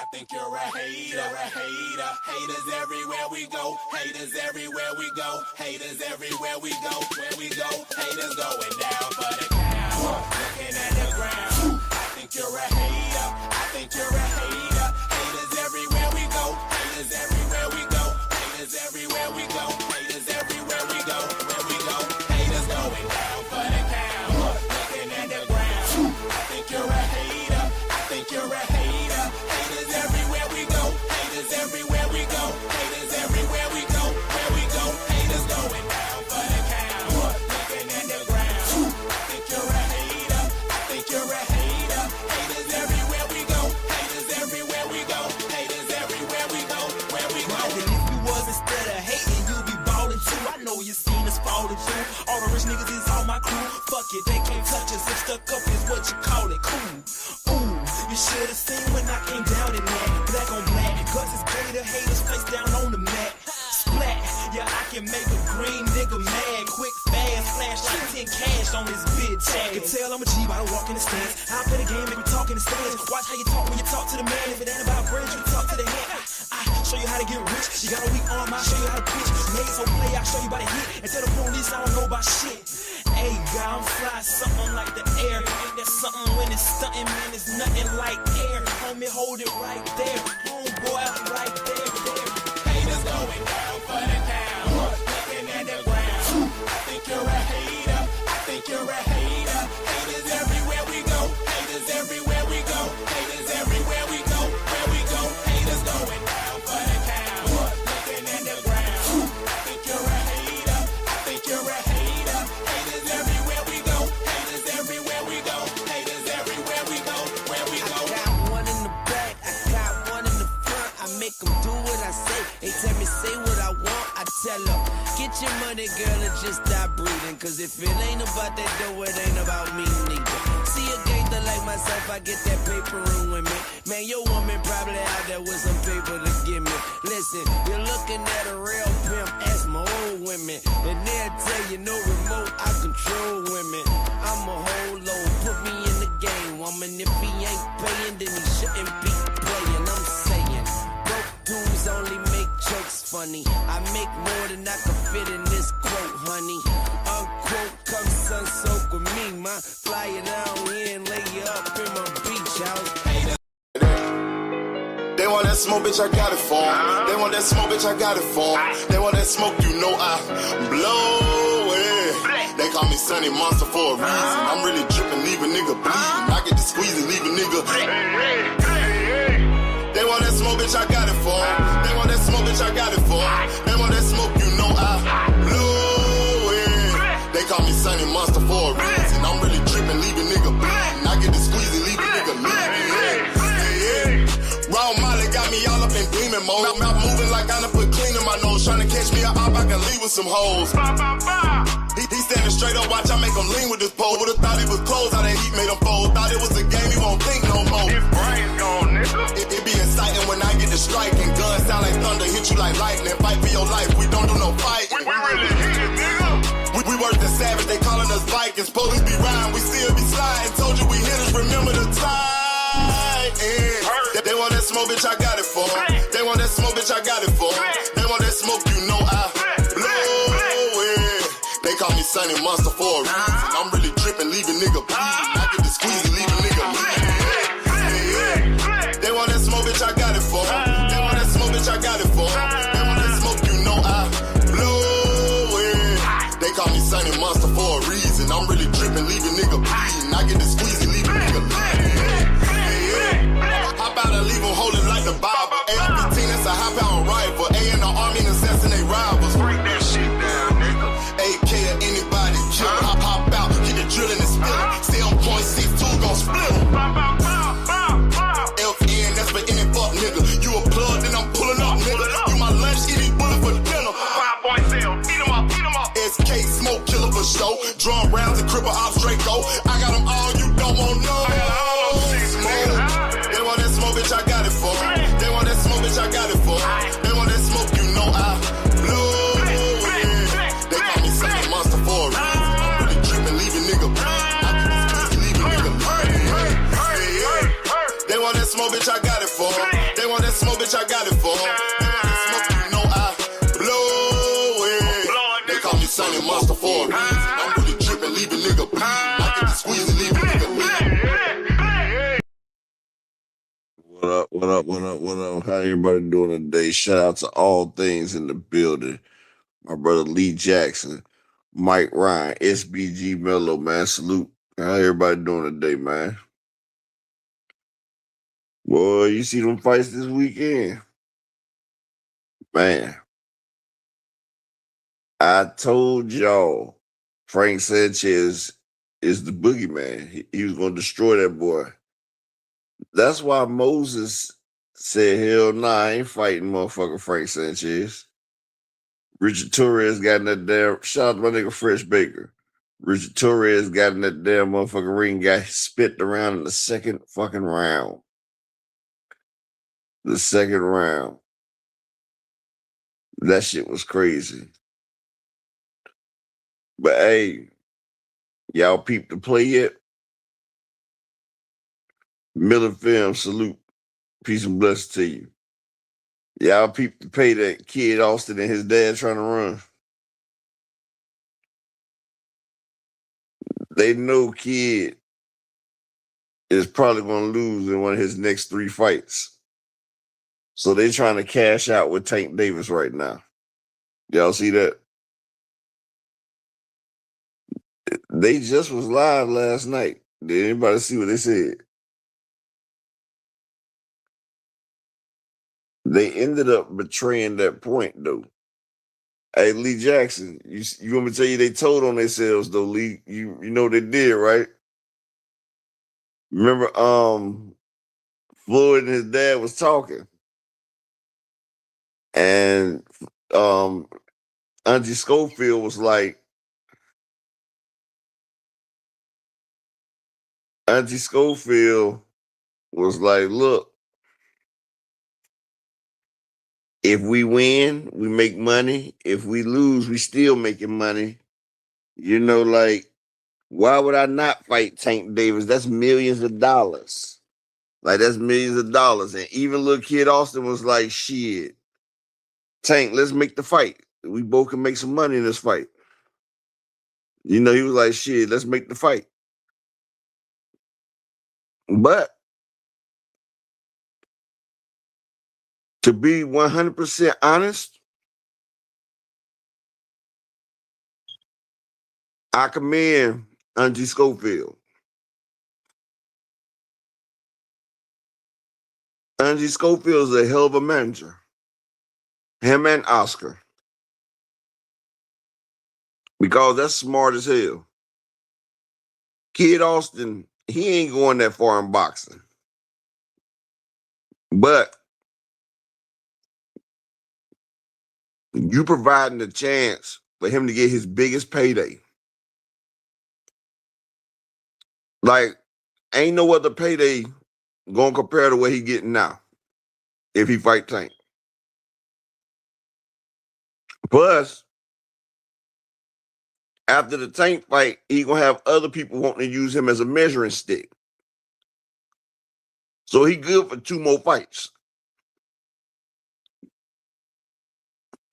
I think you're a hater, Haters everywhere we go. Haters everywhere we go. Haters everywhere we go. Where we go, haters going down for the count. Looking at the ground. I think you're a hater. I think you're a hater. Haters everywhere we go. Haters everywhere we go. Haters everywhere we go. Haters everywhere we go. Where we go, haters going down for the count. Looking at the ground. I think you're a hater. I think you're a hater. Haters everywhere we go. Haters everywhere we go. Haters everywhere we go. Where we go, haters going down for the count. Looking at the ground. I think you're a hater. I think you're a hater. Haters everywhere we go. Haters everywhere we go. Haters everywhere we go. Where we go. And if you was instead of hating, you'd be ballin' too. I know you seen us fallin' through. All the rich niggas is all my crew. Fuck it, they can't touch us. If stuck up is what you call it, cool. Ooh, you should've seen when I came down in that. Black on black, cause it's greater haters face down on the mat. Splat, yeah, I can make a green nigga mad. Quick, fast, flash like 10 cash on this bitch ass. You can tell I'm a G by the walk in the stands. I play the game, make me talk in the stands. Watch how you talk when you talk to the man. If it ain't about bread, you talk to the hand. I show you how to get rich. You got a weak arm, I'll show you how to pitch. Made so play, I'll show you by the hit. And tell the police I don't know about shit. Hey, God, I'm fly, something like the air. Ain't that something when it's stunting, man? It's nothing like air. Homie, hold it right there. Homeboy, right there. Haters going down for the count. Looking at the ground. I think you're a hater. I think you're a hater. Haters everywhere we go. Haters everywhere we go. Haters everywhere we go. Where we go, haters going down for the count. Looking at the ground. I think you're a hater. I think you're a hater. Haters everywhere we go. Haters everywhere we go. Haters everywhere we go. Where we go. I got one in the back, I got one in the front. I make them do what I say. They tell me say what I want, I tell them get your money, girl, and just stop breathing. Cause if it ain't about that dough, it ain't about me neither. See a gangster like myself, I get that paper and women. Man, your woman probably out there with some paper to give me. Listen, you're looking at a real pimp, ask my old women. And they'll tell you no remote, I control women. I'm a whole load, put me in the game, woman. If he ain't paying, then he shouldn't be playing. I'm saying, broke dudes only make jokes funny. I make more than I can fit in this quote, honey. Unquote, come sun soak with me, ma. Fly it down here and lay you up in my beach house. They want that smoke, bitch, I got it for 'em. They want that smoke, bitch, I got it for 'em. They want that smoke, you know I blow it. They call me Sunny Monster for a reason. I'm really dripping, leave a nigga bleeding. I get to squeeze and leave a nigga. They want that smoke, bitch, I got it for 'em. They want that smoke, bitch, I got it for 'em. They want that smoke, you know I blow it. They call me Sunny Monster for a reason. I'm really dripping, leave a nigga bleeding. I get to squeeze and leave a nigga bleeding. Raw Molly got me all up in demon mode. Mouth moving like I done put clean in my nose. Tryna catch me up, I can leave with some hoes. He standing straight up, watch I make him lean with this pole. Would've thought he was closed, how that heat made him fold. Thought it was a game, he won't think no more. His brain's gone, nigga. It be exciting when I get to striking. Guns sound like thunder, hit you like lightning. Fight for your life, we don't do no fighting. We really hit it, nigga. We worse than savage, they calling us Vikings. Police be riding, we still be sliding. Told you we hitters, remember the time. They want that smoke, bitch, I got it for 'em. They want that smoke, bitch, I got it for 'em. They want that smoke, you know I blow it. They call me Sunny Monster for a reason. I'm really dripping, leave a nigga bleeding. I get to squeeze and leave a nigga bleeding. They want that smoke, bitch, I got it for 'em. They want that smoke, bitch, I got it for 'em. They want that smoke, you know I blow it. They call me Sunny Monster for a reason. I'm really dripping, leave a nigga bleeding. I get to squeeze and leave a nigga bleeding. How about I leave them holding like the Bible? AR-15, that's a high-power rifle. A in the army and assassinate rivals. Break that shit down, nigga. AK or anybody kill. Hop out, get the drilling and spilling. 7.62 gon' split 'em. FN, that's for any fuck nigga. You a plug, then I'm pulling up, nigga. You my lunch, eat these bullets for dinner. 5.0, eat 'em up, eat 'em up. SK, smoke killer for show. Drum rounds and cripple off Draco. I got them all, you don't want no. I got all those chicks, nigga. They want that smoke, bitch, I got it for 'em. They want that smoke, bitch, I got it for 'em. They want that smoke, you know I blow it. They call me Sunny Monster for a reason. I'm really dripping, leave a nigga bleeding. I can squeeze, leave a nigga bleeding. They want that smoke, bitch, I got it for They want that smoke, bitch, I got it for 'em. They want that smoke, you know I blow it. They call me Sonny Monster for a reason. I'm really tripping, leave a nigga bleed. I get the squeeze and leave a nigga bleed. What up, what up, what up, what up? How everybody doing today? Shout out to all things in the building. My brother Lee Jackson, Mike Ryan, SBG Mello, man. Salute. How everybody doing today, man? Boy, you see them fights this weekend? Man, I told y'all Frank Sanchez is the boogeyman. He was going to destroy that boy. That's why Moses said, hell nah, I ain't fighting motherfucker Frank Sanchez. Richard Torres got in that damn, shout out to my nigga Fresh Baker. Richard Torres got in that damn motherfucking ring, got spit around in the second fucking round. The second round. That shit was crazy. But hey, y'all peep the play yet? Miller Film, salute. Peace and blessings to you. Y'all peep the pay that kid Austin and his dad trying to run. They know kid is probably going to lose in one of his next 3 fights. So they trying to cash out with Tank Davis right now. Y'all see that? They just was live last night. Did anybody see what they said? They ended up betraying that point, though. Hey, Lee Jackson, you want me to tell you they told on themselves, though, Lee? You know what they did, right? Remember, Floyd and his dad was talking, and Auntie Schofield was like, look, if we win, we make money. If we lose, we still making money. You know, like, why would I not fight Tank Davis? That's millions of dollars. Like, that's millions of dollars. And even little kid Austin was like, shit, Tank, let's make the fight. We both can make some money in this fight. You know, he was like, shit, let's make the fight. But to be 100% honest, I commend Auntie Schofield. Auntie Schofield is a hell of a manager. Him and Oscar. Because that's smart as hell. Kid Austin, he ain't going that far in boxing. But you providing the chance for him to get his biggest payday. Like, ain't no other payday gonna compare to what he getting now if he fight Tank. Plus, after the Tank fight, he gonna have other people wanting to use him as a measuring stick. So he good for 2 more fights.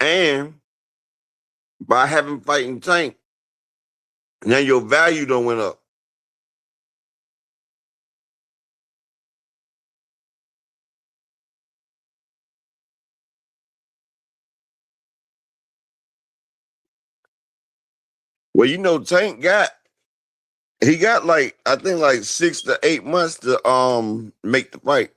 And by having fighting Tank, now your value done went up. Well, you know, Tank got like, I think like 6 to 8 months to make the fight.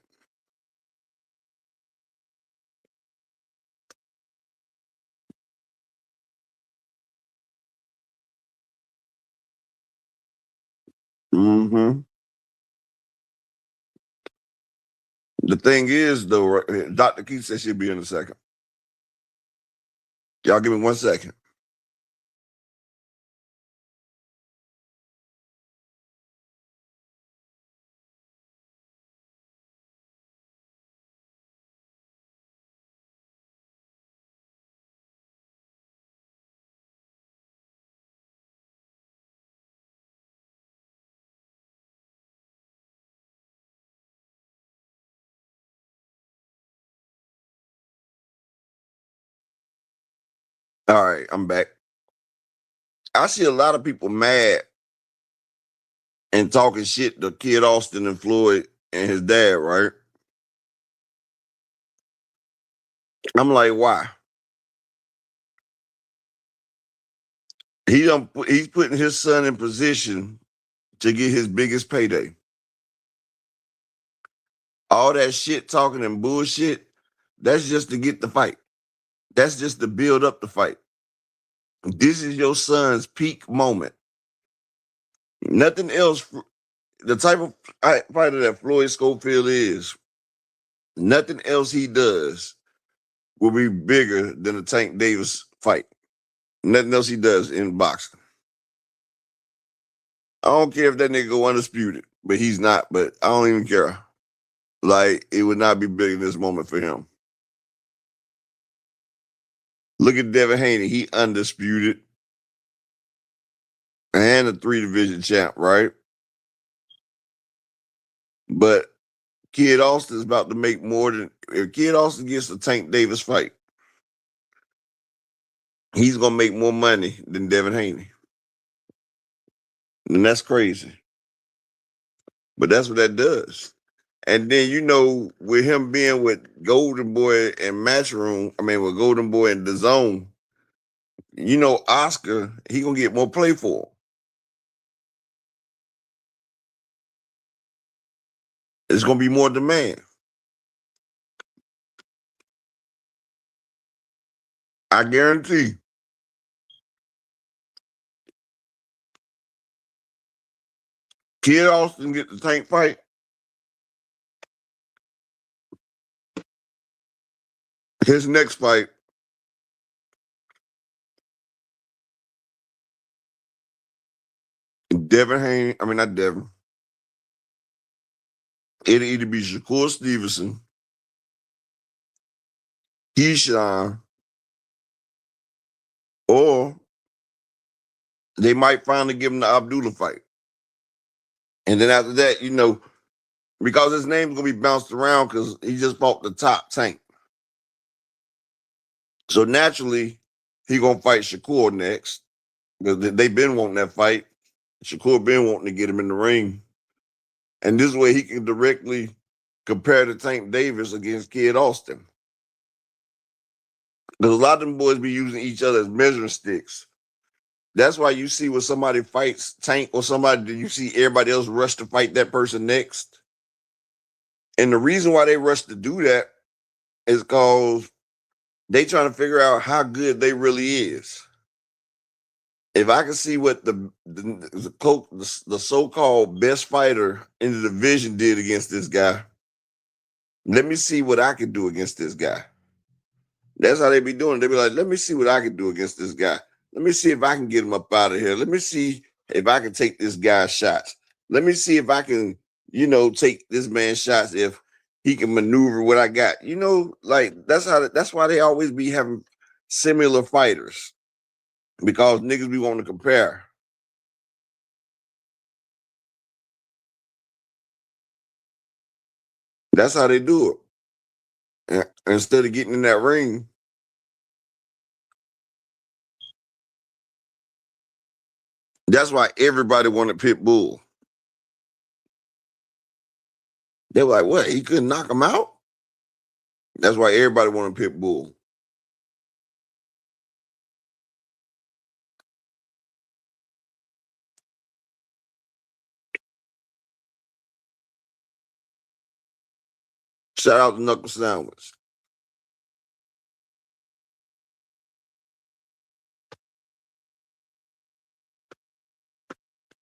Mm-hmm. The thing is, though, Dr. Keith said she'll be in a second. Y'all give me 1 second. All right, I'm back. I see a lot of people mad and talking shit to Kid Austin and Floyd and his dad, right? I'm like, why? He's putting his son in position to get his biggest payday. All that shit talking and bullshit, that's just to get the fight. That's just to build up the fight. This is your son's peak moment. Nothing else. The type of fighter that Floyd Schofield is, nothing else he does will be bigger than a Tank Davis fight. Nothing else he does in boxing. I don't care if that nigga go undisputed, but he's not. But I don't even care. Like, it would not be bigger than this moment for him. Look at Devin Haney. He undisputed and a 3 division champ, right? But Kid Austin's about to make more than if Kid Austin gets the Tank Davis fight, he's gonna make more money than Devin Haney. And that's crazy. But that's what that does. And then with him being with Golden Boy and Matchroom, with Golden Boy and the Zone, Oscar, he gonna get more play for him. It's gonna be more demand. I guarantee. Kid Austin get the Tank fight. His next fight, Devin Haney. Not Devin. It'll either be Shakur Stevenson, Keyshawn, or they might finally give him the Abdullah fight. And then after that, because his name's gonna be bounced around because he just fought the top Tank. So naturally, he gonna fight Shakur next because they've been wanting that fight. Shakur been wanting to get him in the ring, and this way he can directly compare the Tank Davis against Kid Austin. Because a lot of them boys be using each other as measuring sticks. That's why you see when somebody fights Tank or somebody, you see everybody else rush to fight that person next. And the reason why they rush to do that is because they trying to figure out how good they really is. If I can see what the so-called best fighter in the division did against this guy, let me see what I can do against this guy. That's how they be doing. They be like, let me see what I can do against this guy. Let me see if I can get him up out of here. Let me see if I can take this guy's shots. Let me see if I can, take this man's shots if he can maneuver what I got. That's why they always be having similar fighters. Because niggas be wanting to compare. That's how they do it. Instead of getting in that ring, that's why everybody wanted Pitbull. They were like, what? He couldn't knock him out? That's why everybody wanted Pitbull. Shout out to Knuckle Sandwich.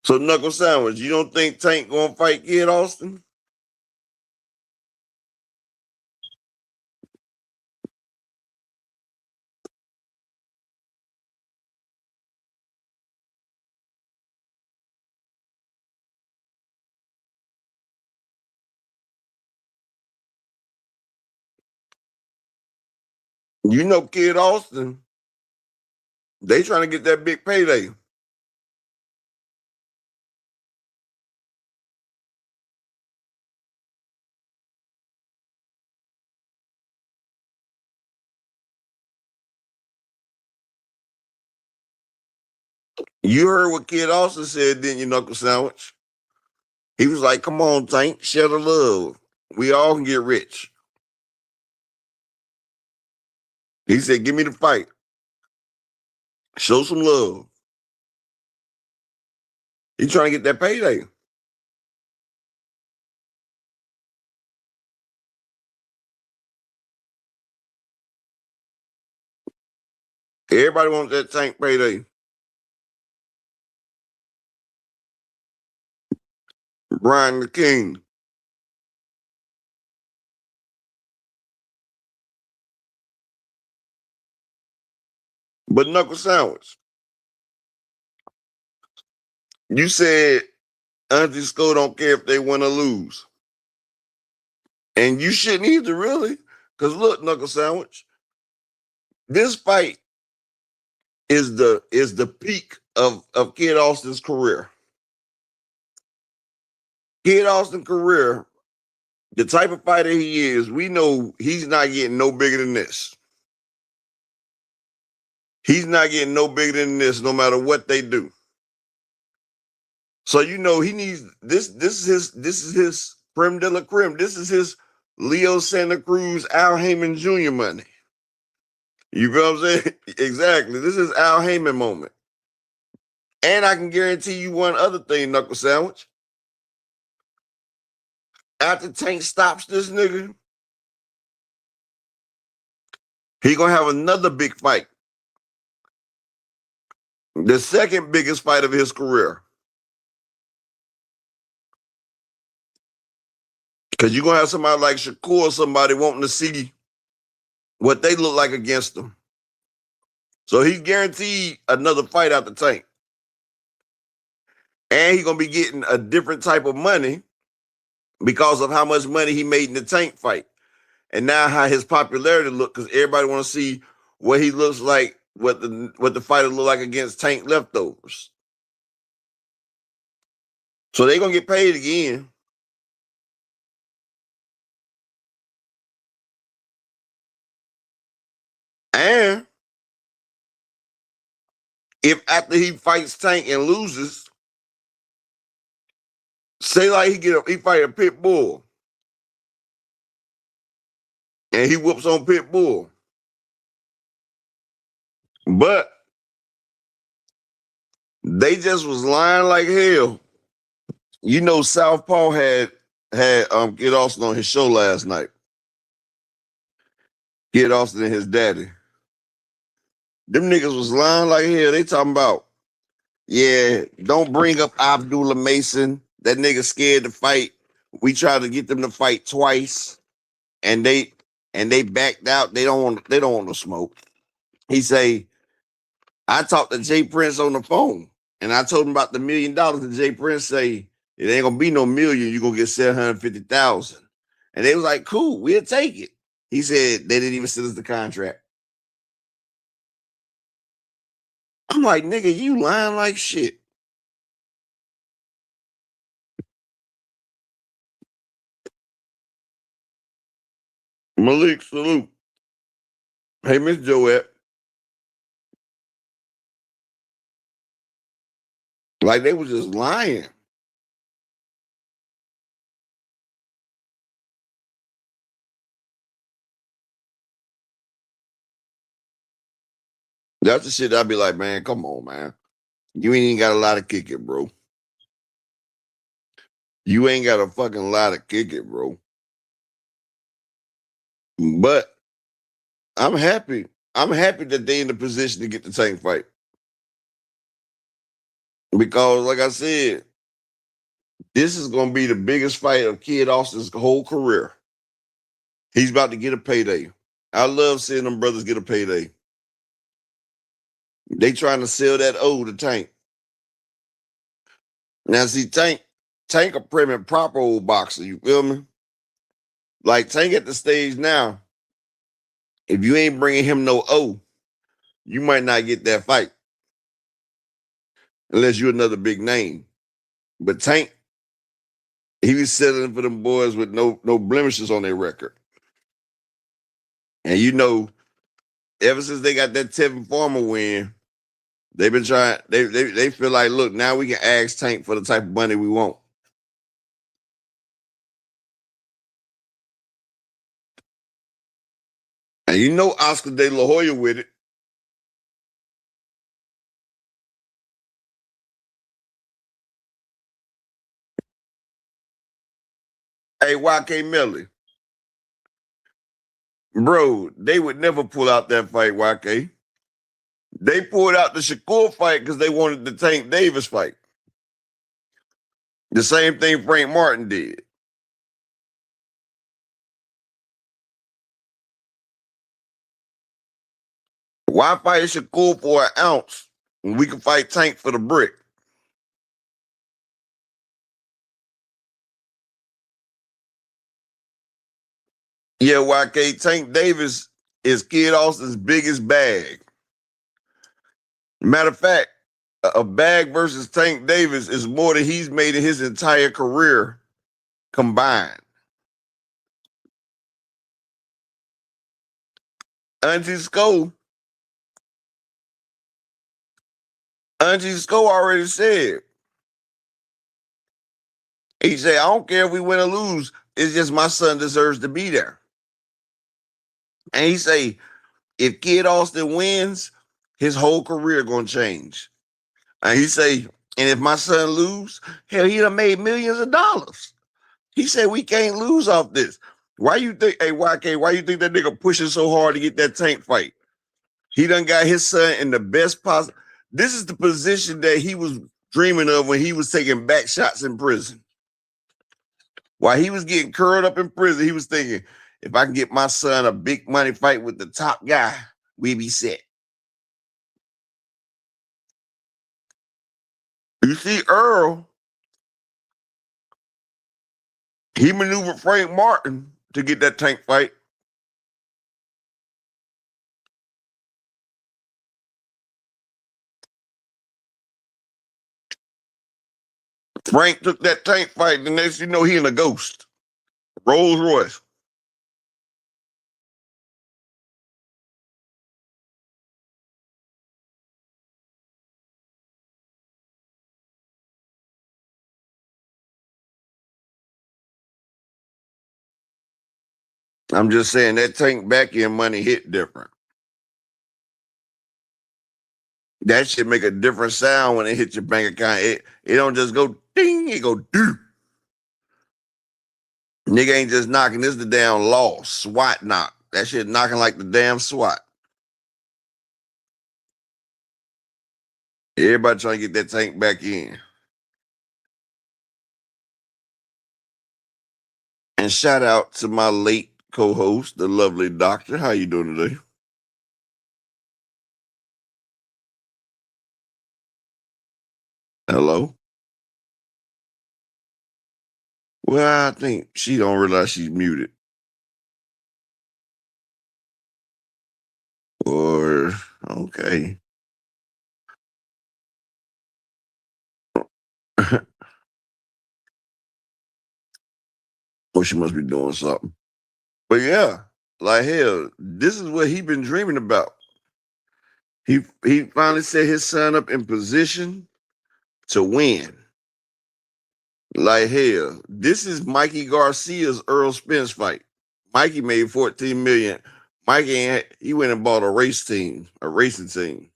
So Knuckle Sandwich, you don't think Tank gonna fight Kid Austin? Kid Austin, they trying to get that big payday. You heard what Kid Austin said, didn't you, Knuckle Sandwich? He was like, come on, Tank, share the love. We all can get rich. He said, give me the fight. Show some love. He's trying to get that payday. Everybody wants that Tank payday. Brian the King. But Knuckle Sandwich, you said Auntie Sco don't care if they win or lose. And you shouldn't either, really. Because look, Knuckle Sandwich, this fight is the peak of Kid Austin's career. Kid Austin's career, the type of fighter he is, we know he's not getting no bigger than this. He's not getting no bigger than this, no matter what they do. So you know he needs this. This is his creme de la creme. This is his Leo Santa Cruz, Al Heyman Jr. money. You feel what I'm saying? Exactly. This is Al Heyman moment. And I can guarantee you one other thing, Knuckle Sandwich. After Tank stops this nigga, he gonna have another big fight. The second biggest fight of his career. Because you're gonna have somebody like Shakur, somebody wanting to see what they look like against him. So he's guaranteed another fight after Tank. And he's gonna be getting a different type of money because of how much money he made in the Tank fight. And now how his popularity look, because everybody want to see what he looks like, what the fighter look like against Tank leftovers. So they're gonna get paid again. And if after he fights Tank and loses, say like he fight a pit bull and he whoops on pit bull, but they just was lying like hell. You know, Southpaw had Kid Austin on his show last night. Kid Austin and his daddy. Them niggas was lying like hell. They talking about, yeah, don't bring up Abdullah Mason. That nigga scared to fight. We tried to get them to fight twice, and they backed out. They don't want to smoke. He say, I talked to Jay Prince on the phone, and I told him about the $1 million. And Jay Prince say, it ain't gonna be no million. You're gonna get 750,000. And they was like, cool, we'll take it. He said they didn't even send us the contract. I'm like, nigga, you lying like shit. Malik, salute. Hey, Miss Joette. Like they was just lying. That's the shit I'd be like, man, come on, man. You ain't got a lot of kick it, bro. You ain't got a fucking lot of kick it, bro. But I'm happy. I'm happy that they in the position to get the Tank fight. Because, like I said, this is going to be the biggest fight of Kid Austin's whole career. He's about to get a payday. I love seeing them brothers get a payday. They trying to sell that O to Tank. Now, see, Tank a prim and proper old boxer, you feel me? Like, Tank at the stage now, if you ain't bringing him no O, you might not get that fight. Unless you're another big name. But Tank, he was settling for them boys with no blemishes on their record. And you know, ever since they got that Tevin Farmer win, They've been trying. They feel like, look, now we can ask Tank for the type of money we want. And you know Oscar De La Hoya with it. Hey, YK Melly, bro, they would never pull out that fight, YK. They pulled out the Shakur fight because they wanted the Tank Davis fight. The same thing Frank Martin did. Why fight Shakur for an ounce when we can fight Tank for the brick? Yeah, YK, Tank Davis is Kid Austin's biggest bag. Matter of fact, a bag versus Tank Davis is more than he's made in his entire career combined. Auntie Sko, Auntie Sko already said. He said, I don't care if we win or lose. It's just my son deserves to be there. And he say, if Kid Austin wins, his whole career gonna change. And he say, and if my son lose, hell, he done made millions of dollars. He said we can't lose off this. Why you think, hey YK, why you think that nigga pushing so hard to get that Tank fight? He done got his son in the best possible. This is the position that he was dreaming of when he was taking back shots in prison. While he was getting curled up in prison, he was thinking, if I can get my son a big money fight with the top guy, we be set. You see, Earl, he maneuvered Frank Martin to get that Tank fight. Frank took that Tank fight. The next you know, he in a ghost. Rolls Royce. I'm just saying that Tank back end money hit different. That should make a different sound when it hits your bank account. It don't just go ding, it go doo. Nigga ain't just knocking. This the damn law. SWAT knock. That shit knocking like the damn SWAT. Everybody trying to get that Tank back in. And shout out to my late co-host, the lovely doctor. How you doing today? Hello? Well, I think she don't realize she's muted. Or okay. Or she must be doing something. But yeah, like hell, this is what he been dreaming about. He finally set his son up in position to win. Like hell, this is Mikey Garcia's Earl Spence fight. Mikey made 14 million. He went and bought a racing team.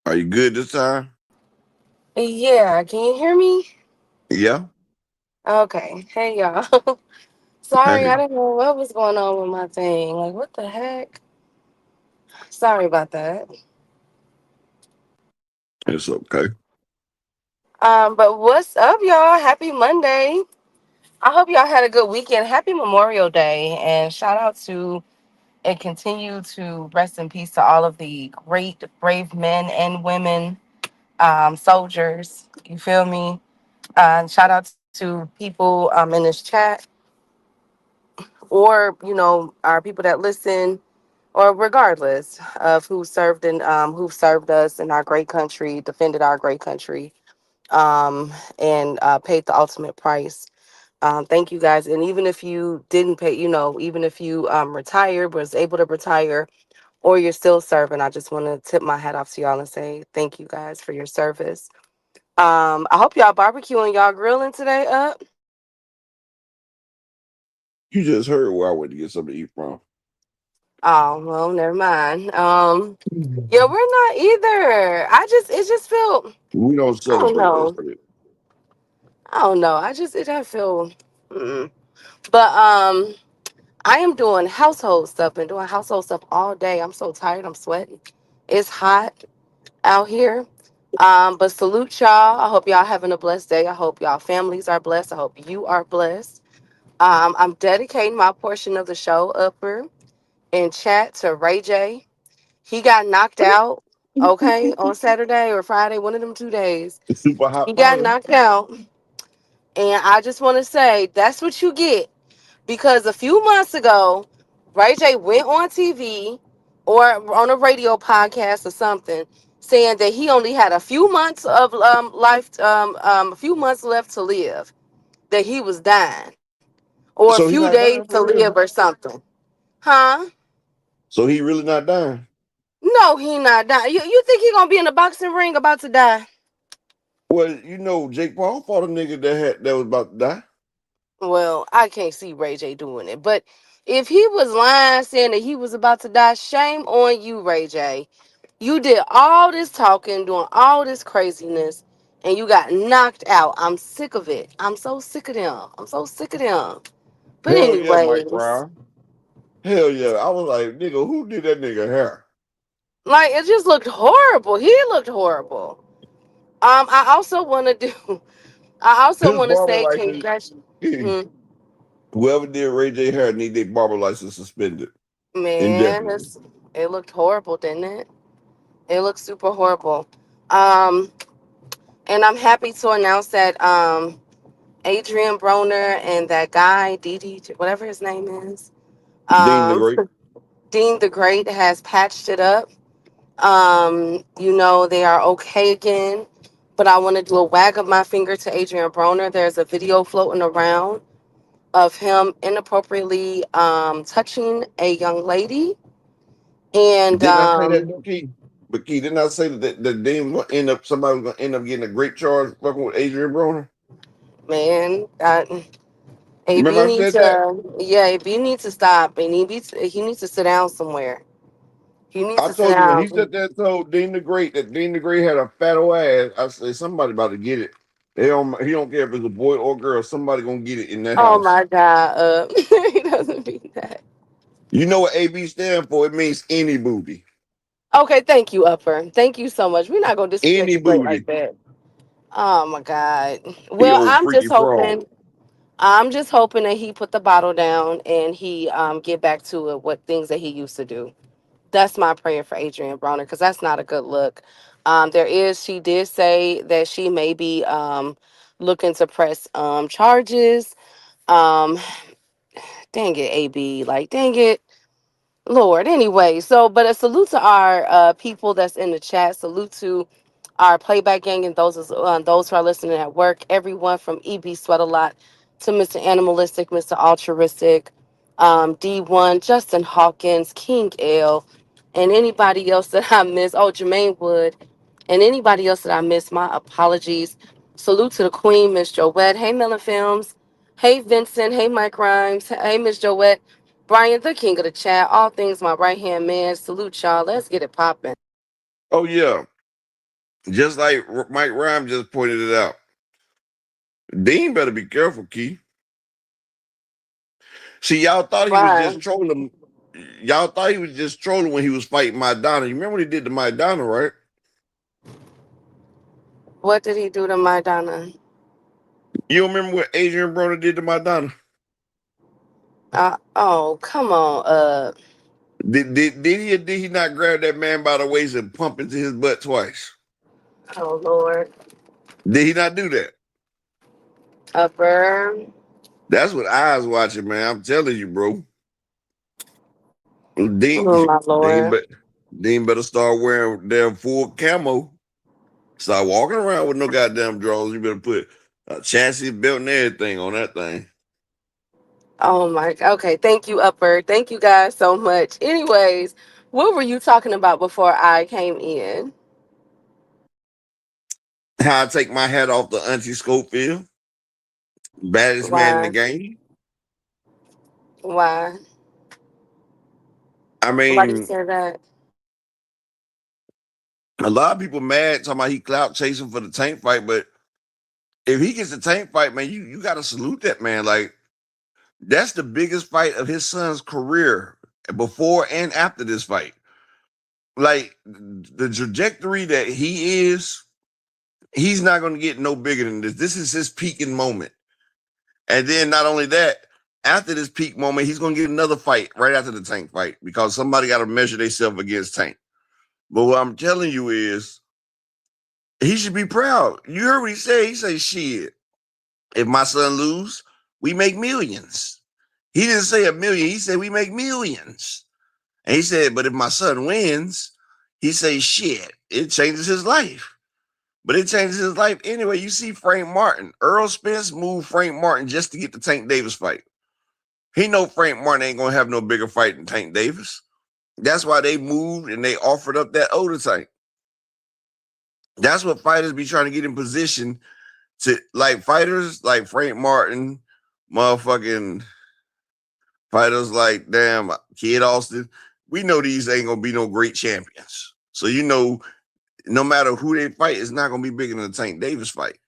Are you good this time? Yeah, can you hear me? Yeah. Okay. Hey, y'all. Sorry, I Hey, didn't know what was going on with my thing. Like, what the heck? Sorry about that. it's okay. But what's up, y'all? Happy Monday. I hope y'all had a good weekend. Happy Memorial Day. And shout out to and continue to rest in peace to all of the great, brave men and women, soldiers. You feel me? Shout out to people in this chat or, our people that listen. or regardless of who served us in our great country, defended our great country, and paid the ultimate price. Thank you guys. And even if you didn't pay, even if you retired, was able to retire, or you're still serving, I just want to tip my hat off to y'all and say thank you guys for your service. I hope y'all barbecuing, y'all grilling today up. You just heard where I went to get something to eat from. Oh, well, never mind. Yeah, we're not either. It just felt, We don't I don't celebrate that know. shit. I don't know. It doesn't feel, mm-mm. But, I am doing household stuff and doing household stuff all day. I'm so tired. I'm sweating. It's hot out here. But salute y'all. I hope y'all having a blessed day. I hope y'all families are blessed. I hope you are blessed. I'm dedicating my portion of the show upper in chat to Ray J. He got knocked out, okay, on Saturday or Friday, one of them 2 days. It's super hot He got powder. knocked out. And I just want to say that's what you get. Because a few months ago, Ray J went on TV or on a radio podcast or something saying that he only had a few months of life, a few months left to live, that he was dying, or a So few he not days dying to for live real. or something. Huh? So he really not dying. No, he not dying. You think he gonna be in a boxing ring about to die? Well, Jake Paul fought a nigga that was about to die. Well, I can't see Ray J doing it. But if he was lying saying that he was about to die, shame on you, Ray J. You did all this talking, doing all this craziness, and you got knocked out. I'm sick of it. I'm so sick of them. I'm so sick of them. But Hell yeah, Mike anyways, Brown. Hell yeah. I was like, nigga, who did that nigga hair? like it just looked horrible. He looked horrible. I also want to do. I also His want to barber say license. congratulations. Whoever did Ray J hair need their barber license suspended Man, indefinitely. it looked horrible, didn't it? It looked super horrible. Um, and I'm happy to announce that Adrian Broner and that guy, Didi, whatever his name is, Dean the um, Great. Dean the Great has patched it up. They are okay again. But I want to do a wag of my finger to Adrian Broner. There's a video floating around of him inappropriately touching a young lady. And Didn't I say that, though, Key? But Key, didn't I say that Dean was gonna end up somebody was gonna end up getting a great charge fucking with Adrian Broner? man, Remember AB I needs said that? to, yeah, AB needs to stop. And he needs to sit down somewhere. He needs I to sit told you when he said down. that told Dean the Great that Dean the Great had a fat old ass. I said somebody about to get it. He don't care if it's a boy or girl. Somebody gonna get it in that Oh house. my God. He doesn't mean that. You know what AB stand for? It means any booty. Okay, thank you, Upper. Thank you so much. We're not gonna disrespect Any the great like booty. that. Oh my God. You Well, old freaky frog. I'm just hoping that he put the bottle down and he get back to it, what things that he used to do. That's my prayer for Adrian Broner because that's not a good look. She did say that she may be looking to press charges. Um, dang it, AB. Like, dang it. Lord, anyway, but a salute to our people that's in the chat. Salute to our playback gang and those who are listening at work. Everyone from EB Sweat a Lot to Mr. Animalistic, Mr. Altruistic, D1, Justin Hawkins, King L, and anybody else that I miss. Oh, Jermaine Wood, and anybody else that I miss. My apologies. Salute to the Queen, Miss Joette. Hey, Melon Films. Hey, Vincent. Hey, Mike Rhymes. Hey, Miss Joette. Brian, the king of the chat. All things my right hand man. Salute y'all. Let's get it popping. Oh yeah. Just like Mike Rhyme just pointed it out. Dean better be careful, Key. See, y'all thought he was Why? just trolling. Y'all thought he was just trolling when he was fighting Maidana. You remember what he did to Maidana, right? What did he do to my Donna? You don't remember what Adrian Broner did to Maidana? Oh, come on. Did he or did he not grab that man by the waist and pump into his butt twice? Oh Lord. Did he not do that? Upper. That's what I was watching, man. I'm telling you, bro. Dean, Oh my Dean, lord. but Dean better start wearing damn full camo. Start walking around with no goddamn drawers. You better put a chassis belt and everything on that thing. Oh my. Okay. Thank you, Upper. Thank you guys so much. Anyways, what were you talking about before I came in? How I take my hat off the Auntie Schofield, baddest man in the Why? game. Why? I Why do you mean, say that? a lot of people mad talking about he clout chasing for the tank fight, but if he gets the tank fight, man, you got to salute that man. Like that's the biggest fight of his son's career before and after this fight. Like the trajectory that he is, he's not going to get no bigger than this. This is his peaking moment. And then not only that, after this peak moment, he's going to get another fight right after the Tank fight because somebody got to measure themselves against Tank. But what I'm telling you is he should be proud. You heard what he said. He said, shit, if my son lose, we make millions. He didn't say a million. He said, we make millions. And he said, but if my son wins, he says, shit, it changes his life. But it changes his life anyway. You see Frank Martin. Earl Spence moved Frank Martin just to get the Tank Davis fight. He know Frank Martin ain't gonna have no bigger fight than Tank Davis. That's why they moved and they offered up that older Tank. That's what fighters be trying to get in position to, like fighters like Frank Martin, motherfucking fighters like damn Kid Austin. We know these ain't gonna be no great champions. So you know, no matter who they fight, it's not gonna be bigger than the Tank Davis fight.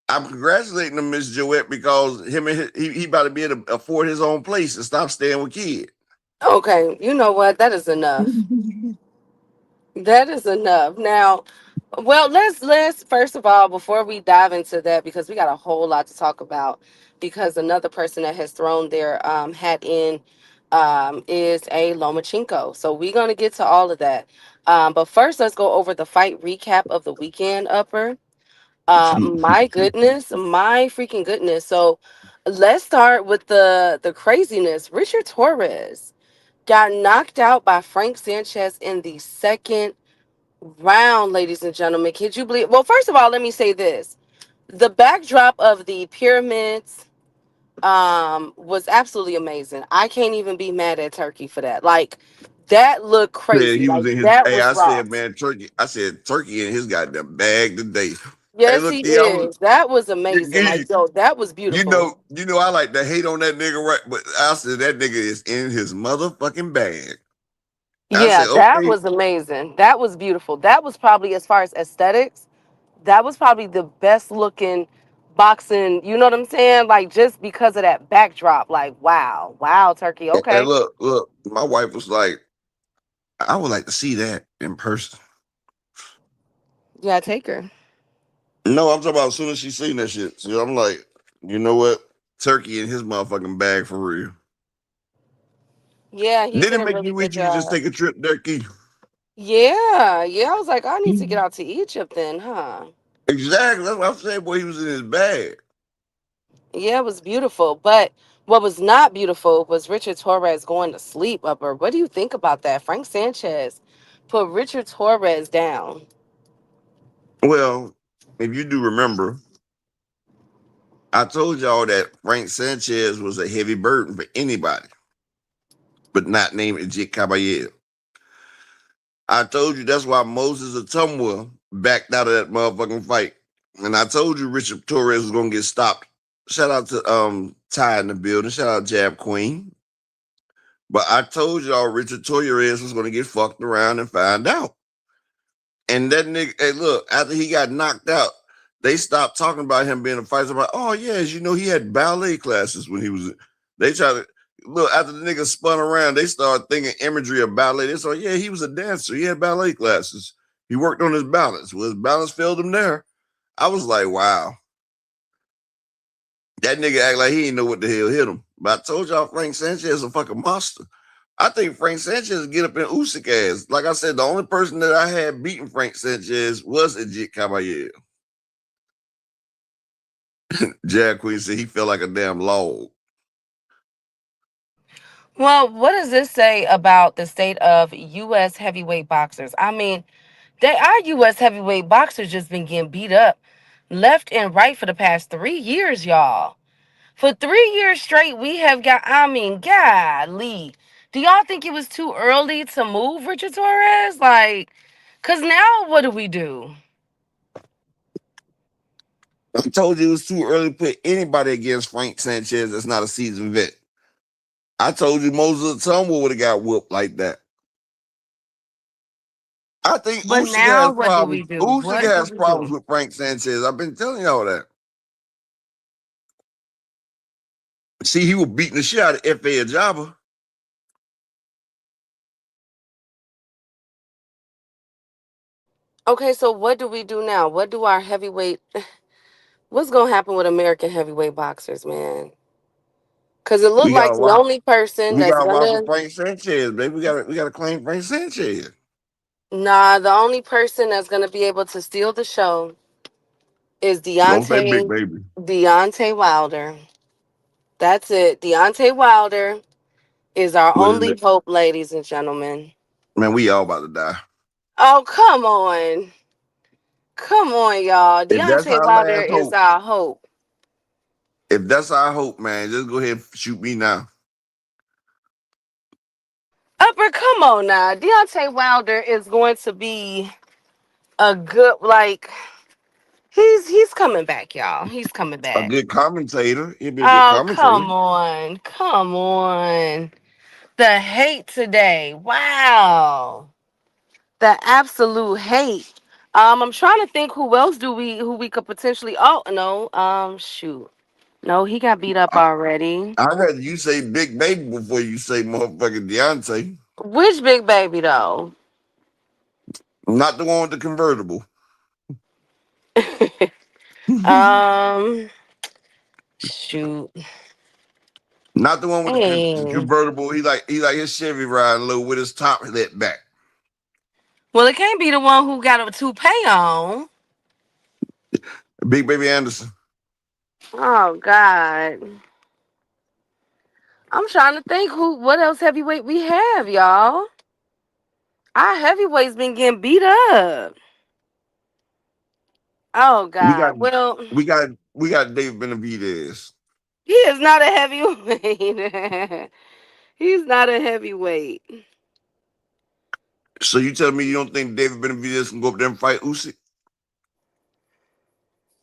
I'm congratulating him, Miss Joette, because him and he about to be able to afford his own place and stop staying with Kid. Okay. You know what? That is enough. That is enough. Now, well, let's first of all, before we dive into that, because we got a whole lot to talk about, because another person that has thrown their hat in is a Lomachenko. So we're gonna get to all of that. But first, let's go over the fight recap of the weekend. Upper. My goodness, my freaking goodness. So let's start with the craziness. Richard Torres got knocked out by Frank Sanchez in the second round, ladies and gentlemen. Could you believe? Well, first of all, let me say this: the backdrop of the pyramids was absolutely amazing. I can't even be mad at Turkey for that. Like that looked Yeah, crazy. he Like was in his. that Hey, was I raw. said, man, Turkey. I said Turkey in his goddamn bag today. Hey, Yes, he look, yeah, I was. is. That was You, amazing. Like you yo, that was you beautiful. know, I like to hate on that nigga, right? But I said that nigga is in his motherfucking bag. I Yeah, said, that okay, was amazing. That was beautiful. That was probably, as far as aesthetics, that was probably the best looking boxing. You know what I'm saying? Like just because of that backdrop. Like wow, wow, Turkey. and Okay, look. My wife was like, I would like to see that in person. yeah, take her. No, I'm talking about as soon as she seen that shit. So I'm like, you know what? Turkey in his motherfucking bag for real. Yeah, he Did did it a make really you good itch you to just job. take a trip there, Keith? Yeah, yeah. I was like, I need to get out to Egypt then, huh? Exactly. That's what I'm saying. Boy, he was in his bag. Yeah, it was beautiful. But what was not beautiful was Richard Torres going to sleep. Upper. What do you think about that? Frank Sanchez put Richard Torres down. Well, if you do remember, I told y'all that Frank Sanchez was a heavy burden for anybody, but not named Ajit Caballero. I told you that's why Moses Atumwa backed out of that motherfucking fight. And I told you Richard Torres was gonna get stopped. Shout out to Ty in the building. Shout out Jab Queen. But I told y'all Richard Torres was gonna get fucked around and find out. And that nigga, hey, look, after he got knocked out, they stopped talking about him being a fighter. About, oh yeah, as you know, he had ballet classes when he was. They tried to look after the nigga spun around. They started thinking imagery of ballet. They said, yeah, he was a dancer. He had ballet classes. He worked on his balance. Well, his balance failed him there. I was like, wow, that nigga act like he didn't know what the hell hit him. But I told y'all, Frank Sanchez is a fucking monster. I think Frank Sanchez get up in Usyk ass. Like I said, the only person that I had beating Frank Sanchez was Ajit Caballero. Jack Queen said he felt like a damn log. Well, what does this say about the state of U.S. heavyweight boxers? I mean, our U.S. heavyweight boxers just been getting beat up left and right for the past 3 years, y'all. For 3 years straight, we have got, I mean, golly. Do y'all think it was too early to move Richard Torres? Like, because now what do we do? I told you it was too early to put anybody against Frank Sanchez that's not a seasoned vet. I told you Moses Tumble would have got whooped like that. I think But Usyk now has what do we problems. do? Usyk What do has we problems do? with Frank Sanchez. I've been telling y'all that. See, he was beating the shit out of F.A. Ajaba. Okay, so what do we do now? What do our heavyweight, what's going to happen with American heavyweight boxers, man? Because it looked We like gotta the rock. only person We that's gotta going rock with to, Frank Sanchez, baby. We gotta claim Frank Sanchez. nah, the only person that's going to be able to steal the show is Don't say big baby. Deontay Wilder. That's it. Deontay Wilder is our But only hope, ladies and gentlemen. man, we all about to die. Oh, come on. Come on, y'all. If that's Deontay our Wilder last is hope, our hope. if that's our hope, man, just go ahead and shoot me now. Upper, come on now. Deontay Wilder is going to be a good, like, he's coming back, y'all. He's coming A back. good commentator. He'll be a good Oh, commentator. come on. Come on. The hate today. Wow. The absolute hate. I'm trying to think who we could potentially, oh no, shoot. No, he got beat up I, already. I'd rather you say big baby before you say motherfucking Deontay. Which big baby though? Not the one with the convertible. um Shoot. Not the one with the Hey. convertible. He like his Chevy riding low with his top let back. Well, it can't be the one who got a toupee on. Big baby Anderson. Oh God. I'm trying to think what else heavyweight we have, y'all. Our heavyweights been getting beat up. Oh We got God. Well, we got we got Dave Benavidez. he is not a heavyweight. He's not a heavyweight. So you tell me you don't think David Benavidez can go up there and fight Usyk?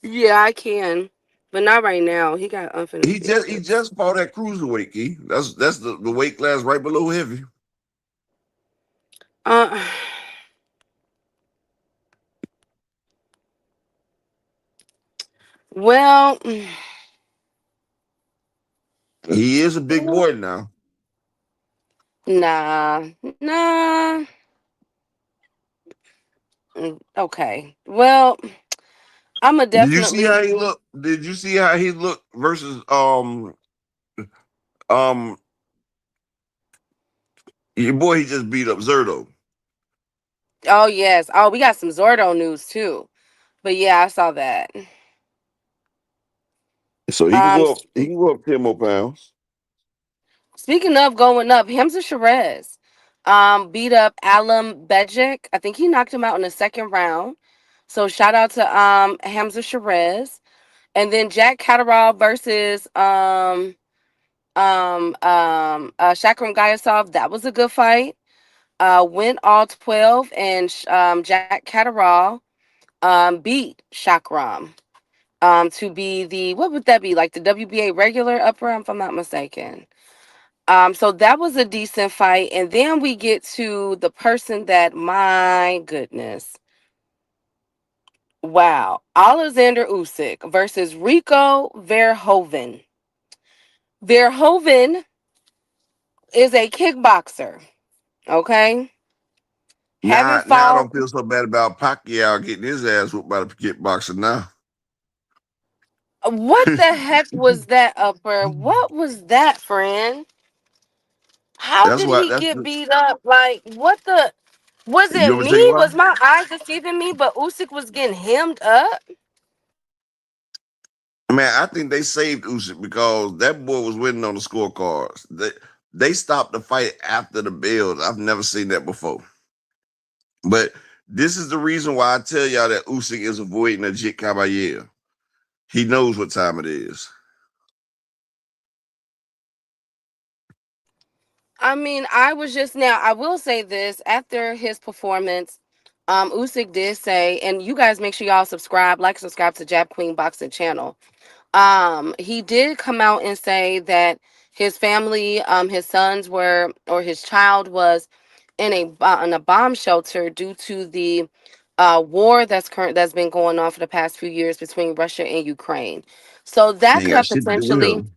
Yeah, I can. But not right now. He got He unfinished just he business. just fought at cruiserweight, Key. That's the weight class right below heavy. Uh well, He is a big boy now. nah. Nah. Okay. Well, I'ma Did you see how definitely. he looked? Did you see how he looked versus um your boy he just beat up Zerto. Oh yes. Oh, we got some Zordo news too. But yeah, I saw that. So Um he can go up 10 more pounds. Speaking of going up, Hamza Sherez beat up Alam Bejic. I think he knocked him out in the second round. So shout out to Hamza Sherez. And then Jack Catterall versus Shakram Gayasov. That was a good fight. Went all 12, and Jack Catterall beat Shakram to be the, what would that be, like the WBA regular upper, if I'm not mistaken. So that was a decent fight. And then we get to the person that, my goodness. Wow. Alexander Usyk versus Rico Verhoeven. Verhoeven is a kickboxer. Okay. Haven't Now I fought. don't feel so bad about Pacquiao getting his ass whooped by the kickboxer now. What the heck was that upper? What was that, friend? How That's did why he that's get beat up? Like, what the? Was you it want me to tell you me? why? Was my eyes deceiving me? But Usyk was getting hemmed up? Man, I think they saved Usyk because that boy was winning on the scorecards. They stopped the fight after the build. I've never seen that before. But this is the reason why I tell y'all that Usyk is avoiding a Jit Caballero. He knows what time it is. I mean, I was just now. I will say this after his performance. Usyk did say, and you guys make sure y'all subscribe, subscribe to Jab Queen Boxing channel. He did come out and say that his family, his sons were, or his child was in a bomb shelter due to the war that's been going on for the past few years between Russia and Ukraine. So that Ain't could got have shit to do with potentially him.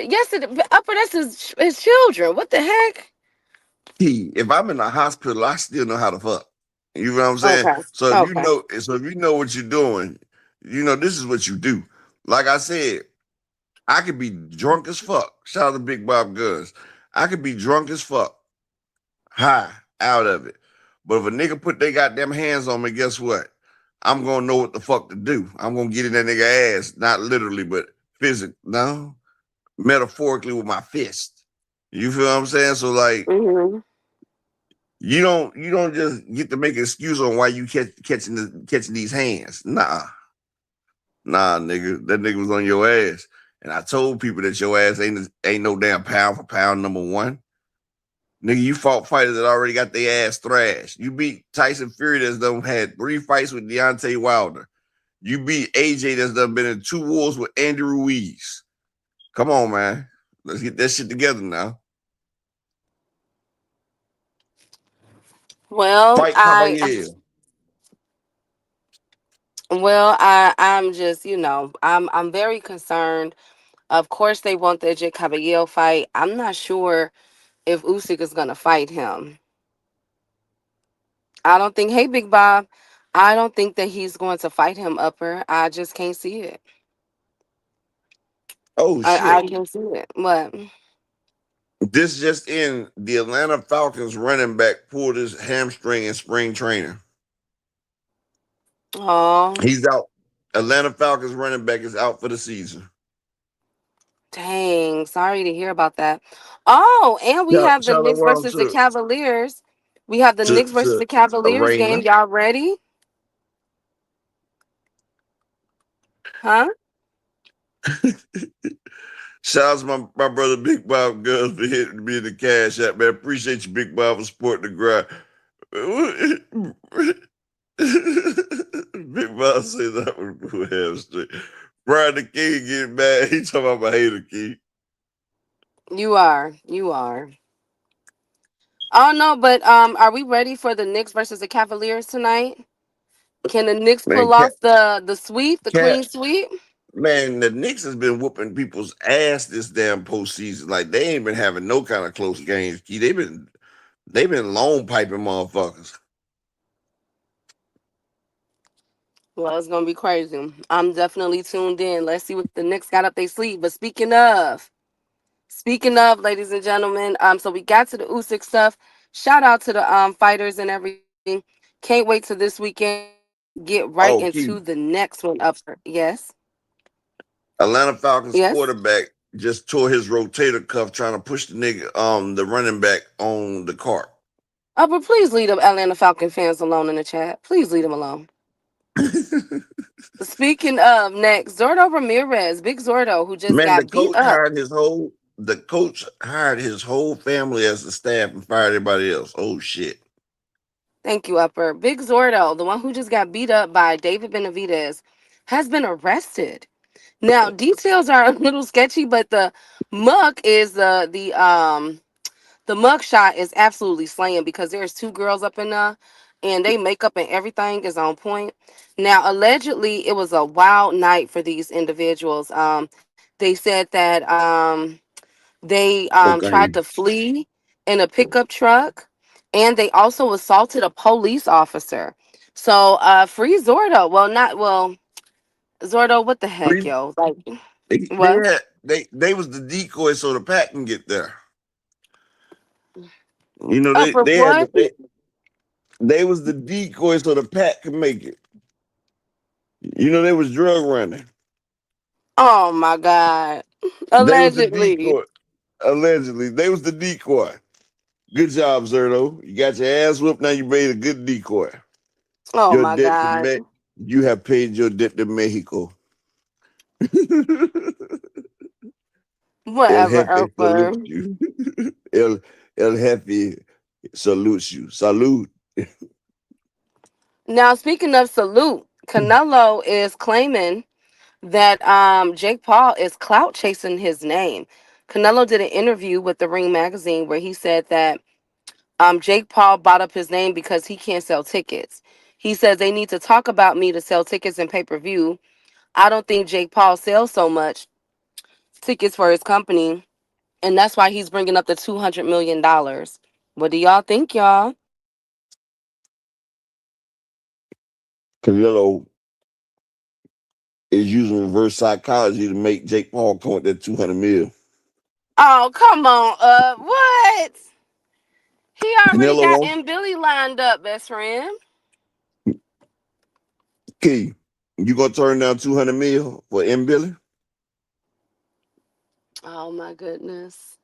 yes, upper that's his children. What the heck? If I'm in the hospital, I still know how to fuck. You know what I'm saying? Okay, okay. So if you know what you're doing, you know this is what you do. Like I said, I could be drunk as fuck. Shout out to Big Bob Guns. I could be drunk as fuck, high, out of it. But if a nigga put their goddamn hands on me, guess what? I'm gonna know what the fuck to do. I'm gonna get in that nigga ass, not literally, but physically. No, metaphorically with my fist. You feel what I'm saying? So like, Hmm. you don't just get to make an excuse on why you catching these hands. Nah, nigga, that nigga was on your ass. And I told people that your ass ain't no damn pound for pound number one. Nigga, you fought fighters that already got their ass thrashed. You beat Tyson Fury that's done had 3 fights with Deontay Wilder. You beat AJ that's done been in 2 wars with Andy Ruiz. Come on, man. Let's get that shit together now. Well, Fight Caballero. I'm just, I'm very concerned. Of course, they want the Jake Caballero fight. I'm not sure if Usyk is gonna fight him. I don't think. Hey, Big Bob, I don't think that he's going to fight him. Upper, I just can't see it. Oh I shit. can see it. What? This just in, the Atlanta Falcons running back pulled his hamstring in spring training. Oh, He's out. Atlanta Falcons running back is out for the season. dang! Sorry to hear about that. Oh, and we have the Knicks Shalom versus the Cavaliers. We have the Knicks versus to the Cavaliers game. Arena. Y'all ready? Huh? Shout out to my brother Big Bob Girls for hitting me in the cash app, man. Appreciate you, Big Bob, for supporting the grind. Big Bob says that was cool hamstring. Brian the King getting mad. He talking about my hater key. You are. You are. Oh no, but are we ready for the Knicks versus the Cavaliers tonight? Can the Knicks Man, pull off the sweep, the cat, clean sweep? man, the Knicks has been whooping people's ass this damn postseason. Like they ain't been having no kind of close games. Key. They've been long piping motherfuckers. Well, it's gonna be crazy. I'm definitely tuned in. Let's see what the Knicks got up their sleeve. But speaking of, ladies and gentlemen, so we got to the Usyk stuff. Shout out to the fighters and everything. Can't wait till this weekend. Get right Oh, into Key. the next one. Up. Yes. Atlanta Falcons Yes. quarterback just tore his rotator cuff trying to push the nigga, the running back on the cart. But please leave the Atlanta Falcon fans alone in the chat. Please leave them alone. Speaking of next, Zordo Ramirez, Big Zordo, who just Man, got beat up. the coach hired his whole family as the staff and fired everybody else. Oh shit. Thank you, Upper. Big Zordo, the one who just got beat up by David Benavidez, has been arrested. Now, details are a little sketchy, but the muck is the mug shot is absolutely slaying because there's 2 girls up in there and they makeup and everything is on point. Now, allegedly, it was a wild night for these individuals. They said that they tried Cocaine. to flee in a pickup truck and they also assaulted a police officer. So, free Zordo. Well, not well, Zordo, what the heck, They, yo? Like, they what? had they was the decoy so the pack can get there. You know, Upper they had what? they was the decoy so the pack can make it. You know, they was drug running. Oh my God. They was the Allegedly. decoy. Allegedly, they was the decoy. Good job, Zerto. You got your ass whooped. Now you made a good decoy. Oh Your my debt to God. you have paid your debt to Mexico. El Whatever, Jefe salutes Elper. you. El El Jefe salutes you. Salute. Now, speaking of salute, Canelo is claiming that Jake Paul is clout chasing his name. Canelo did an interview with the Ring magazine where he said that Jake Paul bought up his name because he can't sell tickets. He says they need to talk about me to sell tickets and pay-per-view. I don't think Jake Paul sells so much tickets for his company, and that's why he's bringing up the $200 million. What do y'all think, y'all? Canelo is using reverse psychology to make Jake Paul come with that 200 mil. Oh, come on, what? He already Canelo got won't. M. Billy lined up, best friend. Key, you gonna turn down 200 mil for M Billy? Oh my goodness.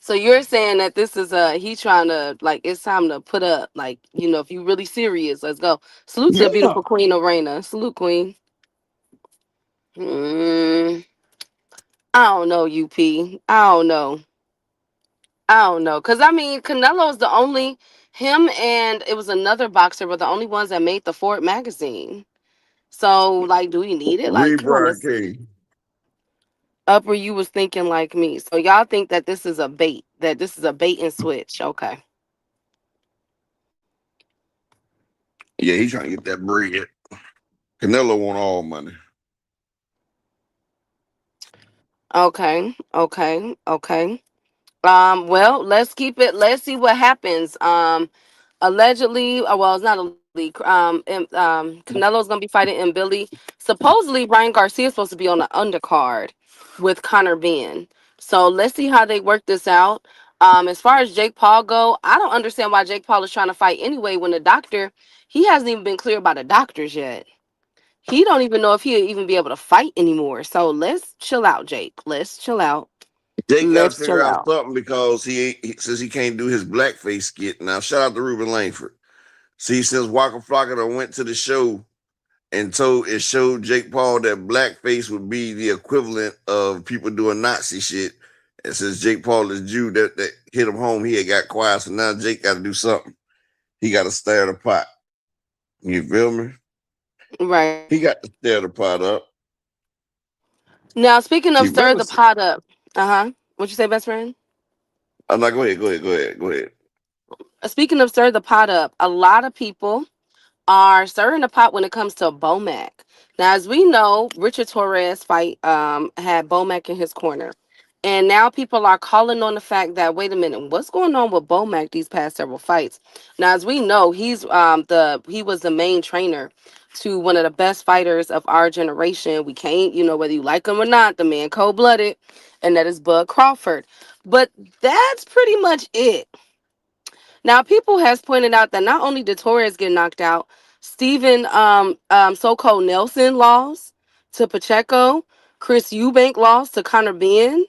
So you're saying that this is he trying to like it's time to put up like if you really serious, let's go. Salute to the Yeah. beautiful Queen Orena. Salute, Queen. Mm, I don't know, UP. I don't know. I don't know, cause I mean Canelo's the only him and it was another boxer were the only ones that made the Ford magazine. So like, do we need it? Like, Read come on, Brian this King. upper you was thinking like me. So y'all think that this is a bait, that this is a bait and switch. Okay. Yeah, he's trying to get that bread. Canelo want all money. Okay. Okay. Okay. Well, let's keep it. Let's see what happens. Allegedly, well, it's not allegedly. Canelo's gonna be fighting in Billy. Supposedly, Ryan Garcia is supposed to be on the undercard with Conor Ben. So let's see how they work this out. As far as Jake Paul go, I don't understand why Jake Paul is trying to fight anyway when the doctor he hasn't even been cleared by the doctors yet. He don't even know if he'll even be able to fight anymore. So let's chill out, Jake. Let's chill out. Jake got to Let's figure chill out out. something because says he can't do his blackface skit. Now, shout out to Ruben Langford. See, since Waka Flocka done went to the show and showed Jake Paul that blackface would be the equivalent of people doing Nazi shit. And since Jake Paul is Jew, that hit him home, he had got quiet. So now Jake got to do something. He got to stir the pot. You feel me? Right. He got to stir the pot up. Now, speaking of See, stir brother, the pot up, what you say, best friend? I'm like, go ahead. Speaking of stir the pot up, a lot of people are stirring the pot when it comes to Bomac. Now, as we know, Richard Torres fight had Bomac in his corner. And now people are calling on the fact that wait a minute, what's going on with Bomac these past several fights? Now, as we know, he was the main trainer to one of the best fighters of our generation. We can't, whether you like him or not, the man cold blooded, and that is Bud Crawford. But that's pretty much it. Now, people has pointed out that not only did Torres get knocked out, Stephen so-called Nelson lost to Pacheco, Chris Eubank lost to Conor Ben,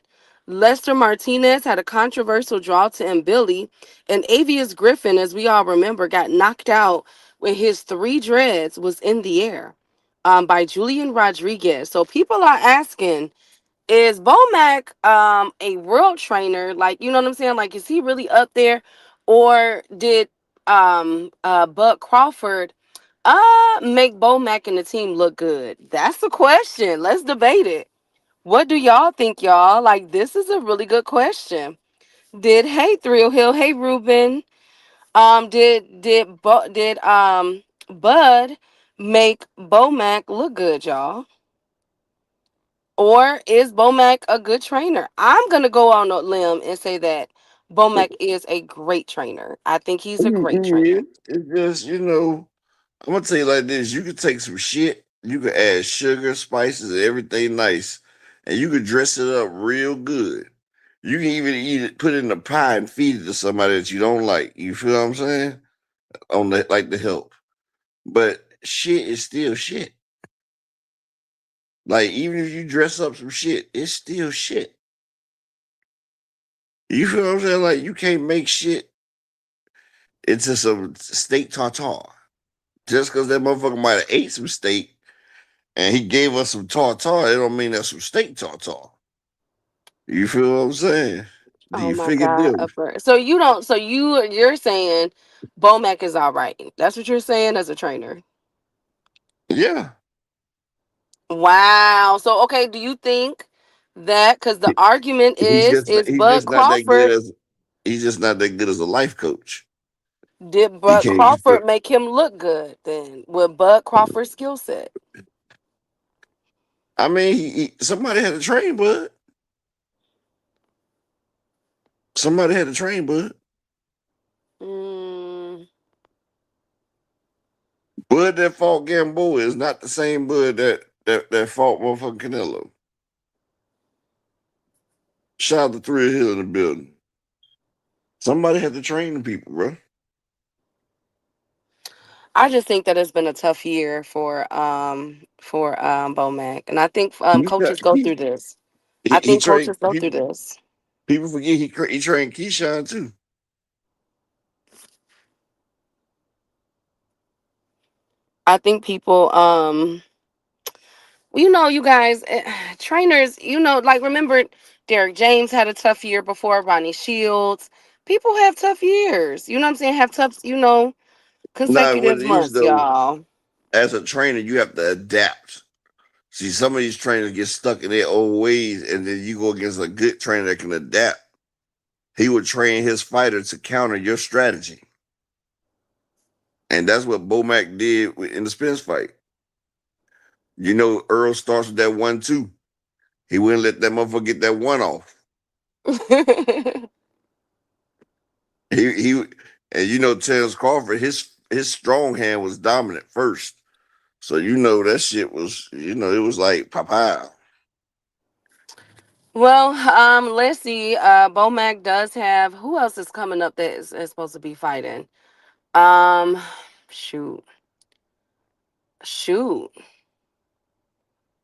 Lester Martinez had a controversial draw to Billy, and Avius Griffin, as we all remember, got knocked out when his three dreads was in the air by Julian Rodriguez. So people are asking, is Bomac a world trainer? Like, you know what I'm saying? Like, is he really up there? Or did Bud Crawford make Bomac and the team look good? That's the question. Let's debate it. What do y'all think, y'all? Like, this is a really good question. Did Hey Thrill Hill, Hey Ruben, did Bud make Bomac look good, y'all? Or is Bomac a good trainer? I'm gonna go on a limb and say that Bomac is a great trainer. I think he's a great Yeah, trainer. it's just, I'm gonna tell you like this: you could take some shit, you could add sugar, spices, and everything nice, and you could dress it up real good. You can even eat it, put it in a pie, and feed it to somebody that you don't like. You feel what I'm saying? On the help, but shit is still shit. Like even if you dress up some shit, it's still shit. You feel what I'm saying? Like you can't make shit into some steak tartare just because that motherfucker might have ate some steak and he gave us some tartare. It don't mean that's some steak tartare. You feel what I'm saying? Do Oh you my figure God, them? Upper. So you don't. So you're saying Bomac is all right. That's what you're saying as a trainer. Yeah. Wow. So okay, do you think that because the He- argument is he's Bud just not that good Crawford as he's just not that good as a life coach. did He Bud can't. Crawford make him look good then with Bud Crawford's skill set? I mean, somebody had to train Bud. Somebody had to train Bud. Mm, Bud that fought Gamboa is not the same Bud that fought motherfucking Canelo. Shout out to Three Hill in the building. Somebody had to train the people, bro. I just think that it's been a tough year for Bomac, and I think He got coaches go through this. I he think trained coaches go through this. people forget he trained Keyshawn too. I think people you know, you guys, trainers, you know, like remember Derek James had a tough year before, Ronnie Shields. People have tough years. You know what I'm saying? Have tough, Nah, what consecutive it is months, though, y'all. as a trainer, you have to adapt. See, some of these trainers get stuck in their old ways, and then you go against a good trainer that can adapt. He would train his fighter to counter your strategy. And that's what Bomac did in the Spence fight. You know, Earl starts with that 1-2. He wouldn't let that motherfucker get that one off. He and you know Terrence Crawford, his strong hand was dominant first. So you know that shit was, it was like Popeye. Well, let's see. Bomac does have who else is coming up that is supposed to be fighting? Um, shoot, shoot.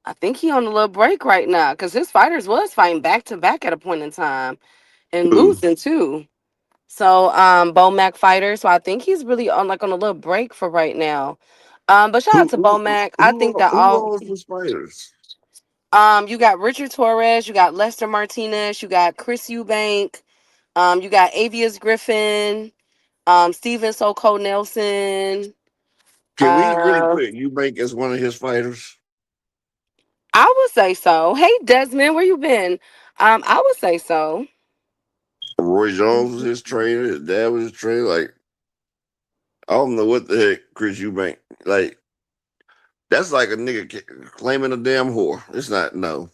I think he on a little break right now because his fighters was fighting back to back at a point in time and Who losing too. So Bomac fighter. So I think he's really on a little break for right now. But shout out who to who Bomac. I think that who all owns the spiders? you got Richard Torres, you got Lester Martinez, you got Chris Eubank, you got Avius Griffin, Steven Soko Nelson. Can we really Uh put Eubank as one of his fighters? I would say so. Hey Desmond, where you been? I would say so. Roy Jones was his trainer. His dad was his trainer. Like I don't know what the heck Chris Eubank. Like that's like a nigga claiming a damn whore. It's not no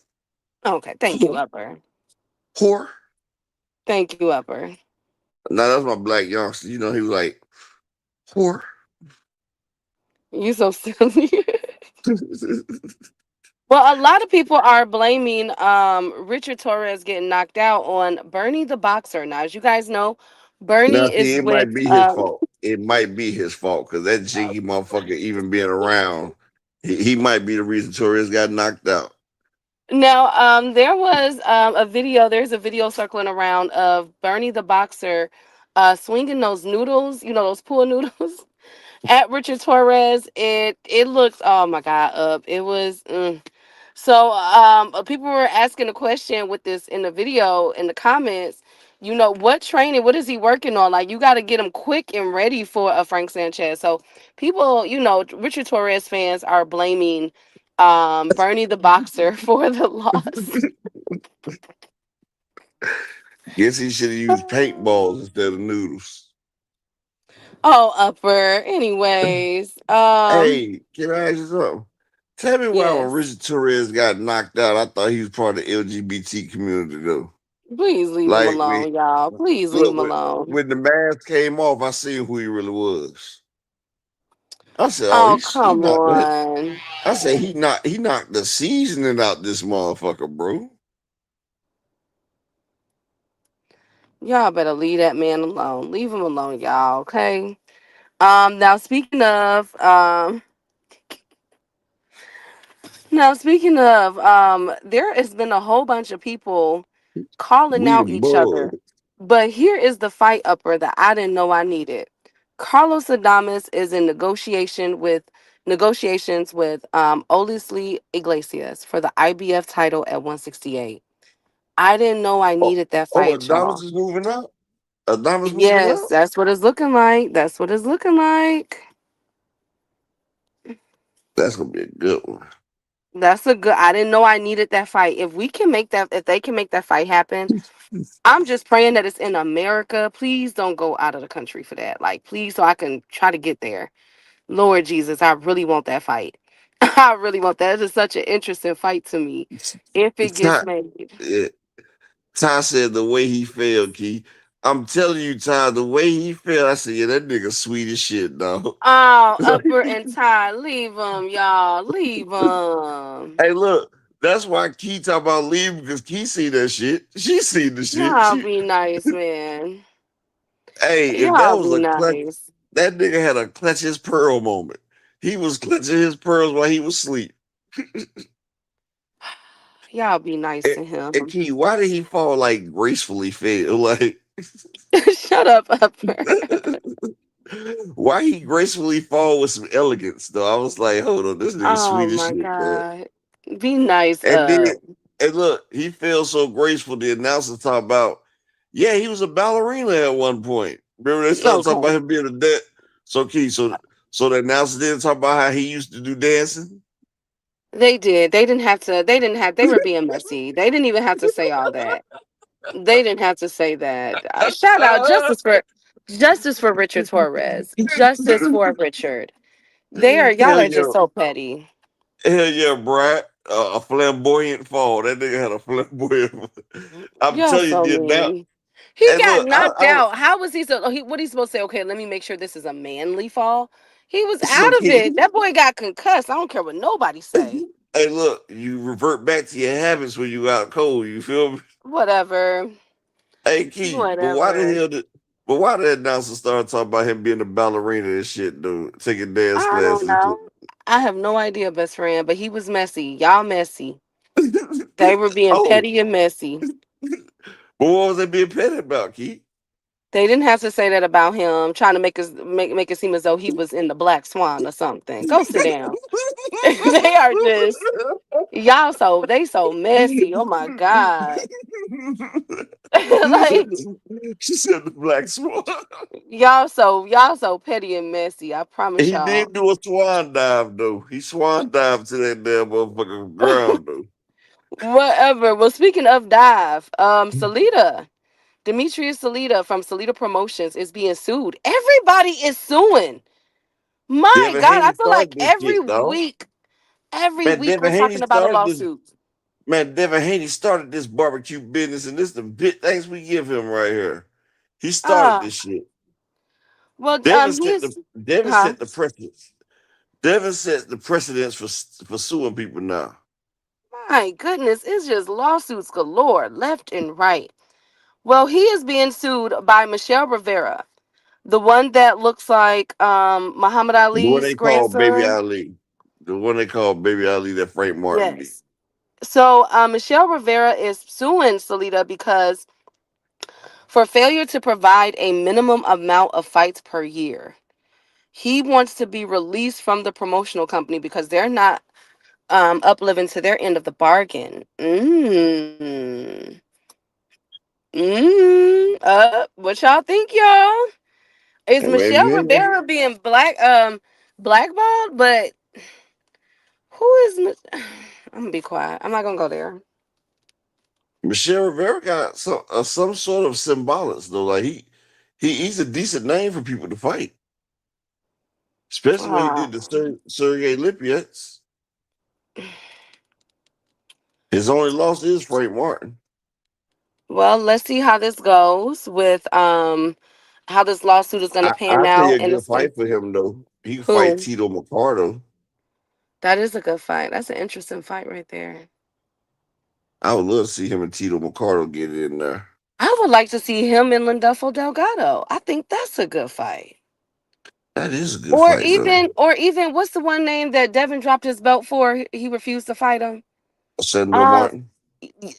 Okay, thank you, whore. Upper. Whore. Thank you, Upper. No, that's my black youngster. You know he was like whore. You so silly. Well, a lot of people are blaming Richard Torres getting knocked out on Bernie the boxer. Now, as you guys know, Now, Bernie see, is it with might be his fault. It might be his fault because that jiggy motherfucker even being around, he might be the reason Torres got knocked out. now there was there's a video circling around of Bernie the boxer swinging those noodles, those pool noodles at Richard Torres. It looks, oh my God, up. It was so people were asking a question with this in the video in the comments. What training? What is he working on? Like you got to get him quick and ready for a Frank Sanchez. So people, Richard Torres fans are blaming Bernie the boxer for the loss. Guess he should have used paintballs instead of noodles. Oh, Upper. Anyways, Hey, can I ask you something? Tell me why when yes. Richard Torres got knocked out, I thought he was part of the LGBT community though. Please leave him Like alone, y'all. Please leave look him alone. when the mask came off, I seen who he really was. I said, oh, Oh, he come knocked the on. I said he knocked the seasoning out this motherfucker, bro. Y'all better leave that man alone. Leave him alone, y'all. Okay. Now speaking of, there has been a whole bunch of people calling We out done each bud. other. But here is the fight upper that I didn't know I needed. Carlos Adames is in negotiations with Olisly Iglesias for the IBF title at 168. I didn't know I Oh, needed that oh, fight, Adonis y'all. is moving out. Adonis moving Yes, out. that's what it's looking like. That's what it's looking like. That's gonna be a good one. That's a good. I didn't know I needed that fight. If they can make that fight happen, I'm just praying that it's in America. Please don't go out of the country for that. Like, please, so I can try to get there. Lord Jesus, I really want that fight. I really want that. It is such an interesting fight to me. If it gets Ty, made. eh, Ty said the way he felt, Key. I'm telling you, Ty, the way he felt, I said, yeah, that nigga sweet as shit, dog. Oh, Upper and Ty, leave them, y'all. Leave them. Hey, look, that's why Key talk about leaving because Key see that shit. She seen the shit. Y'all be nice, man. Hey, if that Y'all was be a clutch, nice. that nigga had a clutch his pearl moment. He was clutching his pearls while he was asleep. Y'all be nice And, to and him. Key, why did he fall like gracefully fed? Like, Shut up, Upper. why he gracefully fall with some elegance though? I was like, hold on, this nigga Oh sweet as my shit, man. God. Be nice, And then, Up. and look, he felt so graceful. The announcer talk about, yeah, he was a ballerina at one point. Remember they started talking Okay. about him being a dead. So Key, so the announcer didn't talk about how he used to do dancing. They did. They were being messy. They didn't even have to say all that. They didn't have to say that. Shout out Justice for Richard Torres. Justice for Richard. Y'all Hell are yeah, just so petty. hell yeah, Brad. A flamboyant fall. That nigga had a flamboyant. I'm Y'all telling so you now. mean. He And got look, knocked out. How was he so what he supposed to say? Okay, let me make sure this is a manly fall. He was so out of Key, it. That boy got concussed. I don't care what nobody say. hey, look, you revert back to your habits when you out cold. You feel me? Whatever. Hey, Key, Whatever. but why the announcer started talking about him being a ballerina and shit, dude, taking dance I don't classes? know. I have no idea, best friend, but he was messy. Y'all messy. They were being Oh, petty and messy. but what was they being petty about, Key? They didn't have to say that about him, trying to make it seem as though he was in the Black Swan or something. Go sit down. They are just y'all so messy. Oh my God. Like She said the black swan. y'all so petty and messy. I promise He y'all. did do a swan dive though. He swan dived to that damn motherfucking ground though. Whatever. Well, speaking of dive, Salida, Demetrius Salida from Salida Promotions is being sued. Everybody is suing. My Devin God, I Haney feel like started this shit, dog. every Man, week we're Devin Haney talking about a started this. lawsuit. Man, Devin Haney started this barbecue business, and this the big thanks we give him right here. He started Uh, this shit. well, he's, Devin huh? set the precedence. Devin sets the precedence for suing people now. My goodness, it's just lawsuits galore, left and right. Well, he is being sued by Michelle Rivera, the one that looks like Muhammad The one Ali's they call Baby grandson. Ali. The one they call Baby Ali that Frank Martin did. Yes. So Michelle Rivera is suing Salida because for failure to provide a minimum amount of fights per year. He wants to be released from the promotional company because they're not upliving to their end of the bargain. What y'all think, y'all? Is Hey man, Michelle Rivera being blackballed? But who is? I'm gonna be quiet. I'm not gonna go there. Michelle Rivera got some sort of symbolics though. Like he's a decent name for people to fight, especially when he did the Oh. Sergey Lipyets. His only loss is Frank Martin. Well, let's see how this goes with how this lawsuit is gonna pan I'll tell you out, a and good it's gonna fight for him though. He can fight who. Tito McCardo. That is a good fight. That's an interesting fight right there. I would love to see him and Tito McCardo get in there. I would like to see him and Landolfo Delgado. I think that's a good fight. That is a good fight though. Or even what's the one name that Devin dropped his belt for? He refused to fight him. Sandor Um, Martin.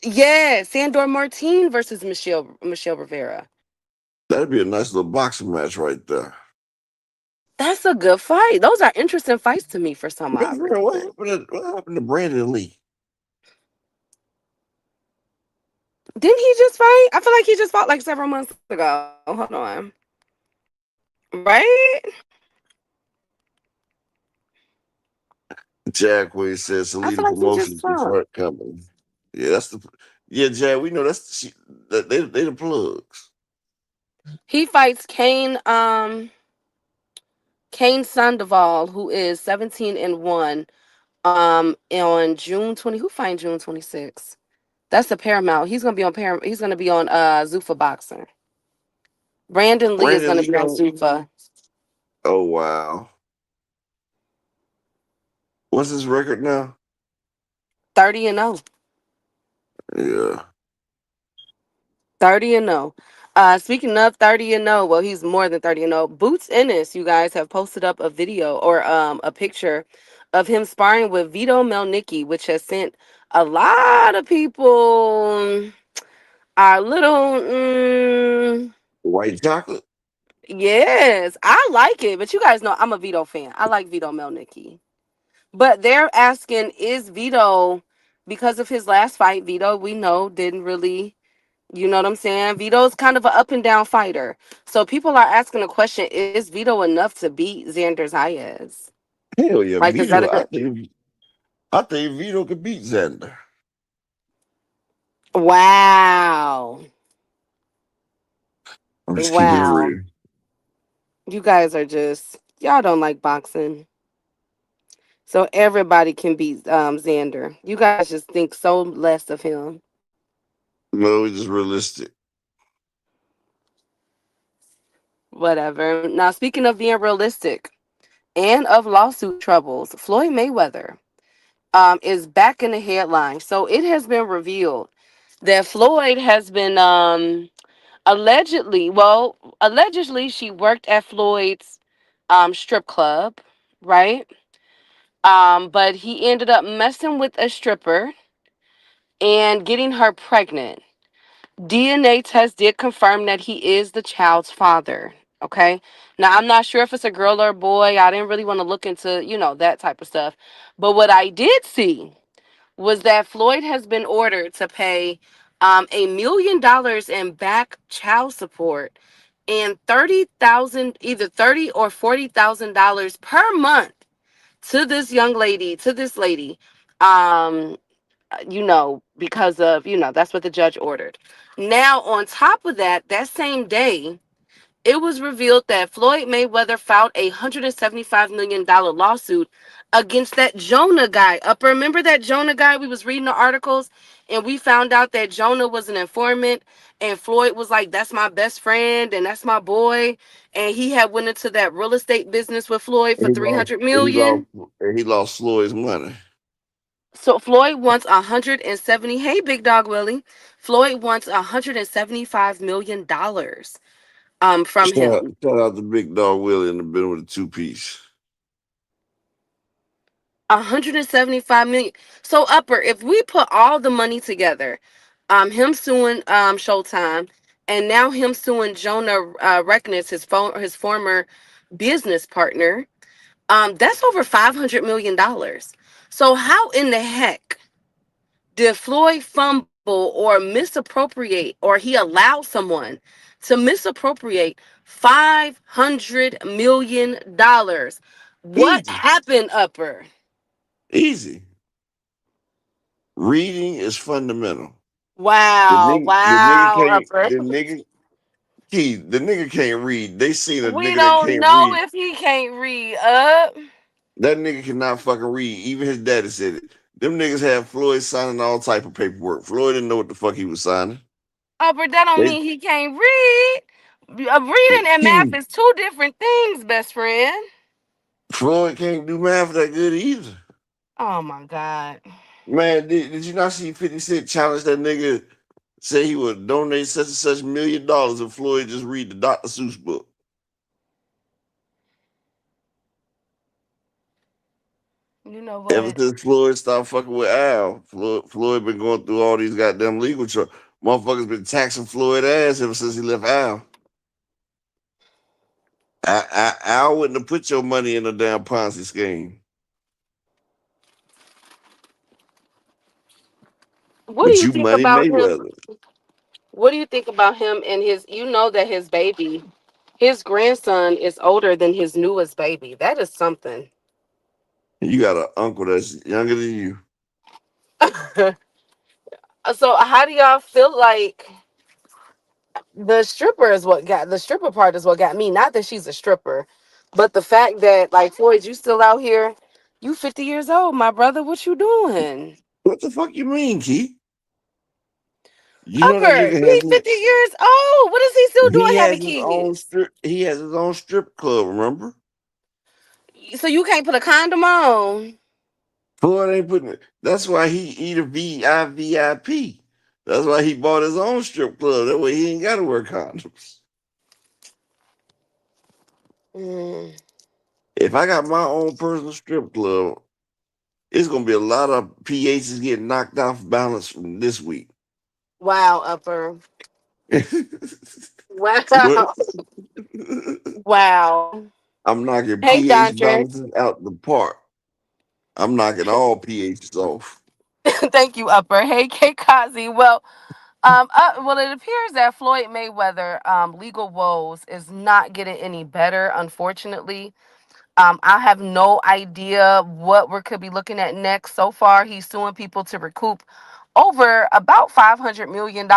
Yeah, Sandor Martin versus Michelle Rivera. That'd be a nice little boxing match right there. That's a good fight. Those are interesting fights to me for some odd What reason. happened to Brandon Lee? Didn't he just fight? I feel like he just fought like several months ago. Hold on. Right? Jackway says I feel Salida like he just Promotions the fought. front company. Yeah, that's the Jack. We know they the plugs. He fights Kane Sandoval, who is 17-1. On June 20. Who fighting June 26th? That's the Paramount. He's gonna be on Paramount. He's gonna be on Zuffa Boxing. Brandon Lee is Brandon gonna Lee be on on. Zuffa. Oh wow, what's his record now? 30-0. Yeah, 30-0. Speaking of 30-0, well, he's more than 30-0. Boots Ennis, you guys have posted up a video or a picture of him sparring with Vito Melnicki, which has sent a lot of people a little. white chocolate. Yes, I like it, but you guys know I'm a Vito fan. I like Vito Melnicki. But they're asking, is Vito, because of his last fight, Vito, we know, didn't really, you know what I'm saying? Vito's kind of an up and down fighter. So people are asking the question, is Vito enough to beat Xander Zayas? Hell yeah, Like, is that a Vito. good? I think Vito could beat Xander. Wow. I'm just keeping it Wow. real. You guys are just, y'all don't like boxing. So everybody can beat Xander. You guys just think so less of him. No, it's just realistic. Whatever. Now, speaking of being realistic and of lawsuit troubles, Floyd Mayweather is back in the headlines. So it has been revealed that Floyd has been allegedly she worked at Floyd's strip club, right? But he ended up messing with a stripper and getting her pregnant. DNA test did confirm that he is the child's father. Okay. Now, I'm not sure if it's a girl or a boy. I didn't really want to look into, that type of stuff. But what I did see was that Floyd has been ordered to pay $1 million in back child support and 30,000, either 30 or $40,000 per month to this lady. Um, because of, that's what the judge ordered. Now, on top of that, that same day, it was revealed that Floyd Mayweather filed a $175 million lawsuit against that Jonah guy. Remember that Jonah guy? We was reading the articles and we found out that Jonah was an informant and Floyd was like, that's my best friend and that's my boy. And he had went into that real estate business with Floyd for He lost. 300 He lost. million. He lost Floyd's money. So Floyd wants 170. Hey, Big Dog Willie. Floyd wants $175 million from him. Shout out to Big Dog Willie in the middle with a two piece. 175 million. So Upper, if we put all the money together, him suing Showtime, and now him suing Jonah Reckness, his former business partner, that's over $500 million. So how in the heck did Floyd fumble or misappropriate, or he allowed someone to misappropriate $500 million? What Easy, happened, Upper? easy. Reading is fundamental. The Wow, nigga, the nigga wow, can't. Upper. The nigga, Key. The nigga can't read. They seen a We nigga that don't can't know read. if he can't read up. That nigga cannot fucking read. Even his daddy said it. Them niggas had Floyd signing all type of paperwork. Floyd didn't know what the fuck he was signing. Upper, that don't They mean he can't read. Reading and math Key. is two different things, best friend. Floyd can't do math that good either. Oh my God. Man, did you not see 50 Cent challenge that nigga? Say he would donate such and such $1 million if Floyd just read the Dr. Seuss book. You know Ever what? since Floyd stopped fucking with Al, Floyd been going through all these goddamn legal trouble. Motherfuckers been taxing Floyd ass ever since he left Al. Al wouldn't have put your money in a damn Ponzi scheme. What do But you you think money about him? Mayweather. What do you think about him and his? You know that his baby, his grandson is older than his newest baby. That is something. You got an uncle that's younger than you. So how do y'all feel like the stripper part is what got me? Not that she's a stripper, but the fact that like Floyd, you still out here, you 50 years old, my brother. What you doing? What the fuck you mean, Key? You know that Upper, nigga has he's 50 years old. What is he still he doing having has his own kids? strip. He has his own strip club. Remember? So you can't put a condom on. Floyd ain't putting it. That's why he eat a VIP. That's why he bought his own strip club. That way he ain't got to wear condoms. Mm, If I got my own personal strip club, it's gonna be a lot of PHs getting knocked off balance from this week. wow, Upper. What? Wow. Wow. I'm knocking Hey, pH Doctor. balances out the park. I'm knocking all pHs off. Thank you, Upper. Hey, Kate Kazi. Well, it appears that Floyd Mayweather, legal woes is not getting any better, unfortunately. I have no idea what we could be looking at next. So far, he's suing people to recoup over about $500 million,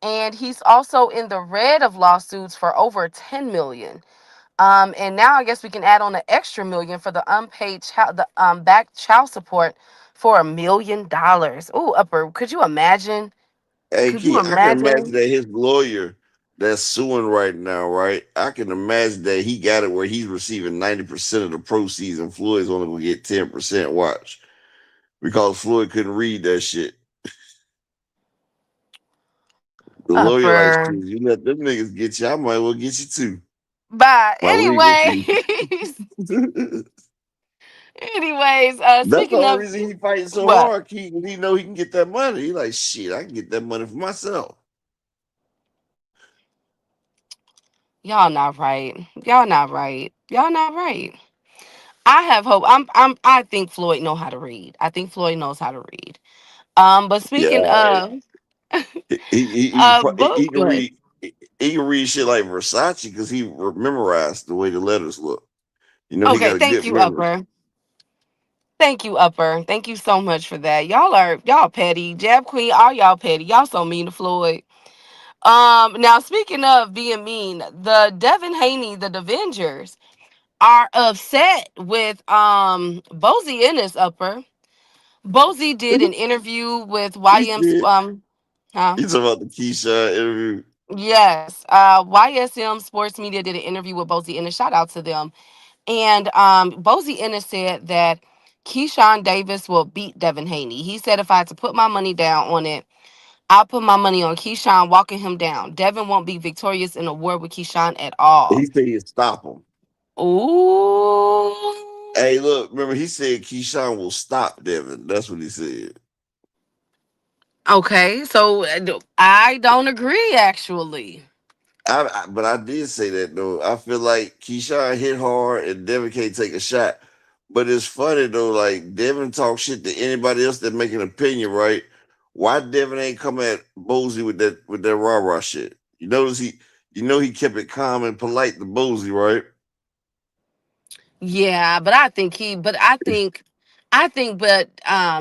and he's also in the red of lawsuits for over 10 million. And now I guess we can add on an extra million for the unpaid child, the back child support for $1 million. Ooh, Upper, could you imagine? Hey, Could you Key, I can imagine imagine? that his lawyer that's suing right now, right? I can imagine that he got it where he's receiving 90% of the proceeds and Floyd's only gonna get 10%. Watch. Because Floyd couldn't read that shit. The lawyer like, shit, Upper. you let them niggas get you, I might well get you too. But My legal anyways, fee. That's the speaking only of reason he fighting so what? hard, Key, 'cause he know he can get that money. He like, shit, I can get that money for myself. Y'all not right. Y'all not right. Y'all not right. I have hope. I think Floyd know how to read. I think Floyd knows how to read. But Yeah, speaking of he can book, read he can read shit like Versace because he memorized the way the letters look. You know, he okay, got a thank good you, memory. Upper. Thank you, Upper. Thank you so much for that. Y'all petty. Jab Queen, all y'all petty. Y'all so mean to Floyd. Now speaking of being mean, the Devin Haney, the Devengers, are upset with Bozy Ennis, Upper. Bozy did an interview with He YM's said, huh? he talking about the Keyshawn interview. Yes. YSM Sports Media did an interview with Bozy Ennis. Shout out to them. And Bozy Ennis said that Keyshawn Davis will beat Devin Haney. He said if I had to put my money down on it, I'll put my money on Keyshawn walking him down. Devin won't be victorious in a war with Keyshawn at He all. said he'd stop him. Ooh. Hey, look, remember he said Keyshawn will stop Devin. That's what he said. Okay, so I don't agree actually. But I did say that though. I feel like Keyshawn hit hard and Devin can't take a shot. But it's funny though, like Devin talk shit to anybody else that make an opinion, right? Why Devin ain't come at Bozy with that rah rah shit? You know he kept it calm and polite to Bozy, right? Yeah, but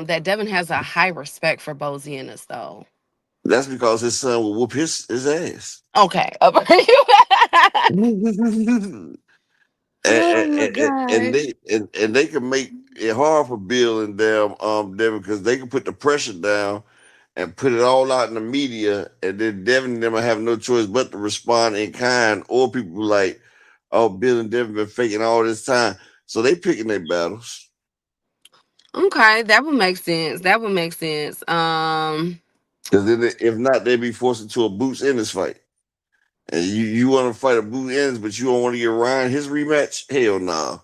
that Devin has a high respect for Bozy Ennis though. That's because his son will whoop his ass. Okay. and, Oh my and gosh. they can make it hard for Bill and damn Devin because they can put the pressure down and put it all out in the media, and then Devin and them will have no choice but to respond in kind, or people like, oh, Bill and Devin been faking all this time. So they picking their battles. Okay, that would make sense. That would make sense. Because then if not, they'd be forced into a Boots Ennis fight. And you want to fight a Boots Ennis, but you don't want to get Ryan his rematch? Hell no.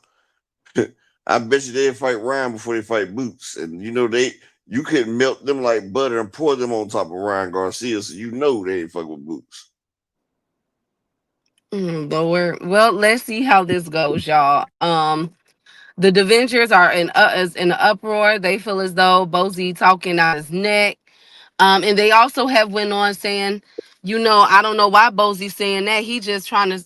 I bet you they'd fight Ryan before they fight Boots. And you couldn't melt them like butter and pour them on top of Ryan Garcia, so they ain't fuck with Boots. Lord. Well, let's see how this goes, y'all. The Devengers are is in an uproar. They feel as though Bozy talking out his neck. And they also have went on saying, I don't know why Bozy's saying that. He just trying to.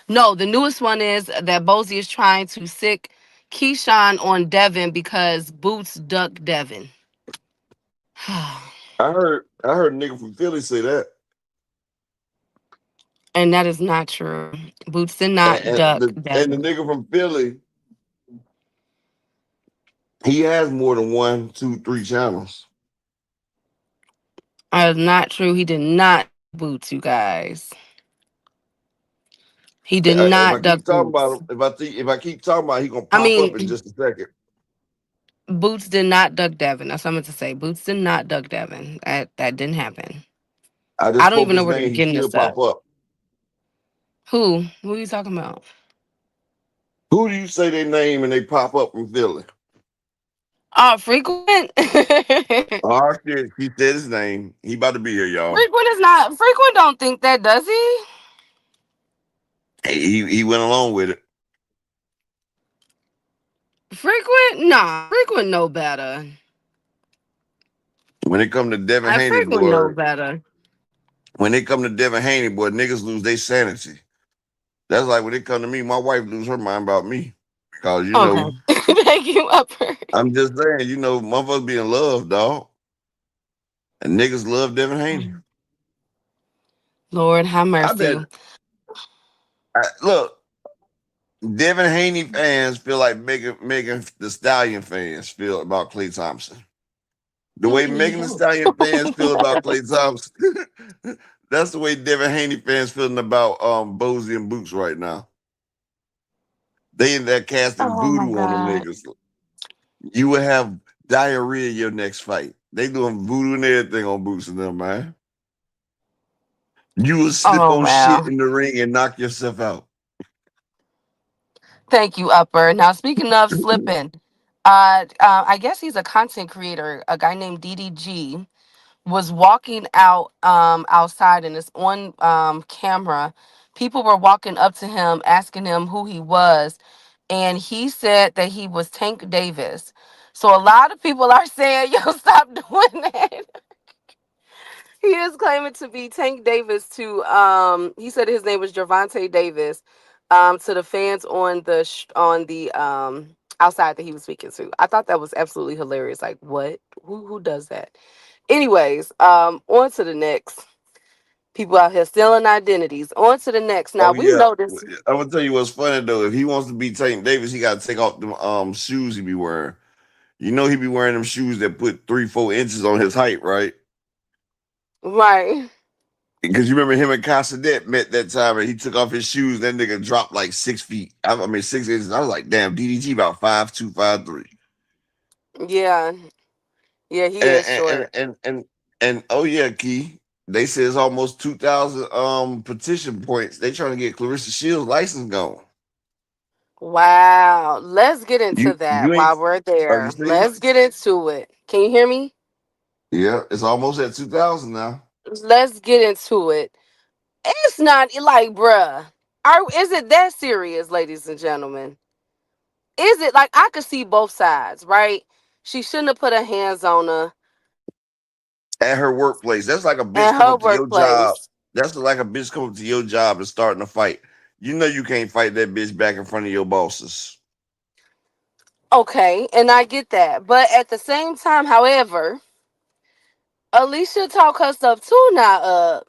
No, the newest one is that Bozy is trying to sick Keyshawn on Devin because Boots ducked Devin. I heard a nigga from Philly say that. And that is not true. Boots did not duck And the Devin. nigga from Philly, he has more than one, two, three channels. That is not true. He did not duck Boots, you guys. He did If I not duck keep talking Boots. about him, if I keep talking about, he gonna I pop up in mean, just a second. Boots did not duck Devin. That's what I meant to say. Boots did not duck Devin. That didn't happen. I just I don't spoke even know his where they're name. He getting still this up. pop up. Who? Who are you talking about? Who do you say they name and they pop up from Philly? Oh, Frequent. Frequent Oh shit, he said his name. He about to be here, y'all. is not. Frequent don't think that, does he? Hey, he went along with it. Frequent? Nah. Frequent know better. When it come to Devin I Haney, Frequent know boy, better. when it come to Devin Haney, boy, niggas lose their sanity. That's like when it come to me, my wife lose her mind about me. Because, Okay. Thank you, Upper. I'm just saying, motherfuckers be in love, dog. And niggas love Devin Haney. Lord have I bet, mercy. look, Devin Haney fans feel like Megan the Stallion fans feel about Clay Thompson. The Don't way give me Megan the help. Stallion fans feel about Clay Thompson, that's the way Devin Haney fans feeling about Bozy and Boots right now. They in there casting Oh my voodoo on them God. niggas. You will have diarrhea your next fight. They doing voodoo and everything on Boots and them, man. You will slip Oh on shit wow. in the ring and knock yourself out. Thank you, Upper. Now speaking of slipping, I guess he's a content creator. A guy named DDG was walking out outside, and it's on camera. People were walking up to him, asking him who he was, and he said that he was Tank Davis. So a lot of people are saying, "Yo, stop doing that." He is claiming to be Tank Davis to he said his name was Gervonta Davis to the fans on the outside that he was speaking to. I thought that was absolutely hilarious. Like what? Who does that? Anyways, on to the next. People out here stealing identities. On to the next. Now Oh we yeah, know this. I'm gonna tell you what's funny though. If he wants to be Tank Davis, he got to take off them shoes he be wearing. He be wearing them shoes that put 3-4 inches on his height, right? Right. Because you remember him and Casadet met that time, and he took off his shoes. That nigga dropped like 6 feet. I mean 6 inches. I was like, damn, DDG about 5'2", 5'3". Yeah. Yeah, he And is and and short. and, and, and oh yeah, Key. They say it's almost 2,000 petition points. They trying to get Clarissa Shields' license gone. Wow. Let's get into You that ain't. while we're Oh, you there. see? Let's get into it. Can you hear me? Yeah, it's almost at 2,000 now. Let's get into it. It's not like, bruh. Is it that serious, ladies and gentlemen? Is it like I could see both sides, right? She shouldn't have put her hands on her At her workplace. That's like a bitch in come her up to your job. workplace. That's like a bitch come up to your job and starting a fight. You can't fight that bitch back in front of your bosses. Okay, and I get that. But at the same time, however, Alicia talk her stuff too now.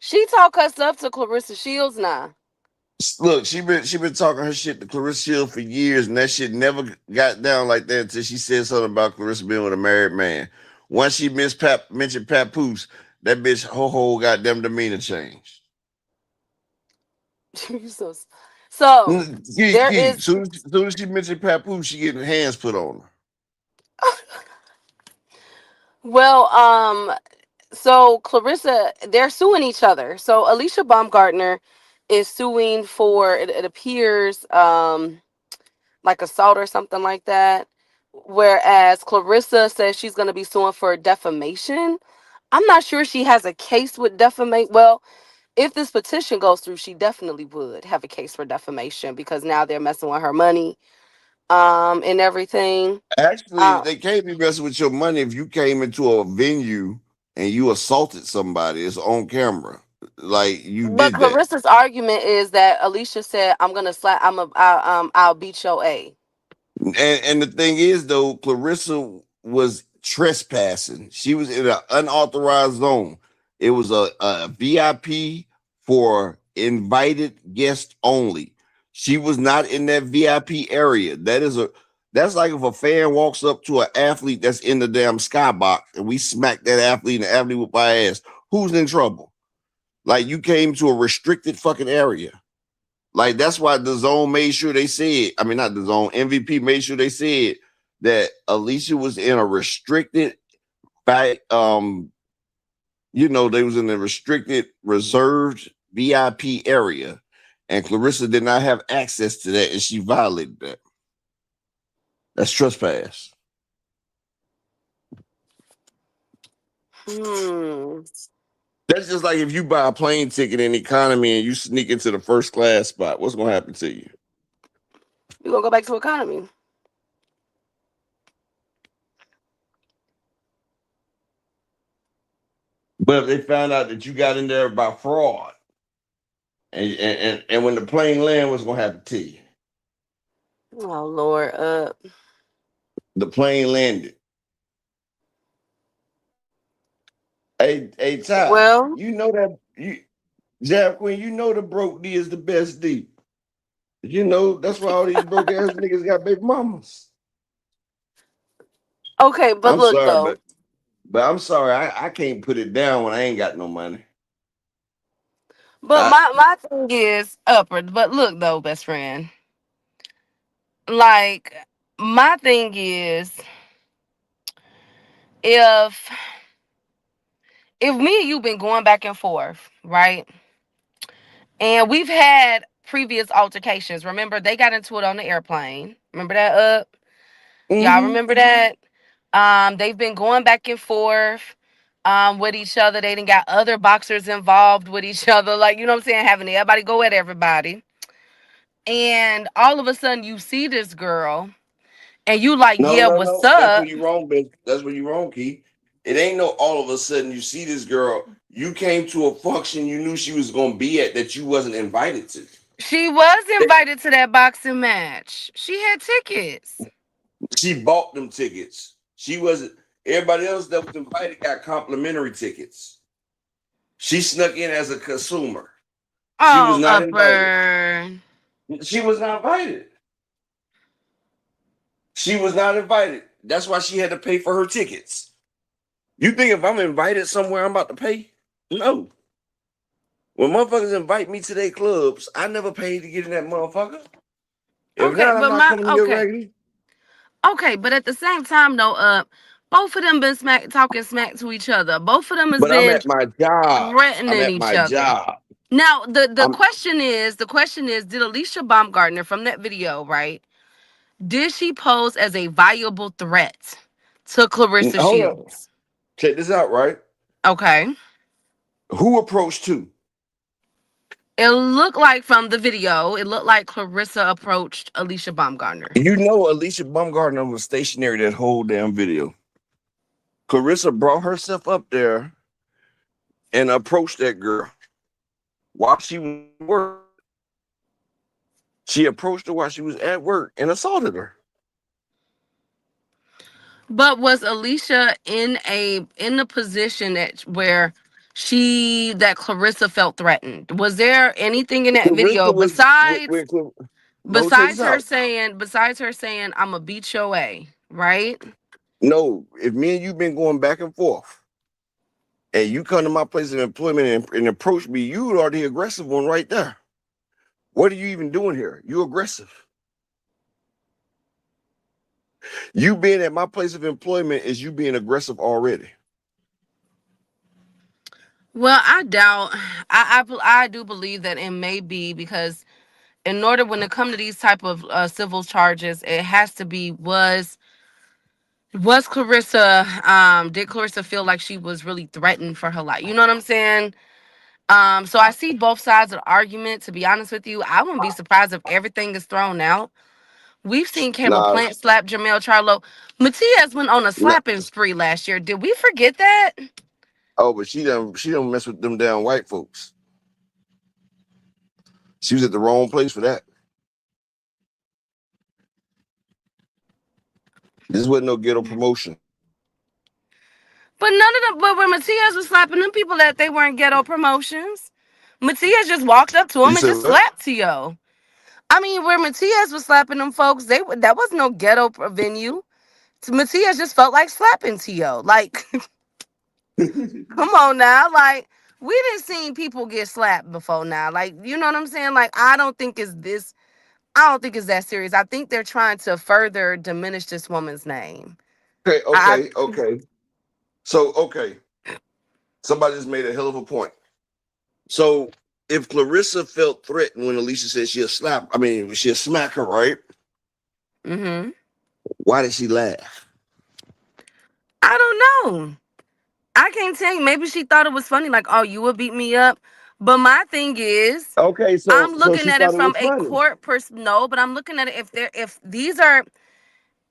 She talk her stuff to Clarissa Shields now. Look, she been talking her shit to Clarissa Shields for years, and that shit never got down like that until she said something about Clarissa being with a married man. Once she mentioned Papoose, that bitch whole goddamn demeanor changed. so, so there is Soon as she mentioned Papoose, she getting hands put on her. well, so Clarissa, they're suing each other. So Alicia Baumgartner is suing for it appears like assault or something like that. Whereas Clarissa says she's going to be suing for defamation. I'm not sure she has a case with defamation. Well, if this petition goes through, she definitely would have a case for defamation because now they're messing with her money, and everything. Actually, Uh, they can't be messing with your money if you came into a venue and you assaulted somebody. It's on camera. Like you but did that. Clarissa's argument is that Alicia said, "I'm gonna slap. I'll beat your A." And the thing is, though, Clarissa was trespassing. She was in an unauthorized zone. It was a VIP for invited guests only. She was not in that VIP area. That's like if a fan walks up to an athlete that's in the damn skybox and we smack that athlete and the athlete with my ass. Who's in trouble? Like you came to a restricted fucking area. Like that's why the zone made sure they said, I mean, not the zone, MVP made sure they said that Alicia was in a restricted by they was in a restricted, reserved VIP area. And Clarissa did not have access to that, and she violated that. That's trespass. Hmm. That's just like if you buy a plane ticket in economy and you sneak into the first class spot, what's gonna happen to you? We're gonna go back to economy. But if they found out that you got in there by fraud, and when the plane land, what's gonna happen to you? Oh Lord. The plane landed. Hey, Ty, Well, you know that you Jab Queen, you know the broke D is the best D. You know that's why all these broke ass niggas got baby mamas. okay, but I'm look sorry, though. but I'm sorry, I can't put it down when I ain't got no money. But I, my thing is upward. But look though, best friend. Like my thing is if me and you been going back and forth, right? And we've had previous altercations. Remember, they got into it on the airplane. Remember that up? Y'all mm-hmm. remember that? They've been going back and forth with each other. They done got other boxers involved with each other. Like, you know what I'm saying? Having everybody go at everybody. And all of a sudden you see this girl and you like, No, yeah, no, what's no. That's where up? you wrong, bitch. That's where you wrong, Key. It ain't no all of a sudden you see this girl. You came to a function you knew she was gonna be at that you wasn't invited to. She was invited to that boxing match. She had tickets. She bought them tickets. She wasn't. Everybody else that was invited got complimentary tickets. She snuck in as a consumer. She was Oh, not invited. upper. She was not invited. She was not invited. That's why she had to pay for her tickets. You think if I'm invited somewhere, I'm about to pay? No. When motherfuckers invite me to their clubs, I never paid to get in that motherfucker. If Okay, not, I'm but not coming to your okay. regular. Okay, but at the same time though, both of them been talking smack to each other. Both of them has But I'm been at my job. I'm threatening at each my other. job. Now the I'm question is, did Alicia Baumgartner from that video, right? Did she pose as a viable threat to Clarissa hold up. Shields? Check this out, right? Okay. Who approached who? It looked like from the video, it looked like Clarissa approached Alicia Baumgartner. You know Alicia Baumgartner was stationary that whole damn video. Clarissa brought herself up there and approached that girl while she was at work. She approached her while she was at work and assaulted her. But was Alicia in the position that Clarissa felt threatened? Was there anything in that Clarissa video was besides no, check this out. besides her saying I'ma beat your A, right? No, if me and you been going back and forth and you come to my place of employment and approach me, you are the aggressive one right there. What are you even doing here? You aggressive. You being at my place of employment is you being aggressive already. Well, I doubt. I do believe that it may be because in order when it come to these type of civil charges, it has to be was Clarissa did Clarissa feel like she was really threatened for her life? You know what I'm saying? So I see both sides of the argument. To be honest with you, I wouldn't be surprised if everything is thrown out. We've seen Caleb Nah, Plant slap Jamel Charlo. Matias went on a nah. slapping spree last year. Did we forget that? Oh, but she don't mess with them damn white folks. She was at the wrong place for that. This wasn't no ghetto promotion. But none of them. But when Matias was slapping them people, that they weren't ghetto promotions. Matias just walked up to You him and said just what? slapped Tio. I mean, where Matias was slapping them folks, that was no ghetto venue. Matias just felt like slapping Tio. Like, come on now, like we didn't see people get slapped before now. Like, you know what I'm saying? Like, I don't think it's this. I don't think it's that serious. I think they're trying to further diminish this woman's name. Okay, I okay, okay. So, okay, somebody just made a hell of a point. So, if Clarissa felt threatened when Alicia said she'll smack her, right? mm-hmm. Why did she laugh? I don't know. I can't tell you. Maybe she thought it was funny, like, oh, you would beat me up. But my thing is, Okay, I'm so looking she at it thought it from was a funny. court person. No, but I'm looking at it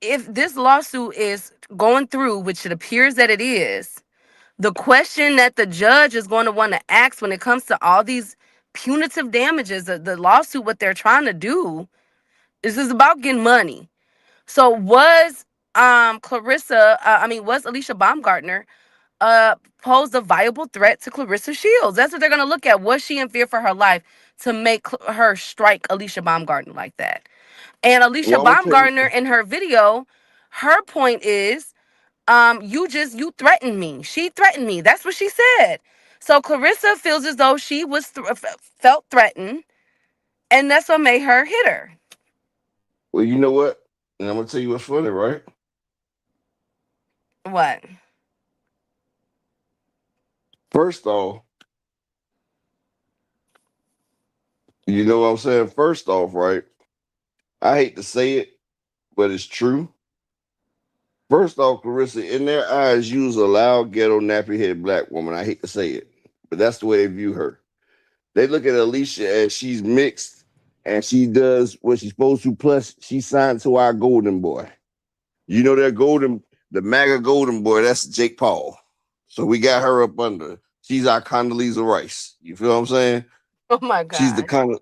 if this lawsuit is going through, which it appears that it is, the question that the judge is going to want to ask when it comes to all these punitive damages, the lawsuit, what they're trying to do is about getting money. So was was Alicia Baumgartner posed a viable threat to Clarissa Shields? That's what they're gonna look at. Was she in fear for her life to make her strike Alicia Baumgartner like that? And Alicia Well, I'm gonna tell you. Baumgartner in her video, her point is, you threatened me. She threatened me. That's what she said. So Clarissa feels as though she was felt threatened, and that's what made her hit her. Well, you know what? And I'm gonna tell you what's funny, right? What? First off, you know what I'm saying. First off, right? I hate to say it, but it's true. First off, Clarissa, in their eyes, you was a loud, ghetto, nappy-headed black woman. I hate to say it, but that's the way they view her. They look at Alicia as she's mixed and she does what she's supposed to. Plus, she signed to our golden boy. You know that the MAGA golden boy, that's Jake Paul. So we got her up under. She's our Condoleezza Rice. You feel what I'm saying? Oh my She's the God.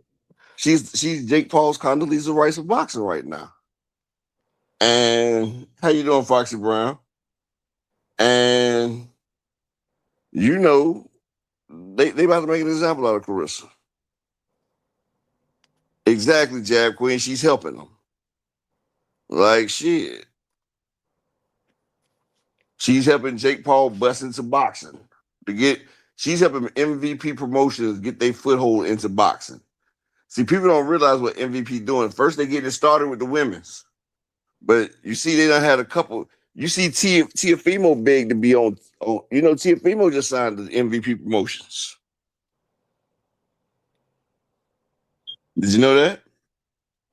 she's Jake Paul's Condoleezza Rice of boxing right now. And how you doing, Foxy Brown? And you know, they about to make an example out of Clarissa. Exactly, Jab Queen. She's helping them. Like shit. She's helping Jake Paul bust into boxing to get. She's helping MVP promotions get their foothold into boxing. See, people don't realize what MVP doing. First, they get it started with the women's, but you see, they done had a couple. You see, Tiafimo big to be on. You know, Tiafimo just signed the MVP promotions. Did you know that?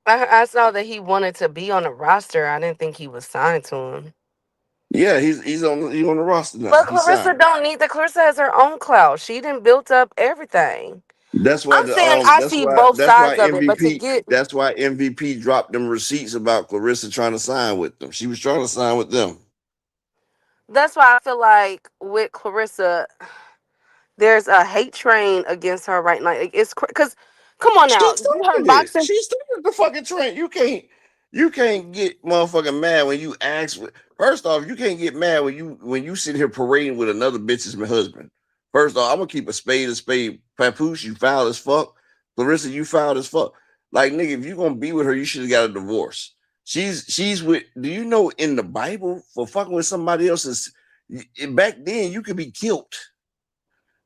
I saw that he wanted to be on the roster. I didn't think he was signed to him. Yeah, he's on the roster now. But He Clarissa signed. don't need the Clarissa has her own clout. She didn't built up everything. That's why I'm saying I see both sides of it, but to get That's why MVP dropped them receipts about Clarissa trying to sign with them. She was trying to sign with them. that's why I feel like with Clarissa, there's a hate train against her right now. Like, it's because come on She now, her started it. boxing. She started the fucking trend. You can't get motherfucking mad when you ask. First off, you can't get mad when you sit here parading with another bitch's husband. First off, I'm gonna keep a spade a spade. Papoose, you foul as fuck. Clarissa, you foul as fuck. Like nigga, if you gonna be with her, you should have got a divorce. She's with. Do you know in the Bible for fucking with somebody else's? Back then, you could be killed.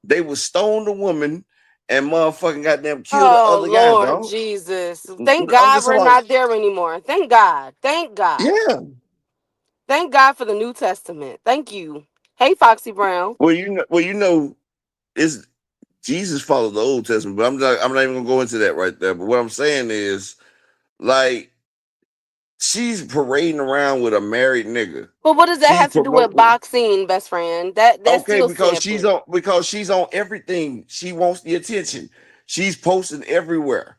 They would stone the woman and motherfucking goddamn kill the Oh other guy, Lord dog. Jesus! Thank I'm God just we're about not there anymore. Thank God. Thank God. yeah. Thank God for the New Testament. Thank you. Hey, Foxy Brown. Well, you know, it's Jesus followed the Old Testament, but I'm not even gonna go into that right there. But what I'm saying is, like, she's parading around with a married nigga. But what does that She's have to do with promoting. boxing, best friend? That's Okay, still because sampling. she's on everything. She wants the attention. She's posting everywhere.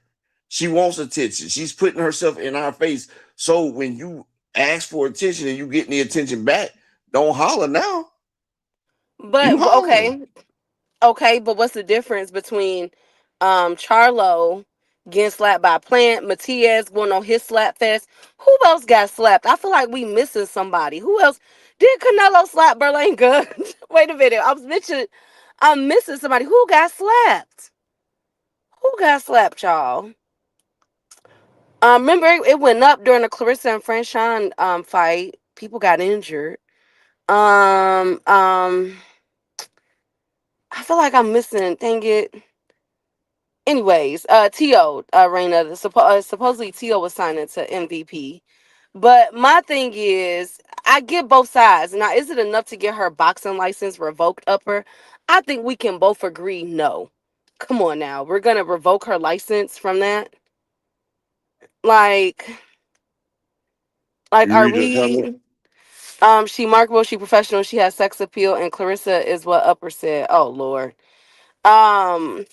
She wants attention. She's putting herself in our face. So when you ask for attention and you getting the attention back, don't holler now. You But hollering. okay, okay, but what's the difference between Charlo getting slapped by Plant, Matias going on his slap fest? Who else got slapped? I feel like we missing somebody. Who else did Canelo slap Berlanga? Wait a minute. I'm missing somebody. Who got slapped? Who got slapped, y'all? Remember it went up during the Clarissa and Franchon fight. People got injured. Um um I feel like I'm missing. Dang it. Anyways, T.O. Raina, supposedly T.O. was signing to MVP. But my thing is, I get both sides. Now, is it enough to get her boxing license revoked upper? I think we can both agree no. Come on now. We're gonna revoke her license from that? Like, like, You are read the comment? we she marketable, she professional, she has sex appeal, and Clarissa is what upper said. Oh Lord. Um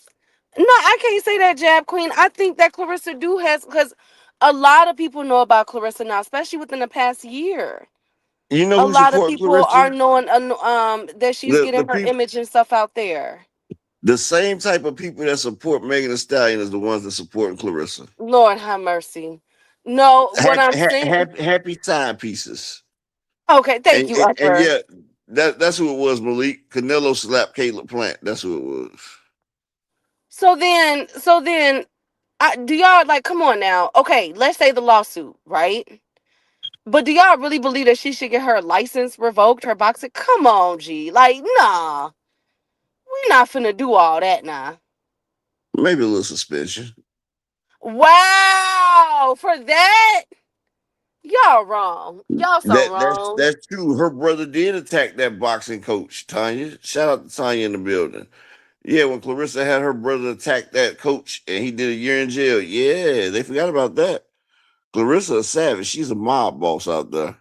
No, I can't say that, Jab Queen. I think that Clarissa do has, because a lot of people know about Clarissa now, especially within the past year. You know A who lot of support people are Clarissa? knowing that she's The getting her people, image and stuff out there. the same type of people that support Megan Thee Stallion is the ones that support Clarissa. Lord have mercy. No, what I'm saying. Happy time pieces. Okay, thank you, And Upper. yeah, that's who it was, Malik. Canelo slapped Caleb Plant. That's who it was. So then, do y'all like? Come on now. Okay, let's say the lawsuit, right? But do y'all really believe that she should get her license revoked, her boxing? Come on, G. Like, nah, we not finna do all that now. Maybe a little suspension. Wow, for that, y'all wrong. Y'all so wrong. That's true. Her brother did attack that boxing coach, Tanya. Shout out to Tanya in the building. Yeah, when Clarissa had her brother attack that coach and he did a year in jail. Yeah, they forgot about that. Clarissa a savage. She's a mob boss out there.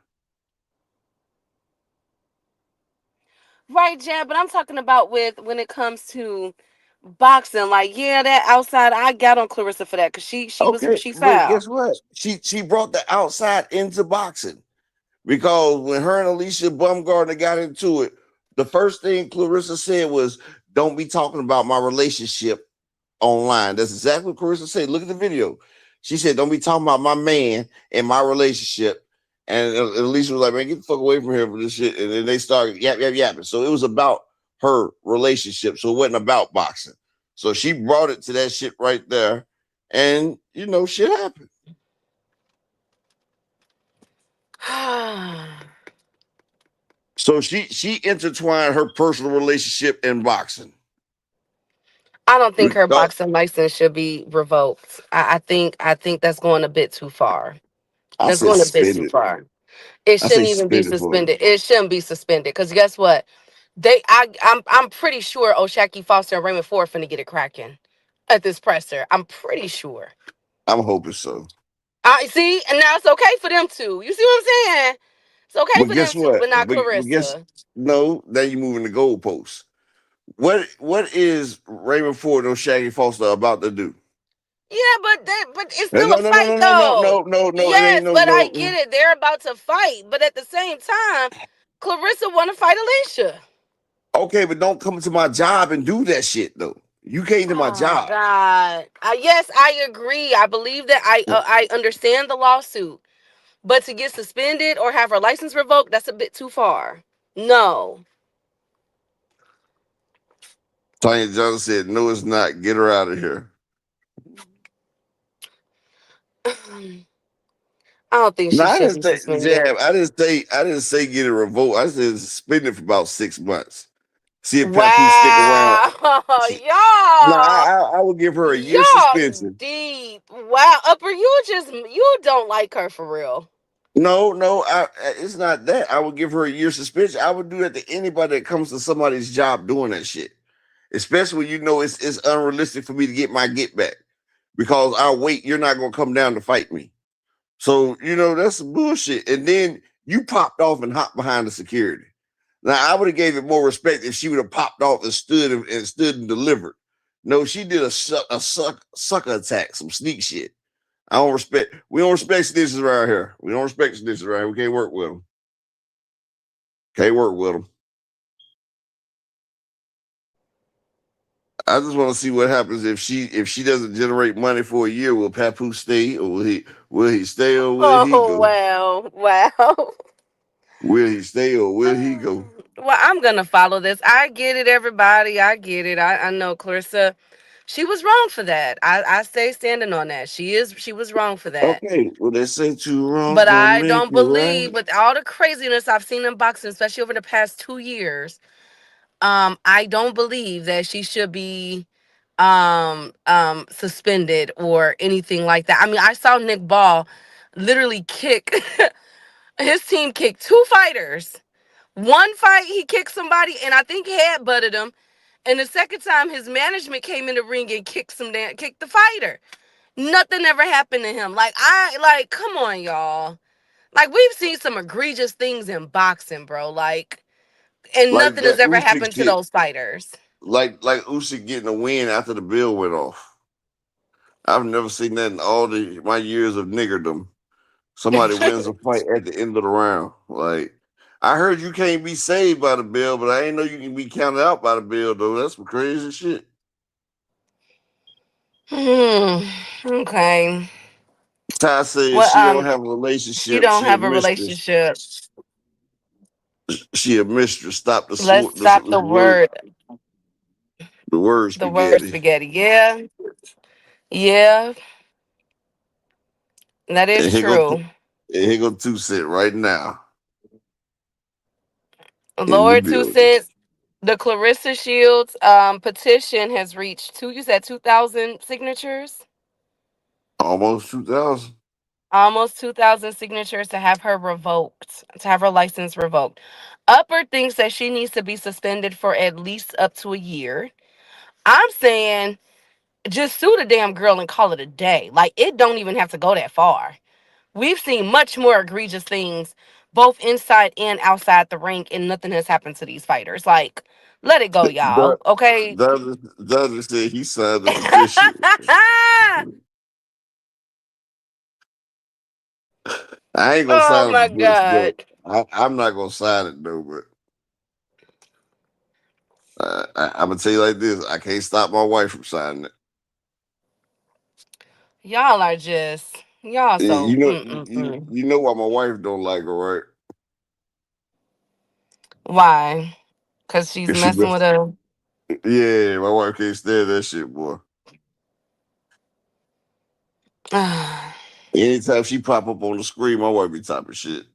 Right, Jan, but I'm talking about with when it comes to boxing. Like, yeah, that outside, I got on Clarissa for that because Okay, she but foul. guess what? She brought the outside into boxing because when her and Alicia Bumgardner got into it, the first thing Clarissa said was, "Don't be talking about my relationship online." That's exactly what Clarissa said. Look at the video. She said, "Don't be talking about my man and my relationship." And Alicia was like, "Man, get the fuck away from here for this shit." And then they started yapping. So it was about her relationship. So it wasn't about boxing. So she brought it to that shit right there. And shit happened. I So she intertwined her personal relationship and boxing. don't think her Oh, boxing license should be revoked. I think that's going a bit too far. I That's said going a bit too suspended. far. It I say shouldn't even be suspended for her. suspended. It shouldn't be suspended because guess what? I'm pretty sure Oshaki Foster and Raymond Ford finna get it cracking at this presser. I'm pretty sure. I'm hoping so. I see, and now it's okay for them too. You see what I'm saying? It's okay But for them guess too, what? but not But guess Clarissa. no. Now you moving the goalposts. What is Raymond Ford or Shaggy Foster about to do? Yeah, but it's No, still a no, no, no, fight no, no, no, though. no, no, no. It ain't Yes, no but I no. get it. They're about to fight, but at the same time, Clarissa want to fight Alicia. Okay, but don't come to my job and do that shit though. You came to my Oh job. God. Yes, I agree. I believe that I understand the lawsuit, but to get suspended or have her license revoked, that's a bit too far. No. Tanya Johnson said, "No, it's not. Get her out of here." I don't think No, she I should didn't be say suspended. jab. I didn't say get it revoked. I said suspend it for about 6 months. See if Pappy stick around. Wow, No, y'all, I would give her a year y'all suspension. deep. Wow, Upper, you don't like her for real. No, it's not that. I would give her a year suspension. I would do that to anybody that comes to somebody's job doing that shit. especially when you know it's unrealistic for me to get my get back because I'll wait. You're not gonna come down to fight me. So that's some bullshit. And then you popped off and hopped behind the security. Now I would have gave it more respect if she would have popped off and stood and delivered. No, she did a sucker attack, some sneak shit. I don't respect. We don't respect snitches around here. We don't respect snitches around here. We can't work with them. Can't work with them. I just want to see what happens if she doesn't generate money for a year. Will Papoose stay, or will he stay, or will he Oh go? wow, wow. Will he stay, or will he go? Well, I'm gonna follow this. I get it, everybody. I get it. I know Clarissa. She was wrong for that. I stay standing on that. She was wrong for that. Okay, well they say two wrongs But don't I make don't it right. believe with all the craziness I've seen in boxing, especially over the past 2 years, I don't believe that she should be suspended or anything like that. I mean, I saw Nick Ball literally kick his team kicked two fighters. One fight he kicked somebody and I think head butted him. And the second time his management came in the ring and kicked the fighter. Nothing ever happened to him. Come on, y'all. Like we've seen some egregious things in boxing, bro. And Like nothing has that ever Usyk happened to shit. those fighters. Like Usyk getting a win after the bill went off. I've never seen that in all my years of niggerdom. Somebody wins a fight at the end of the round. Like I heard you can't be saved by the bill, but I ain't know you can be counted out by the bill though. That's some crazy shit. Okay. Ty says Well, she don't have a she relationship. don't She a have a mistress. relationship. She a mistress. Stop the Let's sword. stop The word. The word the word spaghetti. spaghetti. Yeah. Yeah. That is And here go. true. And here go 2 Cent right now in the Lower two building. cents. The Clarissa Shields petition has reached you said 2,000 signatures? Almost 2000. Almost 2,000 signatures to have her revoked, to have her license revoked. Upper thinks that she needs to be suspended for at least up to a year. I'm saying just sue the damn girl and call it a day. Like, it don't even have to go that far. We've seen much more egregious things, both inside and outside the ring, and nothing has happened to these fighters. Like, let it go, y'all. Okay. Douglas said he signed the petition. I ain't gonna Oh sign my the petition though. God. I'm not gonna sign it though, but I'm gonna tell you like this: I can't stop my wife from signing it. Y'all are just, y'all You so, know, mm-mm-mm. you know why my wife don't like her, right? Why? Because she's If she, messing with a. yeah, my wife can't stand that shit, boy. Anytime she pop up on the screen, my wife be typing shit.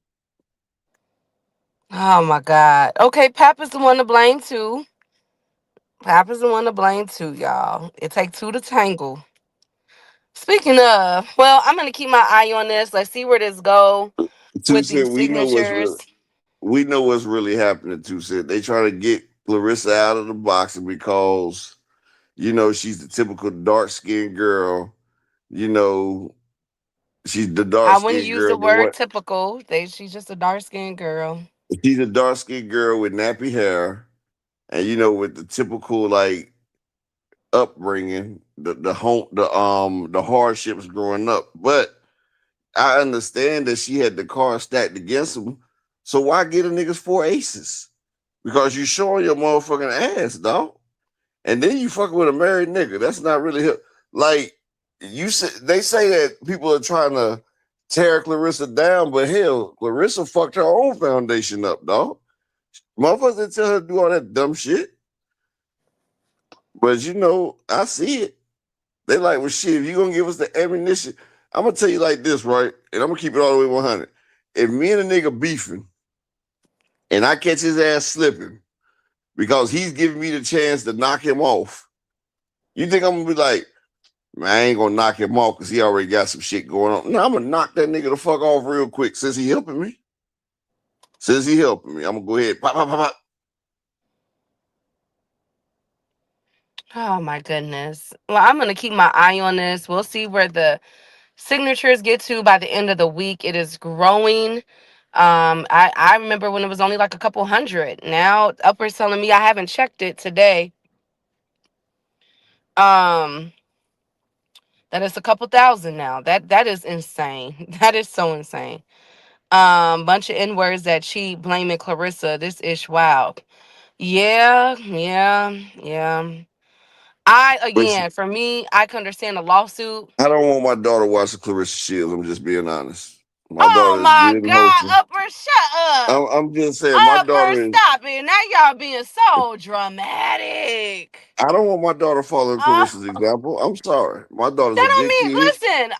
Oh my God. Okay, Pap is the one to blame too. Pap is the one to blame too, y'all. It take two to tangle. Speaking of, well, I'm gonna keep my eye on this. Let's see where this go Two with said these signatures. we know what's really happening. Two said they try to get Clarissa out of the boxing because she's the typical dark skinned girl. You know, she's the dark I wouldn't skinned use girl. the The word one typical. She's just a dark skinned girl. she's a dark skinned girl with nappy hair, and with the typical like upbringing, the hardships growing up. But I understand that she had the cards stacked against him. So why get a niggas 4 aces? Because you showing your motherfucking ass, dog. And then you fucking with a married nigga. That's not really like you said. They say that people are trying to tear Clarissa down, but hell, Clarissa fucked her own foundation up, dog. Motherfuckers didn't tell her to do all that dumb shit. But I see it. They like, well, shit, if you gonna give us the ammunition, I'm gonna tell you like this, right? And I'm gonna keep it all the way 100. If me and a nigga beefing and I catch his ass slipping because he's giving me the chance to knock him off, you think I'm gonna be like, man, I ain't gonna knock him off because he already got some shit going on? No, I'm gonna knock that nigga the fuck off real quick since he helping me. I'm gonna go ahead, pop, pop, pop, pop. Oh my goodness. Well, I'm gonna keep my eye on this. We'll see where the signatures get to by the end of the week. It is growing. I remember when it was only like a couple hundred. Now Upper's telling me I haven't checked it today. Um, that it's a couple thousand now. That is insane. That is so insane. Bunch of N words that she blaming Clarissa. This ish wild. Yeah, yeah, yeah. I But again, for me, I can understand a lawsuit. I don't want my daughter watching Clarissa Shields. I'm just being honest. My Oh daughter is my good and God, wholesome. Upper, shut up. I'm just saying, my Upper, daughter is. stop it. Now y'all being so dramatic. I don't want my daughter following Uh, Clarissa's example. I'm sorry. My daughter's a that don't good mean kid. listen.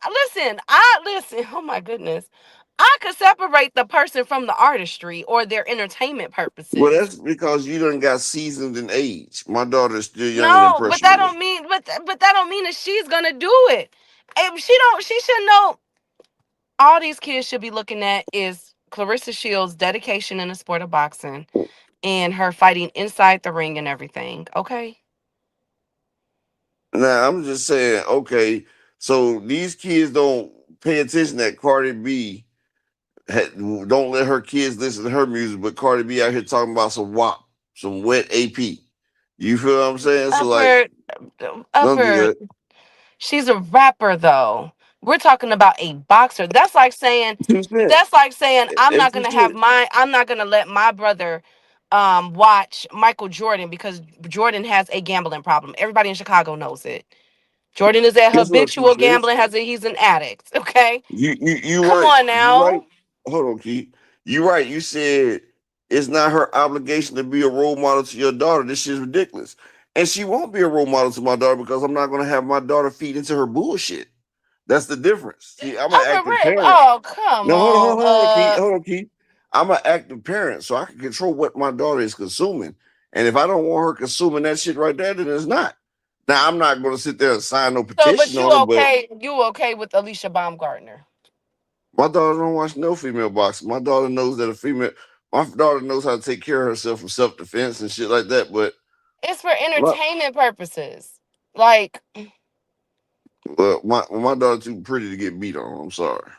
Oh my goodness. I could separate the person from the artistry or their entertainment Well, purposes. that's because you done got seasoned in age. My daughter is still young and No, but that impressionable. don't mean but that don't mean that she's gonna do it. If she don't, she should know. All these kids should be looking at is Clarissa Shields' dedication in the sport of boxing and her fighting inside the ring and everything. Okay. Now, I'm just saying, okay, so these kids don't pay attention that Cardi B don't let her kids listen to her music, but Cardi B out here talking about some WAP, some wet AP. You feel what I'm saying? So, like, Upper, don't do upper. that. She's a rapper though. We're talking about a boxer. Two cent. That's like saying It's two cent. I'm not gonna let my brother watch Michael Jordan because Jordan has a gambling problem. Everybody in Chicago knows it. Jordan is a Guess what, two habitual cents? gambling, he's an addict. Okay. You Come right. on You right. now. Hold on, Keith. You right. You said it's not her obligation to be a role model to your daughter. This shit's ridiculous. And she won't be a role model to my daughter because I'm not gonna have my daughter feed into her bullshit. That's the difference. See, I'm an Upper active Rip. parent. Oh, come No, hold on, on. hold on, Keith. Hold on, Keith. I'm an active parent, so I can control what my daughter is consuming. And if I don't want her consuming that shit right there, then it's not. Now I'm not gonna sit there and sign no So, petition but on it, but you okay with Alicia Baumgartner? my daughter don't watch no female boxing. My daughter knows that my daughter knows how to take care of herself from self defense and shit like that. But It's for my, entertainment purposes. Like, my daughter too pretty to get beat on. I'm sorry.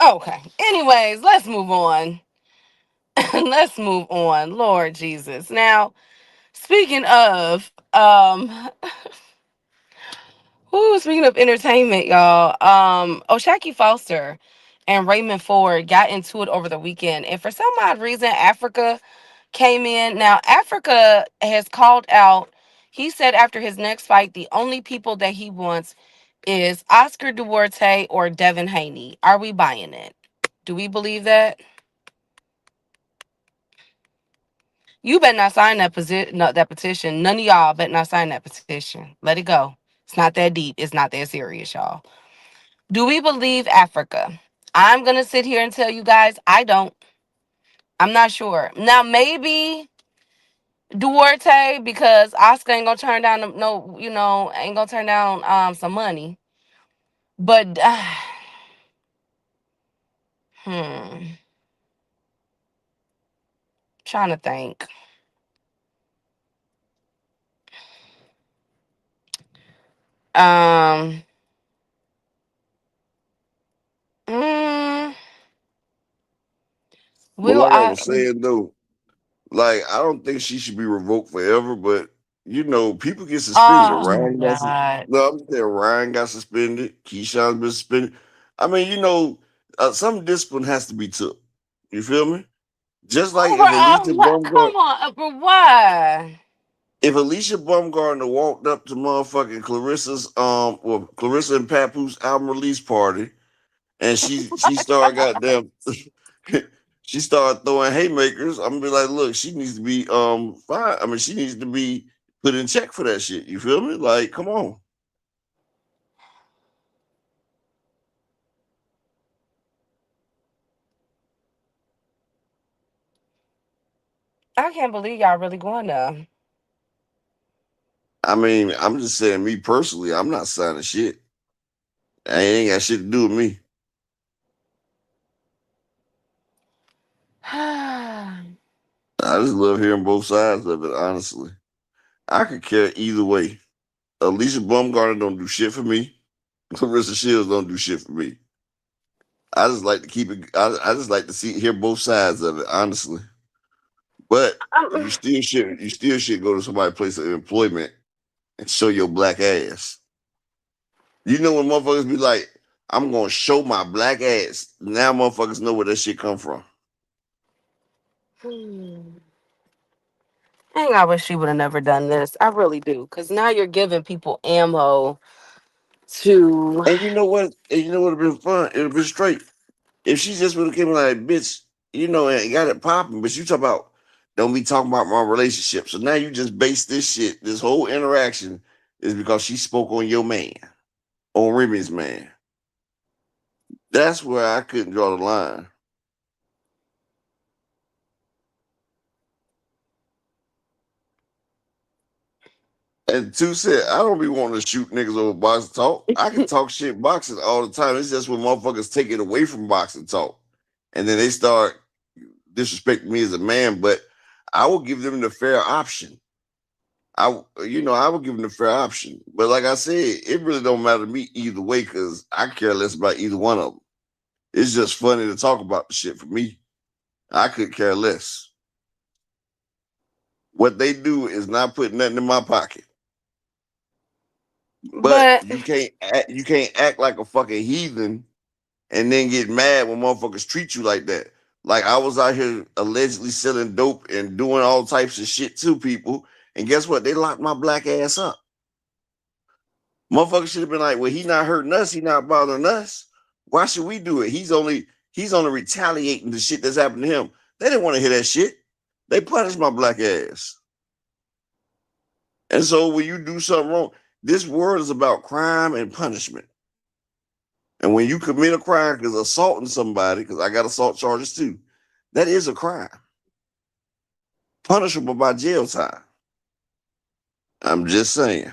okay. Anyways, let's move on. Let's move on. Lord Jesus. Now, speaking of speaking of entertainment, y'all, Oshaki Foster and Raymond Ford got into it over the weekend. And for some odd reason, Africa came in. Now, Africa has called out, he said after his next fight, the only people that he wants is Oscar Duarte or Devin Haney. Are we buying it? Do we believe that? You better not sign that that petition. None of y'all better not sign that petition. Let it go. It's not that deep. It's not that serious, y'all. Do we believe Africa? I'm gonna sit here and tell you guys, I don't. I'm not sure. Now maybe Duarte because Oscar ain't gonna turn down no, ain't gonna turn down some money. But hmm, trying to think. Um, mm, But will like I I? was saying though, like I don't think she should be revoked forever. But people get suspended. Oh my Ryan got God. no. I'm saying Ryan got suspended. Keyshawn's been suspended. I mean, some discipline has to be took. You feel me? Just like Over, come on, over why? If Alicia Baumgartner walked up to motherfucking Clarissa and Papoose album release party, and she started goddamn, she started throwing haymakers, I'm gonna be like, look, she needs to be fine. I mean, she needs to be put in check for that shit. You feel me? Like, come on. I can't believe y'all really going there. I mean, I'm just saying, me personally, I'm not signing shit. I ain't got shit to do with me. I just love hearing both sides of it. Honestly, I could care either way. Alicia Baumgartner don't do shit for me. Clarissa Shields don't do shit for me. I just like to keep it. I just like to hear both sides of it, honestly. But Um, you still should go to somebody's place of employment and show your black ass. You know when motherfuckers be like, "I'm gonna show my black ass." Now motherfuckers know where that shit come from. hmm. Dang, I wish she would have never done this. I really do. Because now you're giving people ammo to. And you know what? And you know what would have been fun? It would have been straight. If she just would have came like, bitch, and got it popping, but you talk about don't be talking about my relationship. So now you just base this shit, this whole interaction is because she spoke on your man, on Remy's man. That's where I couldn't draw the line. And two said, I don't be wanting to shoot niggas over boxing talk. I can talk shit boxing all the time. It's just when motherfuckers take it away from boxing talk. And then they start disrespecting me as a man, but I will give them the fair option. I would give them the fair option. But like I said, it really don't matter to me either way because I care less about either one of them. It's just funny to talk about the shit for me. I could care less. What they do is not put nothing in my pocket. But But you can't act like a fucking heathen and then get mad when motherfuckers treat you like that. Like I was out here allegedly selling dope and doing all types of shit to people, and guess what? They locked my black ass up. Motherfucker should have been like, well, he not hurting us, he not bothering us. Why should we do it? He's only retaliating the shit that's happened to him. They didn't want to hear that shit. They punished my black ass. And so when you do something wrong, this world is about crime and punishment. And when you commit a crime because assaulting somebody, because I got assault charges too, that is a crime. Punishable by jail time. I'm just saying.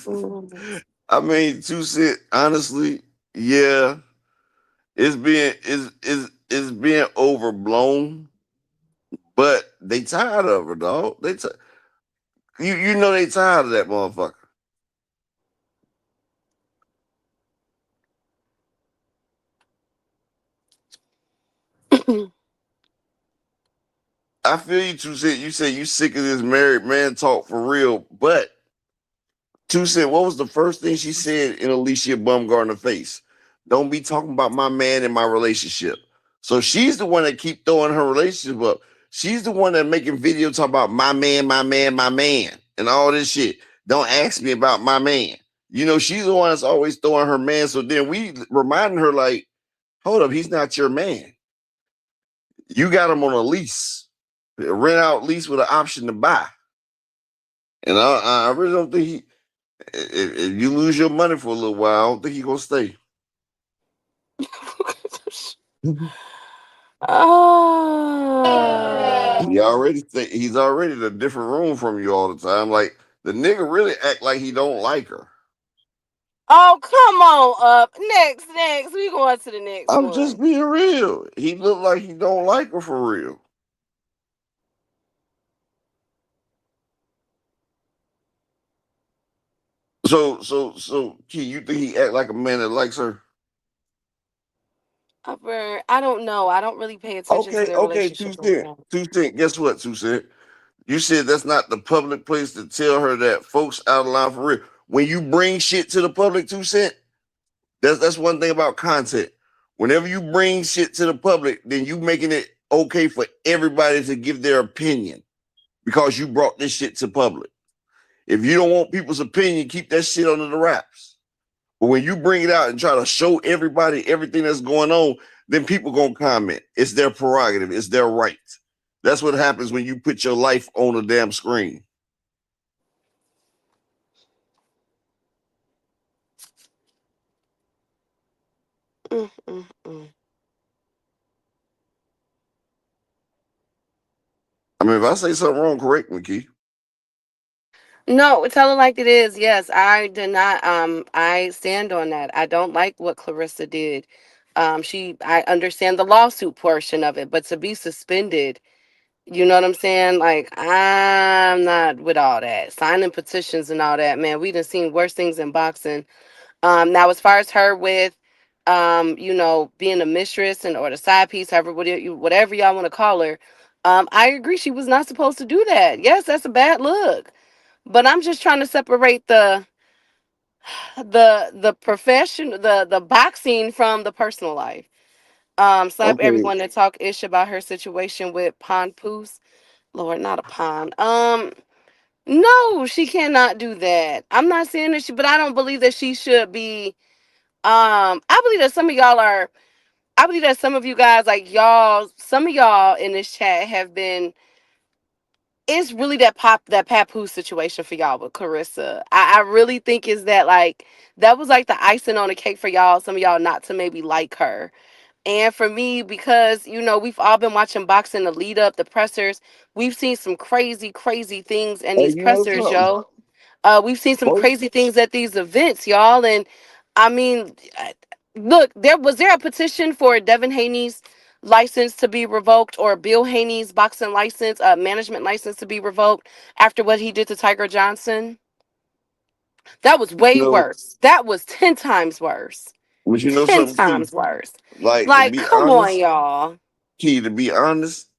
mm, I mean, to say honestly, yeah, it's being overblown, but they tired of her, dog. You know they tired of that motherfucker. I feel you two said you say you sick of this married man talk for real, but two said what was the first thing she said in Alicia Baumgartner's face? Don't be talking about my man and my relationship. So she's the one that keep throwing her relationship up. She's the one that making videos talk about my man, my man, my man, and all this shit. Don't ask me about my man. She's the one that's always throwing her man. So then we reminding her like, hold up, he's not your man. You got him on a lease, a rent out lease with an option to buy. And I really don't think he. If you lose your money for a little while, I don't think he gonna stay. ah. He's already in a different room from you all the time. Like the nigga really act like he don't like her. Oh, come on up. Next. We going to the next I'm just one. being real. He look like he don't like her for real. So, Key, you think he act like a man that likes her? Upper, I don't know. I don't really pay attention to their Okay, two relationship like cent, that. 2 cent. Guess what, 2 cent? You said that's not the public place to tell her that folks out of line for real. When you bring shit to the public, 2 cent, that's one thing about content. Whenever you bring shit to the public, then you making it okay for everybody to give their opinion because you brought this shit to public. If you don't want people's opinion, keep that shit under the wraps. But when you bring it out and try to show everybody everything that's going on, then people gonna comment. It's their prerogative. It's their right. That's what happens when you put your life on a damn screen. Mm, mm, mm. I mean, if I say something wrong, correct me, Key. No, tell it like it is. Yes, I did not. I stand on that. I don't like what Clarissa did. I understand the lawsuit portion of it, but to be suspended, you know what I'm saying? Like, I'm not with all that. Signing petitions and all that, man. We done seen worse things in boxing. Now as far as her with, being a mistress and or the side piece, however, whatever y'all want to call her, I agree. She was not supposed to do that. Yes, that's a bad look. But I'm just trying to separate the profession, the boxing from the personal life. Slap Okay. everyone that talk ish about her situation with Pon Poos. Lord, not a pond. No, she cannot do that. I'm not saying that but I don't believe that she should be. I believe that some of y'all are. I believe that some of you guys, like y'all, some of y'all in this chat have been. It's really that papoose situation for y'all with Clarissa. I really think is that like that was like the icing on the cake for y'all. Some of y'all not to maybe like her. And for me, because we've all been watching boxing, the lead up, the pressers, we've seen some crazy, crazy things in Hey, these you know pressers, something? yo. We've seen some Most crazy things at these events, y'all. And I mean, look, there a petition for Devin Haney's license to be revoked or Bill Haney's boxing license, management license to be revoked after what he did to Tiger Johnson? That was you way know, worse. That was 10 times worse. but you know 10 something, Key. times worse. Like to Like, be come on, honest, y'all. Key. To be honest,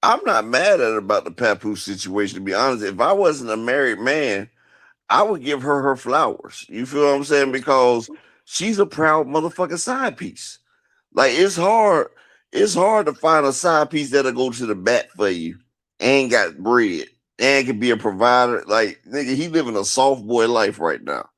I'm not mad at her about the papoose situation. To be honest, if I wasn't a married man, I would give her flowers. You feel what I'm saying? Because she's a proud motherfucking side piece. Like it's hard to find a side piece that'll go to the bat for you and got bread and can be a provider. Like nigga, he living a soft boy life right now.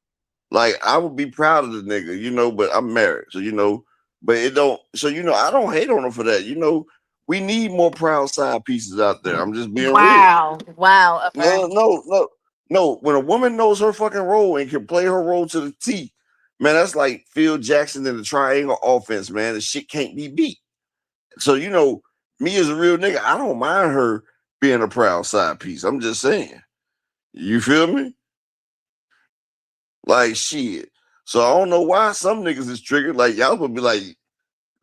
Like I would be proud of the nigga, but I'm married, so but it don't. So I don't hate on him for that. We need more proud side pieces out there. I'm just being real. Wow. Wow, No, Upper. no, no, no. When a woman knows her fucking role and can play her role to the T, man, that's like Phil Jackson in the triangle offense, man. The shit can't be beat. So me as a real nigga, I don't mind her being a proud side piece. I'm just saying. You feel me? Like shit. So I don't know why some niggas is triggered. Like y'all would be like,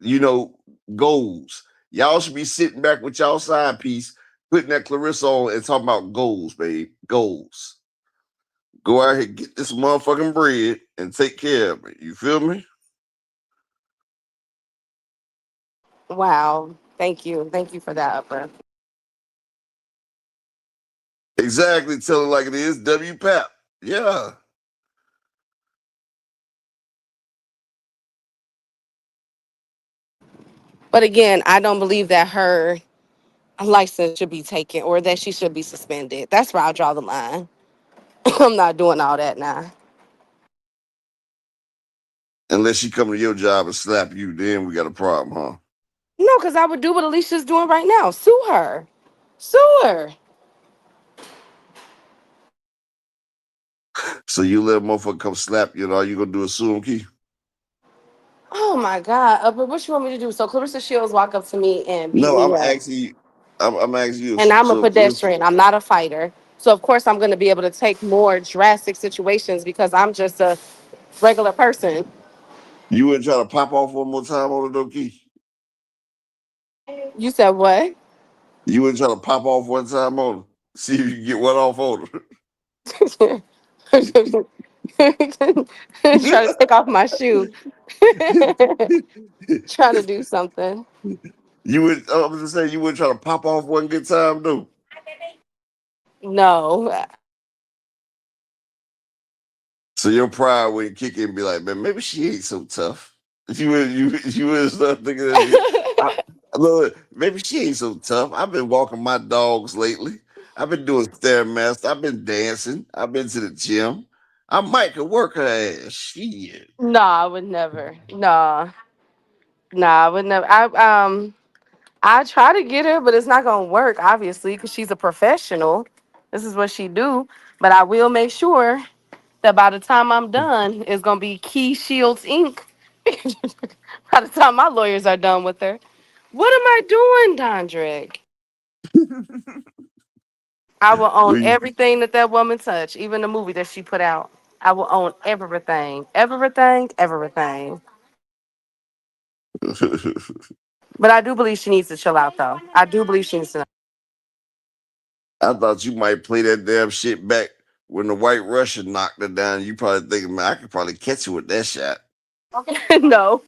you know, goals. Y'all should be sitting back with y'all side piece, putting that Clarissa on and talking about goals, babe. Goals. Go out here, get this motherfucking bread and take care of it. You feel me? Wow. Thank you. Thank you for that, Upper. Exactly. Tell it like it is. WPAP. Yeah. But again, I don't believe that her license should be taken or that she should be suspended. That's where I draw the line. I'm not doing all that now. Unless she come to your job and slap you, then we got a problem, huh? No, because I would do what Alicia's doing right now. Sue her. Sue her. So you let a motherfucker come slap you and all you gonna do is sue him, Key? Oh my God. But what you want me to do? So Clarissa Shields walk up to me and beat No, me I'm up. asking you. I'm asking you. And I'm a So Clarissa, pedestrian. I'm not a fighter. So of course I'm gonna be able to take more drastic situations because I'm just a regular person. you wouldn't try to pop off one more time on the though, Key? You said what? You wouldn't try to pop off one time on her? See if you can get one off on Trying to take off my shoe. her. Trying to do something. You would. I was just saying you wouldn't try to pop off one good time, though. No. So your pride would kick in and be like, man, maybe she ain't so tough. You would start thinking that shit. I, look, maybe she ain't so tough. I've been walking my dogs lately. I've been doing stairmaster. I've been dancing. I've been to the gym. I might could work her ass. Shit. Nah, I would never. Nah, I would never. I try to get her, but it's not gonna work, obviously, because she's a professional. This is what she do. But I will make sure that by the time I'm done, it's gonna be Key Shields Inc. By the time my lawyers are done with her. What am I doing, Dondrick? I will own We- everything that that woman touched, even the movie that she put out. I will own everything, everything, everything. But I do believe she needs to chill out, though. I do believe she needs to. I thought you might play that damn shit back when the White Russian knocked her down. You probably thinking, man, I could probably catch her with that shot. No.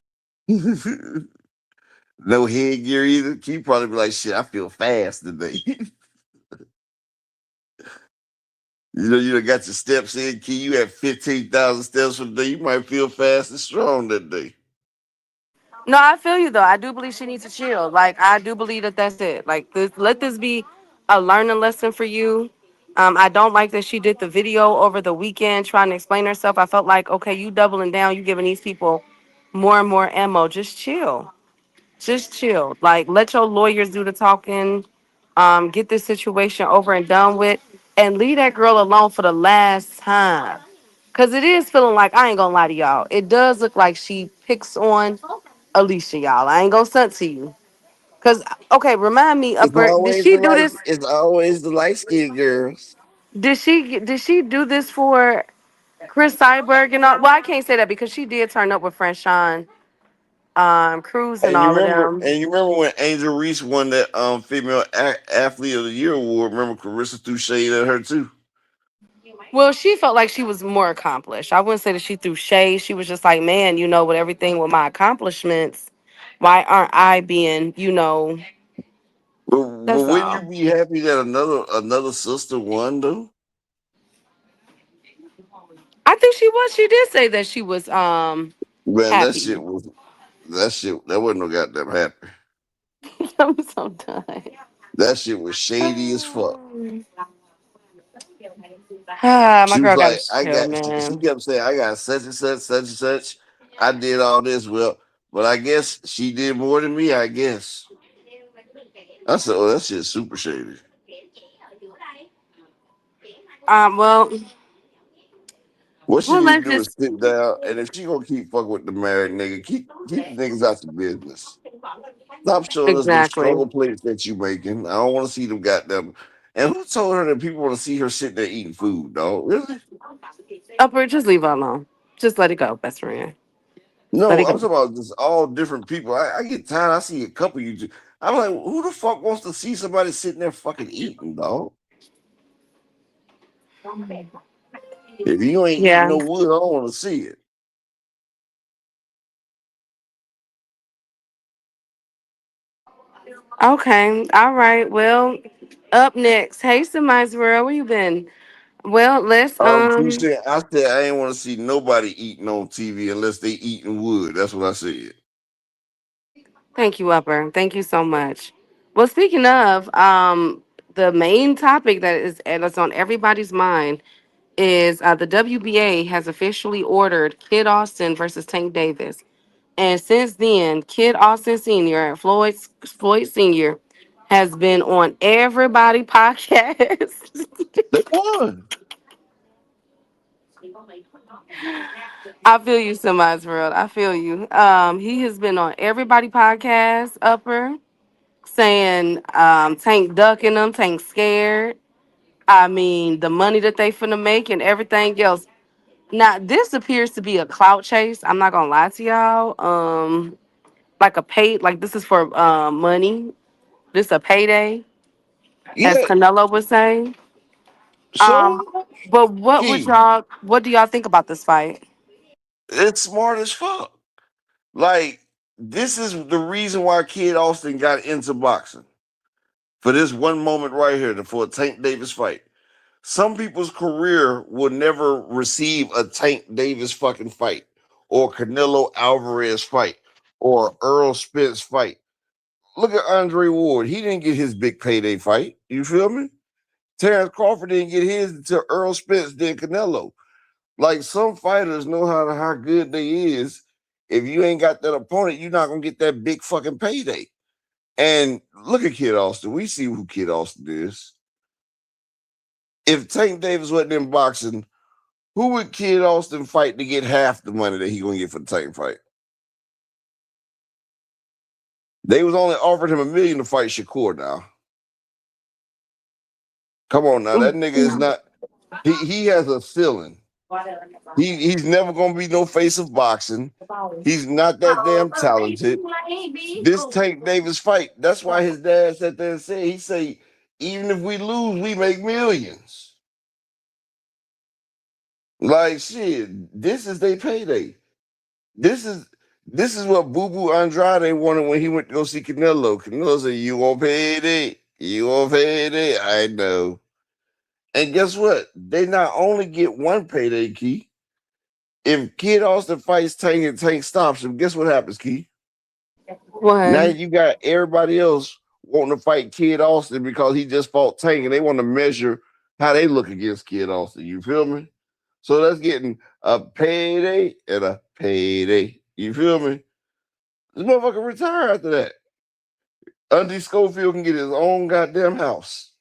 No headgear either. You probably be like, shit, I feel fast today. You done got your steps in, key. You had 15,000 steps for the day. You might feel fast and strong that day. No, I feel you though. I do believe she needs to chill. Like I do believe that that's it. Like this, let this be a learning lesson for you. I don't like that she did the video over the weekend trying to explain herself. I felt like, okay, you doubling down, you giving these people more and more ammo. Just chill. Just chill. Like let your lawyers do the talking. Get this situation over and done with, and leave that girl alone for the last time. Cause it is feeling like I ain't gonna lie to y'all. It does look like she picks on Alicia, y'all. I ain't gonna stunt to you. Cause okay, remind me, Upper. Did she do this? It's always the light skinned girls. Did she do this for Chris Cyberg and all? Well, I can't say that because she did turn up with Sean, Cruz and all of them. And you remember when Angel Reese won that female athlete of the year award? Remember Carissa threw shade at her too. Well, she felt like she was more accomplished. I wouldn't say that she threw shade. She was just like, man, with everything with my accomplishments, why aren't I being, But that's wouldn't you all. be happy that another sister won though? I think she was. She did say that she was Man, happy. that wasn't no goddamn happy. I'm so done. That shit was shady as fuck. Ah, my She was girl got to like, chill, she man. kept saying, I got such and such. I did all this. Well, but I guess she did more than me, I guess. I said, oh, that shit's super shady. Well, What she well, need to let's do just is sit down, and if she gonna keep fucking with the married nigga, keep the niggas out the business. Stop showing us them exactly. struggle plates that you making. I don't want to see them goddamn. And who told her that people want to see her sitting there eating food, dog? Really? Upper, just leave her alone. Just let it go, best friend. Let No, it I'm go. talking about just all different people. I get tired. I see a couple of you. I'm like, who the fuck wants to see somebody sitting there fucking eating, dog? If you ain't eating Yeah. no wood, I don't want to see it. Okay. All right. Well, up next. Hey, Semizer, where you been? Well, let's Christian, I said I ain't want to see nobody eating on TV unless they eating wood. That's what I said. thank you, Upper. Thank you so much. Well, speaking of, the main topic that's on everybody's mind is the WBA has officially ordered Kid Austin versus Tank Davis. And since then, Kid Austin Sr. and Floyd Sr. has been on everybody podcast. They won. I feel you, Semi's world. I feel you. He has been on everybody podcast, Upper, saying Tank ducking them, Tank scared. I mean, the money that they finna make and everything else. Now, this appears to be a clout chase. I'm not gonna lie to y'all. Like a pay, like this is for money. This a payday, as Yeah. Canelo would say. Um, So but key, what do y'all think about this fight? it's smart as fuck. Like this is the reason why Kid Austin got into boxing for this one moment right here for a Tank Davis fight. Some people's career will never receive a Tank Davis fucking fight or Canelo Alvarez fight or Earl Spence fight. Look at Andre Ward. He didn't get his big payday fight. You feel me? Terrence Crawford didn't get his until Earl Spence did Canelo. Like some fighters know how good they is. If you ain't got that opponent, you're not gonna get that big fucking payday. And look at Kid Austin. We see who Kid Austin is. If Tank Davis wasn't in boxing, who would Kid Austin fight to get half the money that he gonna get for the Tank fight? They was only offered him $1 million to fight Shakur now. Come on now, that nigga is not. He has a ceiling. He's never gonna be no face of boxing. He's not that damn talented. This Tank Davis fight, that's why his dad sat there and said, he say, even if we lose, we make millions. Like shit, this is their payday. This is this is what Boo Boo Andrade wanted when he went to go see Canelo. Canelo said, "You want payday? You want payday? I know." And guess what? They not only get one payday, Key. If Kid Austin fights Tank and Tank stops him, guess what happens, Key? Now What? you got everybody else wanting to fight Kid Austin because he just fought Tank, and they want to measure how they look against Kid Austin. You feel me? So that's getting a payday and a payday. You feel me? This motherfucker retire after that. Auntie Schofield can get his own goddamn house.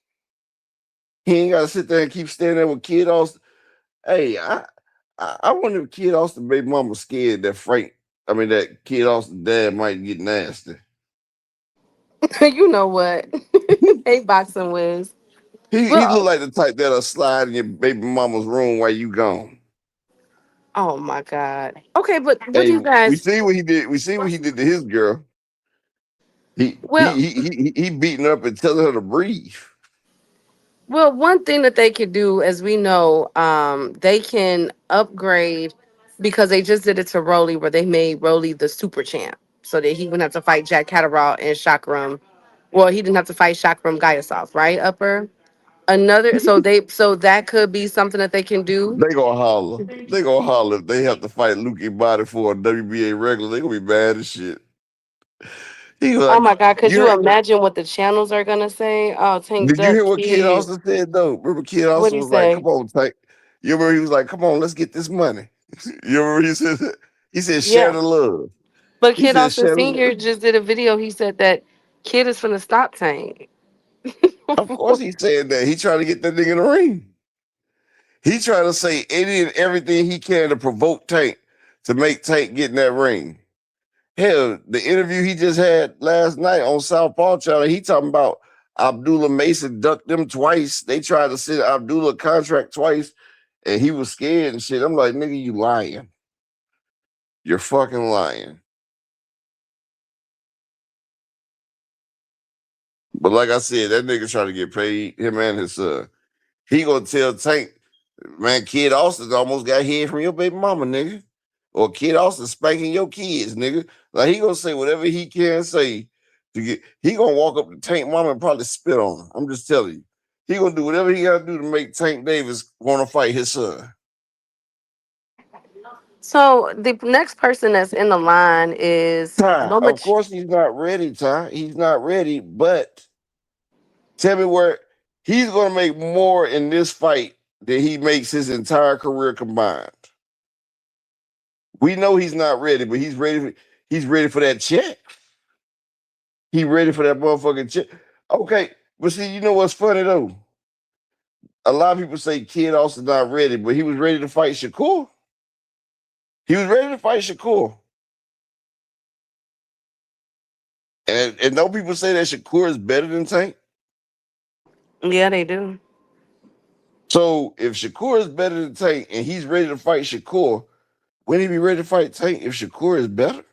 He ain't got to sit there and keep standing there with Kid Austin. Hey, I wonder if Kid Austin baby mama scared that that Kid Austin dad might get nasty. You know what? Hate boxing Wiz. He look Well, like the type that'll slide in your baby mama's room while you gone. oh my God. Okay, but what do Hey, you we guys? see what he did. We see what he did to his girl. He he Well, he he beating her up and telling her to breathe. well, one thing that they could do, as we know, they can upgrade because they just did it to Rolly, where they made Rolly the super champ, so that he wouldn't have to fight Jack Catterall and Chakram. Well, he didn't have to fight Chakram Gayasov, right? Upper another, so that could be something that they can do. They gonna holler. They gonna holler if they have to fight Lukey Body for a WBA regular. They gonna be bad as shit. He was Oh like, my God, could you you heard, imagine what the channels are gonna say? Oh, Tank did you Duck hear what Kid Kid. Austin said though? Remember Kid What'd Austin he was like, say? come on, Tank. You remember he was like, come on, let's get this money. You remember he said that? He said, share Yeah. the love. But He Kid said, Austin share the love. Sr. just did a video. He said that Kid is finna stop Tank. Of course he said that. He trying to get that nigga in the ring. He trying to say any and everything he can to provoke Tank to make Tank get in that ring. Hell, the interview he just had last night on Southpaw Channel, he talking about Abdullah Mason ducked them twice. They tried to send Abdullah a contract twice, and he was scared and shit. I'm like, nigga, you lying. You're fucking lying. But like I said, that nigga trying to get paid, him and his son. He gonna tell Tank, man, Kid Austin almost got hit from your baby mama, nigga. Or Kid Austin spanking your kids, nigga. Like he gonna say whatever he can say to get. He gonna walk up to Tank mama and probably spit on her. I'm just telling you. He gonna do whatever he gotta do to make Tank Davis want to fight his son. So the next person that's in the line is Ty, Loma. of course he's not ready, Ty. He's not ready, but tell me where he's gonna make more in this fight than he makes his entire career combined. We know he's not ready, but he's ready for that check. He ready for that motherfucking check. Okay, but see, you know what's funny though? A lot of people say Kid Austin not ready, but he was ready to fight Shakur. He was ready to fight Shakur. And no people say that Shakur is better than Tank. Yeah, they do. So if Shakur is better than Tank and he's ready to fight Shakur, wouldn't he be ready to fight Tank if Shakur is better?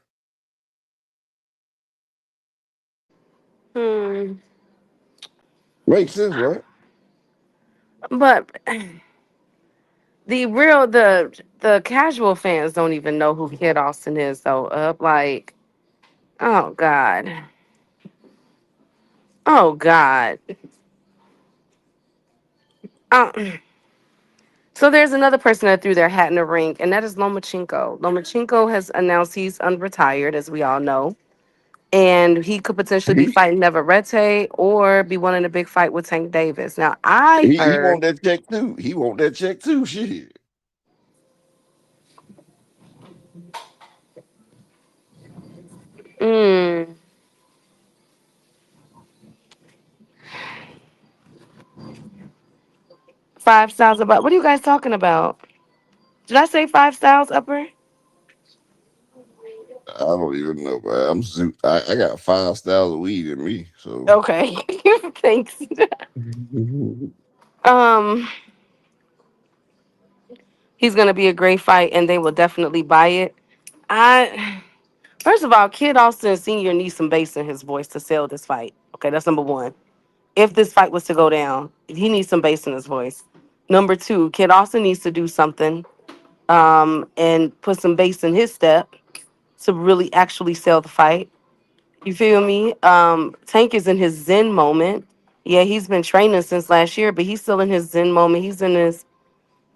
Hmm. Makes sense, right? But the casual fans don't even know who Kid Austin is. So up like, oh God, oh God. Uh, so there's another person that threw their hat in the ring, and that is Lomachenko. Lomachenko has announced he's unretired, as we all know, and he could potentially be He fighting Neverete or be wanting a big fight with Tank Davis. Now I he heard, want that check too. He want that check too. Shit. mm, 5 styles about. What are you guys talking about? Did I say 5 styles upper? I don't even know, man. I got 5 styles of weed in me, so Okay, thanks. Um, he's gonna be a great fight, and they will definitely buy it. I First of all, Kid Austin Senior needs some bass in his voice to sell this fight. Okay, that's number one. If this fight was to go down, he needs some bass in his voice. Number two, Kid Austin needs to do something and put some bass in his step to really actually sell the fight. You feel me? Tank is in his Zen moment. Yeah, he's been training since last year, but he's still in his Zen moment. He's in his,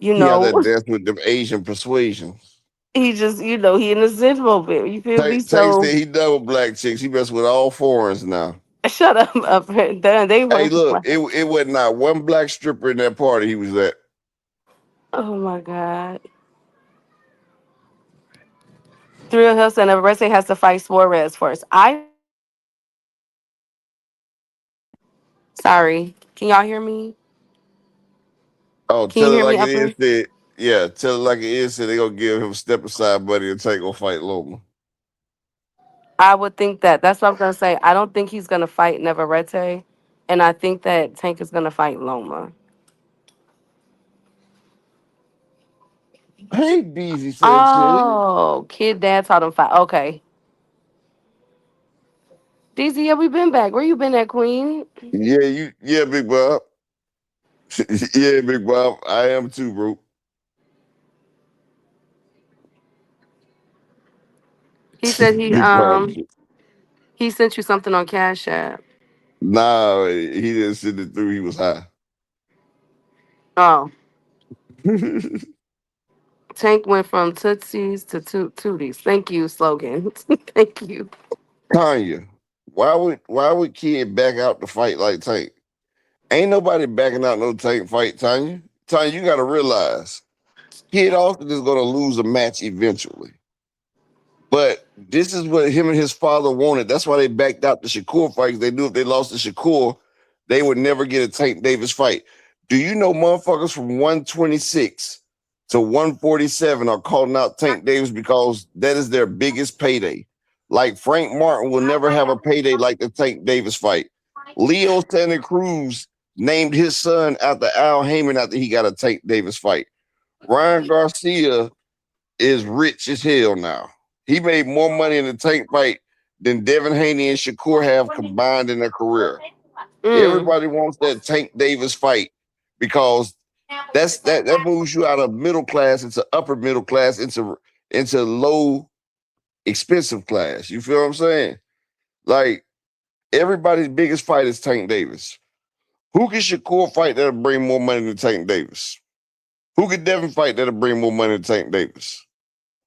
you He out know, there dance with them Asian persuasions. he just, he in his Zen moment. You feel me? Tank So said he done with black chicks. He mess with all foreigners now. shut up. They Hey, weren't. look, it was not one black stripper in that party he was at. Oh my God. Thrill Hill said Nebraska has to fight Suarez first. Sorry. Can y'all hear me? Oh, Can you tell it hear me, like it is. Upper? Said, yeah, tell it like it is. Said they gonna give him a step aside, buddy, and Tank gonna fight Loma. I would think that. That's what I'm gonna say. I don't think he's gonna fight Neverete, and I think that Tank is gonna fight Loma. Hey, Beezy said shit. Oh, Kid Dad taught him fight. Okay. DZ, yeah, we been back. Where you been at, Queen? Yeah, Big Bob. Yeah, Big Bob. I am too, bro. He said Big Bob. he sent you something on Cash App. Nah, he didn't send it through. He was high. Oh, Tank went from Tootsies to Tooties. Thank you, slogan. Thank you. Tanya, why would Kid back out to fight like Tank? Ain't nobody backing out no Tank fight, Tanya. Tanya, you gotta realize Kid Austin is gonna lose a match eventually. But this is what him and his father wanted. That's why they backed out the Shakur fight. 'Cause they knew if they lost to Shakur, they would never get a Tank Davis fight. Do you know motherfuckers from 126 to 147 are calling out Tank Davis because that is their biggest payday? Like Frank Martin will never have a payday like the Tank Davis fight. Leo Santa Cruz named his son after Al Heyman after he got a Tank Davis fight. Ryan Garcia is rich as hell now. He made more money in the Tank fight than Devin Haney and Shakur have combined in their career. Mm. Everybody wants that Tank Davis fight because that moves you out of middle class into upper middle class into low expensive class. You feel what I'm saying? Like everybody's biggest fight is Tank Davis. Who can Shakur fight that'll bring more money than Tank Davis? Who can Devin fight that'll bring more money than Tank Davis?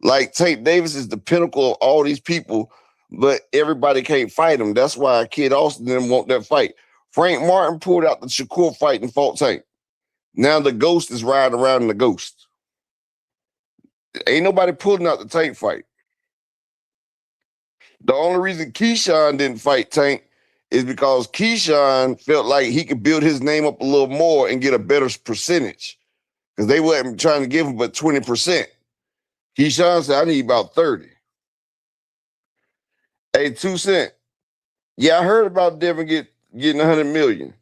Like Tank Davis is the pinnacle of all these people, but everybody can't fight him. That's why Kid Austin didn't want that fight. Frank Martin pulled out the Shakur fight and fought Tank. Now the ghost is riding around in the ghost. Ain't nobody pulling out the Tank fight. The only reason Keyshawn didn't fight Tank is because Keyshawn felt like he could build his name up a little more and get a better percentage. Because they wasn't trying to give him but 20%. Keyshawn said, I need about 30. Hey, 2 Cent. Yeah, I heard about Devin getting 100 million.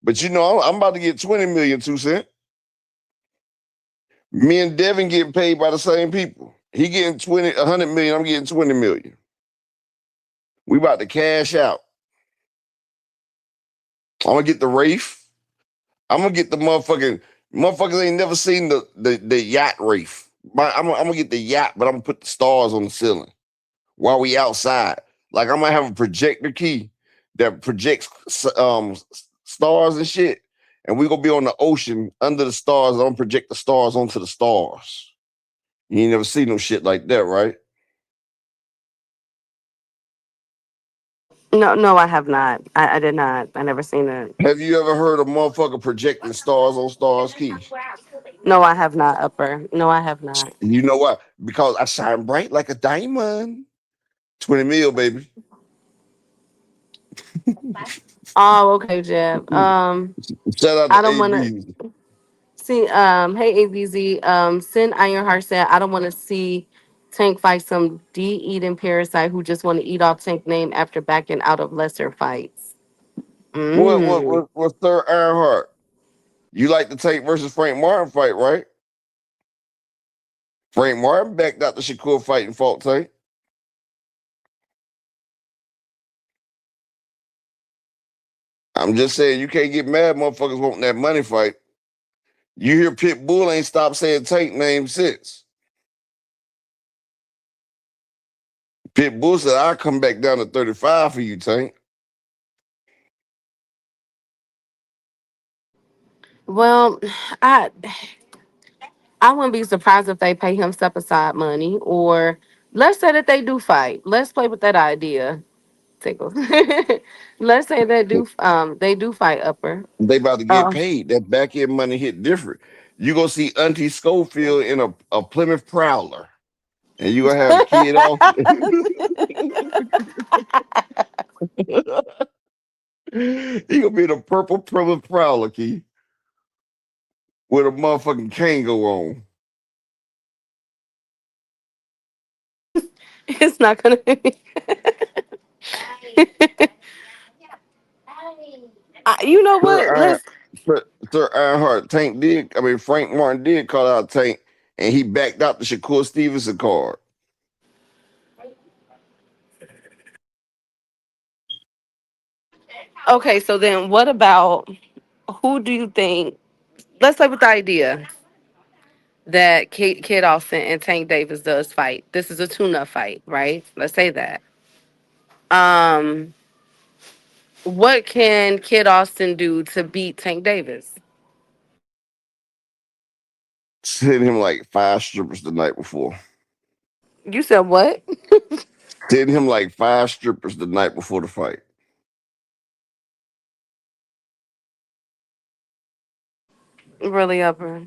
But you know, I'm about to get 20 million, 2 Cent. Me and Devin getting paid by the same people. He getting 100 million, I'm getting 20 million. We about to cash out. I'm gonna get the Wraith. I'm gonna get the motherfuckers ain't never seen the yacht Wraith. I'm gonna get the yacht, but I'm gonna put the stars on the ceiling while we outside. Like I'm gonna have a projector key that projects stars and shit, and we gonna be on the ocean under the stars. I'm gonna project the stars onto the stars. You ain't never seen no shit like that, right? No, no, I have not. I did not. I never seen it. Have you ever heard a motherfucker projecting stars on stars, Keith? No, I have not, Upper. No, I have not. You know what? Because I shine bright like a diamond. 20 mil, baby. Oh, okay, Jeb. Shout out I to don't want to AB. see. Hey, ABZ. Sin Ironheart said, I don't want to see Tank fight some eating parasite who just want to eat off Tank name after backing out of lesser fights. What what Mm. what what's Sir Ironheart? You like the Tank versus Frank Martin fight, right? Frank Martin backed out the Shakur fight and fought Tank. I'm just saying you can't get mad, motherfuckers wanting that money fight. You hear Pitbull ain't stopped saying Tank name since. Pitbull said I'll come back down to 35 for you, Tank. Well, I I wouldn't be surprised if they pay him step aside money, or let's say that they do fight. Let's play with that idea. Tickles. Let's say they do fight upper. They about to get Uh, paid. That back end money hit different. You gonna see Auntie Schofield in a Plymouth Prowler, and you gonna have Kid off. He gonna be in a purple Plymouth Prowler, key, with a motherfucking Kango on. it's not gonna. You know Sir what? Iron, Sir Ironheart Tank did. I mean Frank Martin did call out Tank, and he backed out the Shakur Stevenson card. Okay, so then what about who do you think? Let's play with the idea that Kid Austin and Tank Davis does fight. This is a tune-up fight, right? Let's say that. Um, what can Kid Austin do to beat Tank Davis? Sent him like 5 strippers the night before. You said what? Sent him like 5 strippers the night before the fight. Really, upper?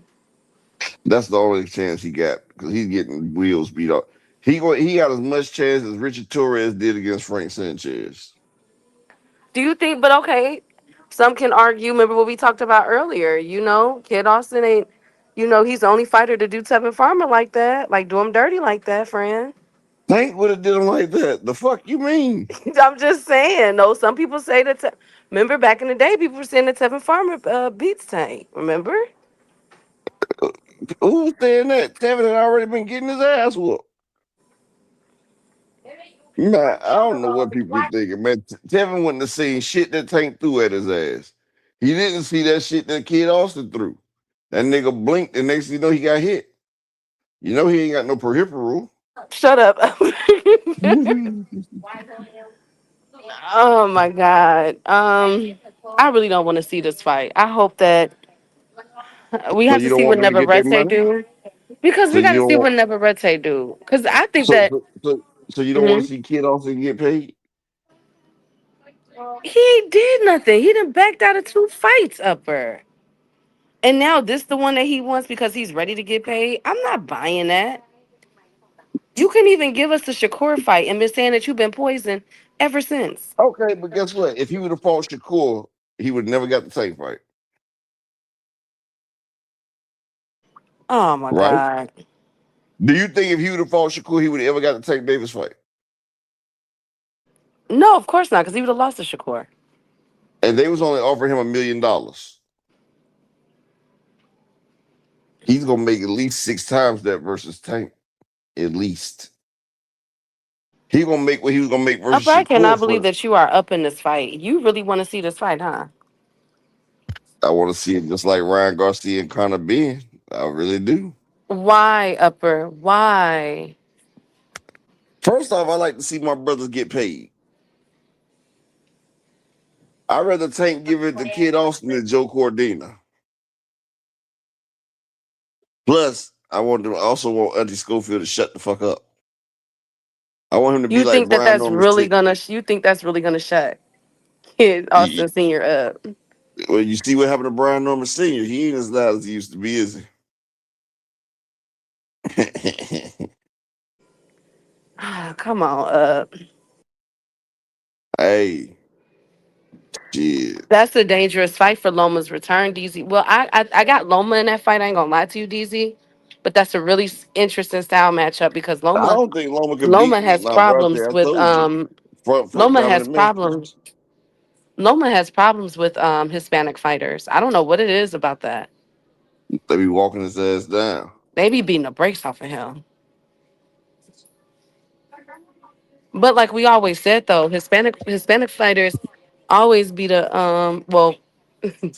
That's the only chance he got because he's getting wheels beat up. He got as much chance as Richard Torres did against Frank Sanchez. Do you think? But okay, some can argue. Remember what we talked about earlier? Kid Austin ain't. He's the only fighter to do Tevin Farmer like that, like do him dirty like that, friend. Tank would have did him like that. The fuck you mean? I'm just saying. No, some people say that. Remember back in the day, people were saying that Tevin Farmer beats Tank. Remember? Who was saying that? Tevin had already been getting his ass whooped. Man, I don't know what people be thinking, man. Tevin wouldn't have seen shit that Tank threw at his ass. He didn't see that shit that Kid Austin threw. That nigga blinked, and next thing you know, he got hit. You know he ain't got no peripheral. Shut up. Oh my God. I really don't want to see this fight. I hope that we So have you to don't see want what them to get their Neverete money? do. Because So we got you to don't see what want Neverete do. Because I think so that so so, so you don't want to mhm, see Kid Austin get paid? he did nothing. He done backed out of two fights, upper. And now this the one that he wants because he's ready to get paid. I'm not buying that. You can even give us the Shakur fight and been saying that you've been poisoned ever since. Okay, but guess what? If he would have fought Shakur, he would never got the same fight, Oh my right? God. Do you think if he would have fought Shakur, he would have ever got the Tank Davis fight? No, of course not, because he would have lost to Shakur. And they was only offering him $1 million. He's gonna make at least 6 times that versus Tank. At least he gonna make what he was gonna make versus Upper, I cannot Shakur believe for. that you are up in this fight. You really want to see this fight, huh? I want to see it just like Ryan Garcia and Conor Ben. I really do. Why, Upper? Why? First off, I like to see my brothers get paid. I'd rather Tank give it to Kid Austin than Joe Cordina. Plus, I also want Auntie Schofield to shut the fuck up. I want him to be You like think that Brian that's Norman. really gonna? You think that's really gonna shut Kid Y- Austin Senior up? Well, you see what happened to Brian Norman Sr. He ain't as loud as he used to be, is he? Ah, come on, up. Hey, shit. That's a dangerous fight for Loma's return, DZ. Well, I got Loma in that fight. I ain't gonna lie to you, DZ. But that's a really interesting style matchup because I Loma don't think Loma could Loma beat has Mount problems Brown. I with told you. Front Loma has dominant man. problems. Loma has problems with Hispanic fighters. I don't know what it is about that. They be walking his ass down. They be beating the brakes off of him. But like we always said though, Hispanic fighters always be the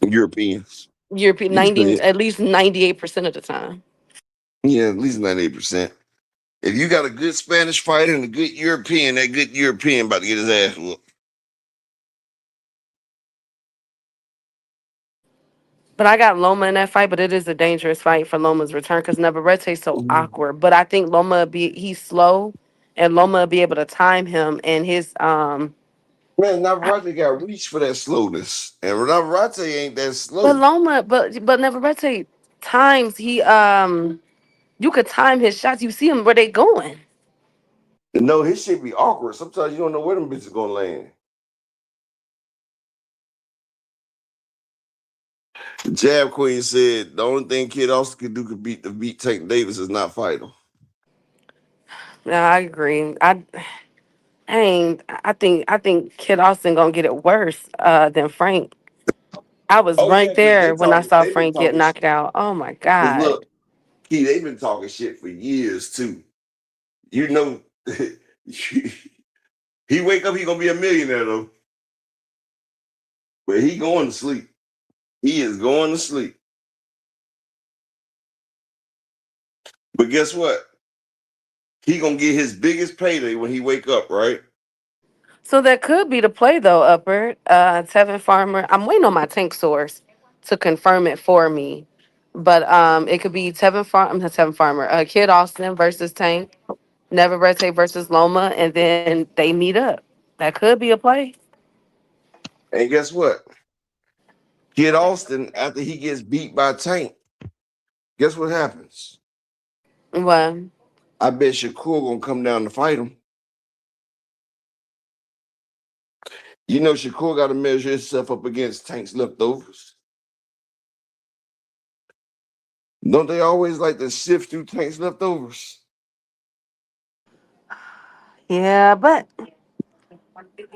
Europeans. European You can say 90 it. at least 98% of the time. Yeah, at least 98%. If you got a good Spanish fighter and a good European, that good European about to get his ass whooped. But I got Loma in that fight, but it is a dangerous fight for Loma's return because Navarrete's so awkward. But I think he's slow and Loma will be able to time him and his Man, Navarrete got reach for that slowness. And Navarrete ain't that but slow. Loma but Navarrete times you could time his shots. You see him where they going. No, his shit be awkward. Sometimes you don't know where them bitches gonna land. The Jab Queen said the only thing Kid Austin could do to beat Tank Davis is not fight him. Yeah, I agree. I think Kid Austin gonna get it worse than Frank. I was Oh right yeah, because there when I saw they've been Frank get talking shit. knocked out. Oh my Because god. look, Key, they've been talking shit for years too. You know, he wake up, he gonna be a millionaire though. But he going to sleep. He is going to sleep. But guess what? He gonna get his biggest payday when he wake up, right? So that could be the play though, Upper. Tevin Farmer. I'm waiting on my tank source to confirm it for me. But it could be Tevin Farmer, Kid Austin versus Tank, Never Rete versus Loma, and then they meet up. That could be a play. And guess what? Kid Austin, after he gets beat by Tank, guess what happens? Well, I bet Shakur gonna come down to fight him. You know Shakur got to measure himself up against Tank's leftovers. Don't they always like to sift through Tank's leftovers? yeah, but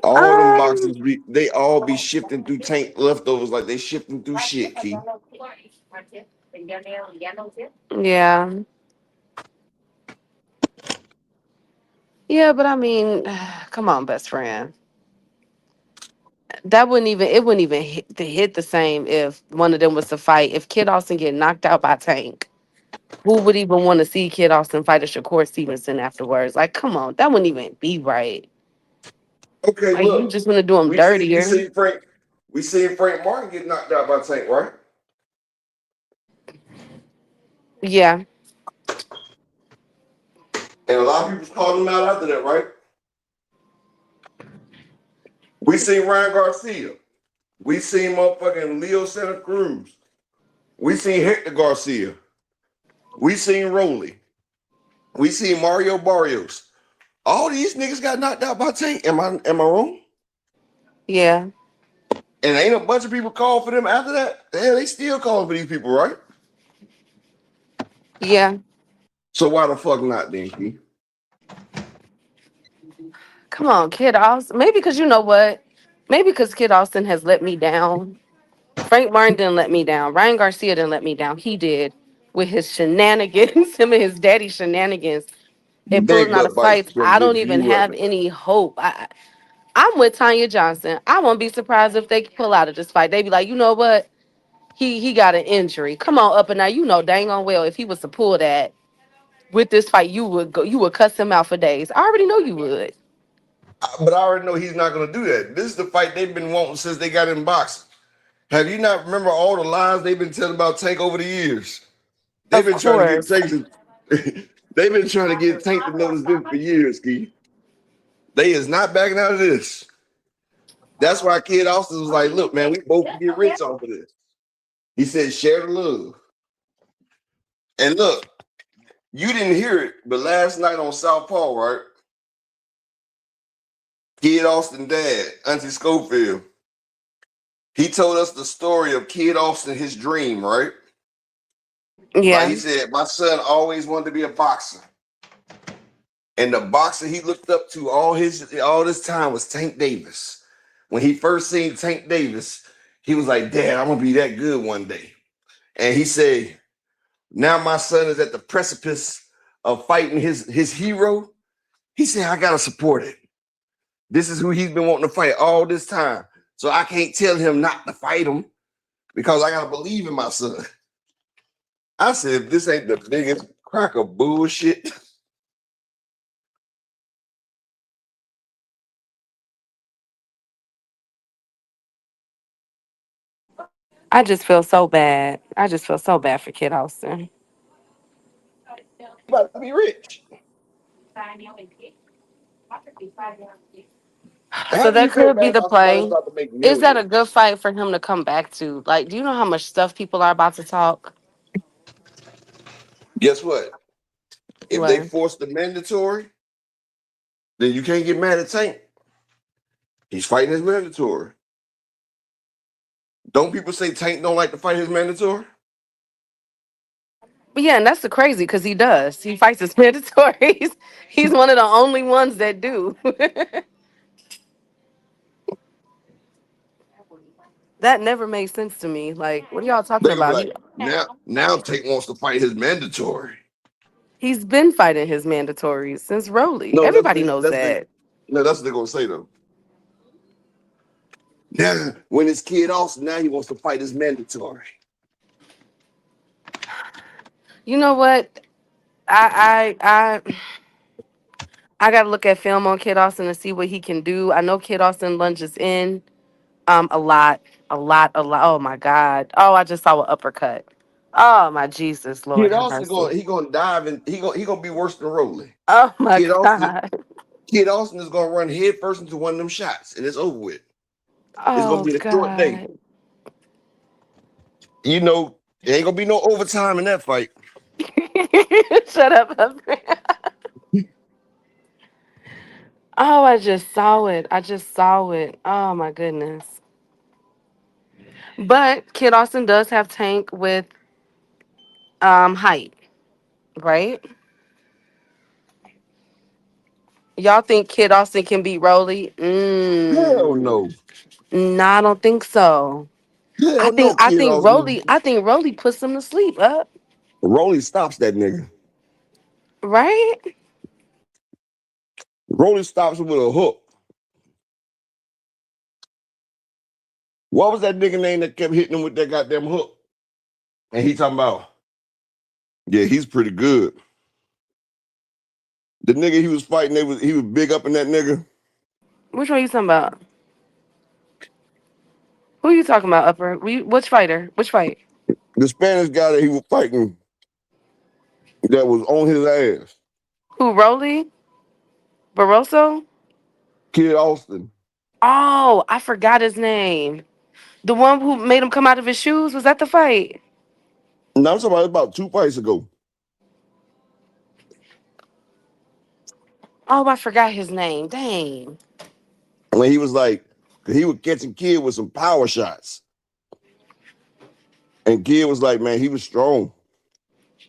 All them um, boxes, they all be shifting through Tank leftovers like they shifting through shit, Key. yeah, yeah, but I mean, come on, best friend. That wouldn't even it wouldn't even hit the same if one of them was to fight. If Kid Austin get knocked out by Tank, who would even want to see Kid Austin fight a Shakur Stevenson afterwards? Like, come on, that wouldn't even be right. Okay, Like, you look, just want to do him we dirtier. see Frank Martin get knocked out by Tank, right? Yeah, And a lot of people called him out after that, right? We seen Ryan Garcia. We seen motherfucking Leo Santa Cruz. We seen Hector Garcia. We seen Rolly. We seen Mario Barrios. All these niggas got knocked out by Tank. Am I wrong? yeah, And ain't a bunch of people called for them after that? Hell, they still calling for these people, right? yeah. So why the fuck not, Dinky? Come on, Kid Austin. Maybe because you know what? Maybe because Kid Austin has let me down. Frank Martin didn't let me down. Ryan Garcia didn't let me down. He did with his shenanigans, him and his daddy shenanigans, and They pulling out of butt bites fights. from I don't give even you have weapons. any hope. I'm with Tanya Johnson. I won't be surprised if they pull out of this fight. They be like, you know what? He got an injury. Come on up and now. You know dang on well if he was to pull that with this fight, you would cuss him out for days. I already know you would. But I already know he's not gonna do that. This is the fight they've been wanting since they got in boxing. Have you not remember all the lies they've been telling about Tank over the years? They've Of been trying to get course. Tank to they've been trying to get Tank to notice this for years, Key. They is not backing out of this. That's why Kid Austin was like, look, man, we both can get rich off of this. He said, share the love. And look, you didn't hear it, but last night on South Paul, right? Kid Austin dad, Auntie Schofield, he told us the story of Kid Austin, his dream, right? Like Yeah. he said, my son always wanted to be a boxer. And the boxer he looked up to all this time was Tank Davis. When he first seen Tank Davis, he was like, "Dad, I'm gonna be that good one day." And he said, "Now my son is at the precipice of fighting his hero." He said, "I gotta support it. This is who he's been wanting to fight all this time. So I can't tell him not to fight him because I gotta believe in my son." I said, "If this ain't the biggest crack of bullshit." I just feel so bad. I just feel so bad for Kid Austin. About to be rich. So How do that you feel could be bad the about somebody play. about to make Is that a millions? good fight for him to come back to? Like, do you know how much stuff people are about to talk? Guess what? If they What? force the mandatory, then you can't get mad at Tank. He's fighting his mandatory. Don't people say Tank don't like to fight his mandatory? But yeah, and that's the crazy because he does. He fights his mandatories. He's one of the only ones that do. That never made sense to me. Like, what are y'all talking They gonna be about? like, now Tank wants to fight his mandatory. He's been fighting his mandatories since Rolly. No, Everybody knows that. that's what they're gonna say though. Now, when it's Kid Austin, now he wants to fight his mandatory. You know what? I gotta look at film on Kid Austin to see what he can do. I know Kid Austin lunges in a lot, a lot. Oh my God. Oh, I just saw an uppercut. Oh my Jesus, Lord Kid have Austin mercy. gonna dive and he gonna be worse than Rolly. Oh my Kid Austin God. Kid Austin is gonna run head first into one of them shots and it's over with. It's gonna Oh be a short day. God. You know, there ain't gonna be no overtime in that fight. Shut up, husband. Oh, I just saw it. I just saw it. Oh my goodness. But Kid Austin does have Tank with height, right? Y'all think Kid Austin can beat Rolly? Hell no. No, I don't think so. Hell no, Kid Austin. I think Rolly puts him to sleep up. Rolly stops that nigga. Right? Rolly stops him with a hook. What was that nigga name that kept hitting him with that goddamn hook? And he talking about, yeah, he's pretty good. The nigga he was fighting, he was big up in that nigga. Which one you talking about? Who you talking about, Upper? Which fighter? Which fight? The Spanish guy that he was fighting that was on his ass. Who, Rolly? Barroso? Kid Austin. Oh, I forgot his name. The one who made him come out of his shoes? Was that the fight? Now I'm talking about 2 fights ago. Oh, I forgot his name. Dang. When he was like, he would catch a kid with some power shots. And Kid was like, man, he was strong.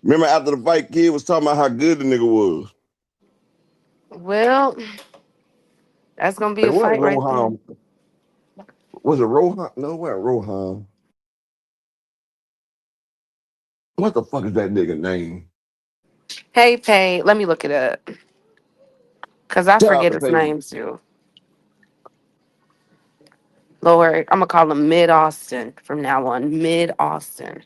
Remember after the fight, Kid was talking about how good the nigga was. Well, that's gonna be It a wasn't fight right there. Rohan. Was it Rohan? No, it wasn't Rohan. What the fuck is that nigga name? Hey, Pay, let me look it up. Cause I Shout out forget to his Peyton. name too. Lord, I'm gonna call him Mid Austin from now on. Mid Austin.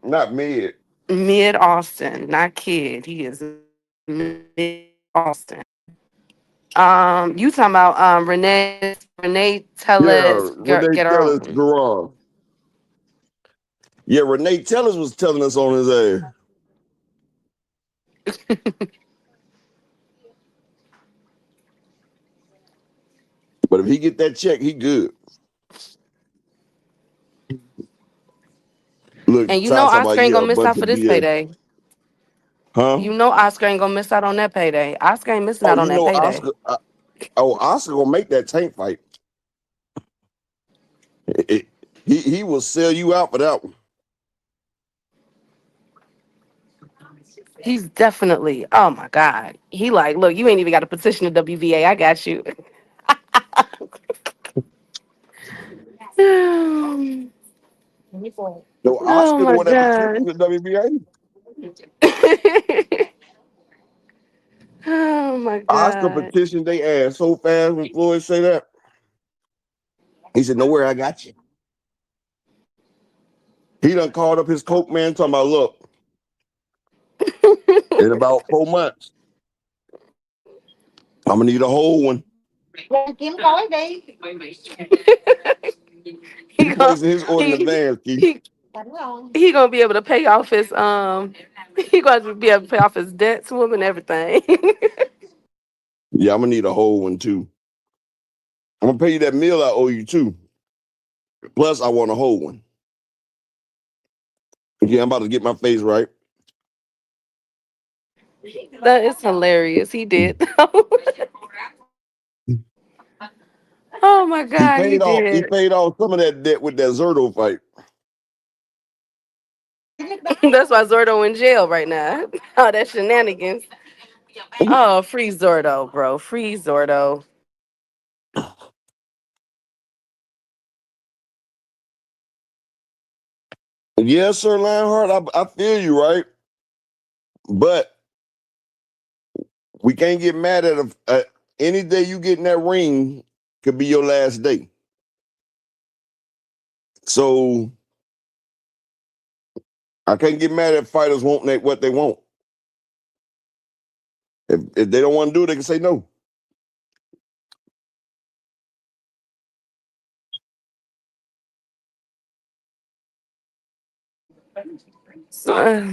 Not mid. Mid Austin, not kid. He is Mid Austin. You talking about Renee Yeah, Tellez Renee Tellis Guerrero. Garage. Yeah, Renee Tellis was telling us on his ass. But if he get that check, he good. Look, And you know Ty talking Oscar about, ain't yeah, gonna a miss bunch out of for this BS. payday. Huh? You know Oscar ain't gonna miss out on that payday. Oscar ain't missing Oh, out on you that know payday. Oscar. Oscar gonna make that Tank fight. He will sell you out for that one. He's definitely, oh my God. He like, look, you ain't even got to petition the WVA. I got you. No, Oh Oscar the my one that petitioned god. the WBA. Oh my Oscar god. petitioned they ass so fast when Floyd say that. He said, "Nowhere, I got you." He done called up his coke man talking about, look, in about 4 months, I'm gonna need a whole one. he He gonna placing his order in he advance, Keith. he he gonna be able to pay off his he gonna be able to pay off his debts, woman, everything. Yeah, I'm gonna need a whole one too. I'm gonna pay you that meal I owe you too. Plus, I want a whole one. Yeah, I'm about to get my face right. That is hilarious. He did. Oh my He god, he paid off. He did. paid off some of that debt with that Zerto fight. That's why Zordo in jail right now. Oh, that shenanigans. Oh, free Zordo, bro. Free Zordo. Yes, sir, Lionheart. I feel you, right? But we can't get mad at any day you get in that ring could be your last day. So I can't get mad at fighters wanting what they want. If they don't want to do it, they can say no.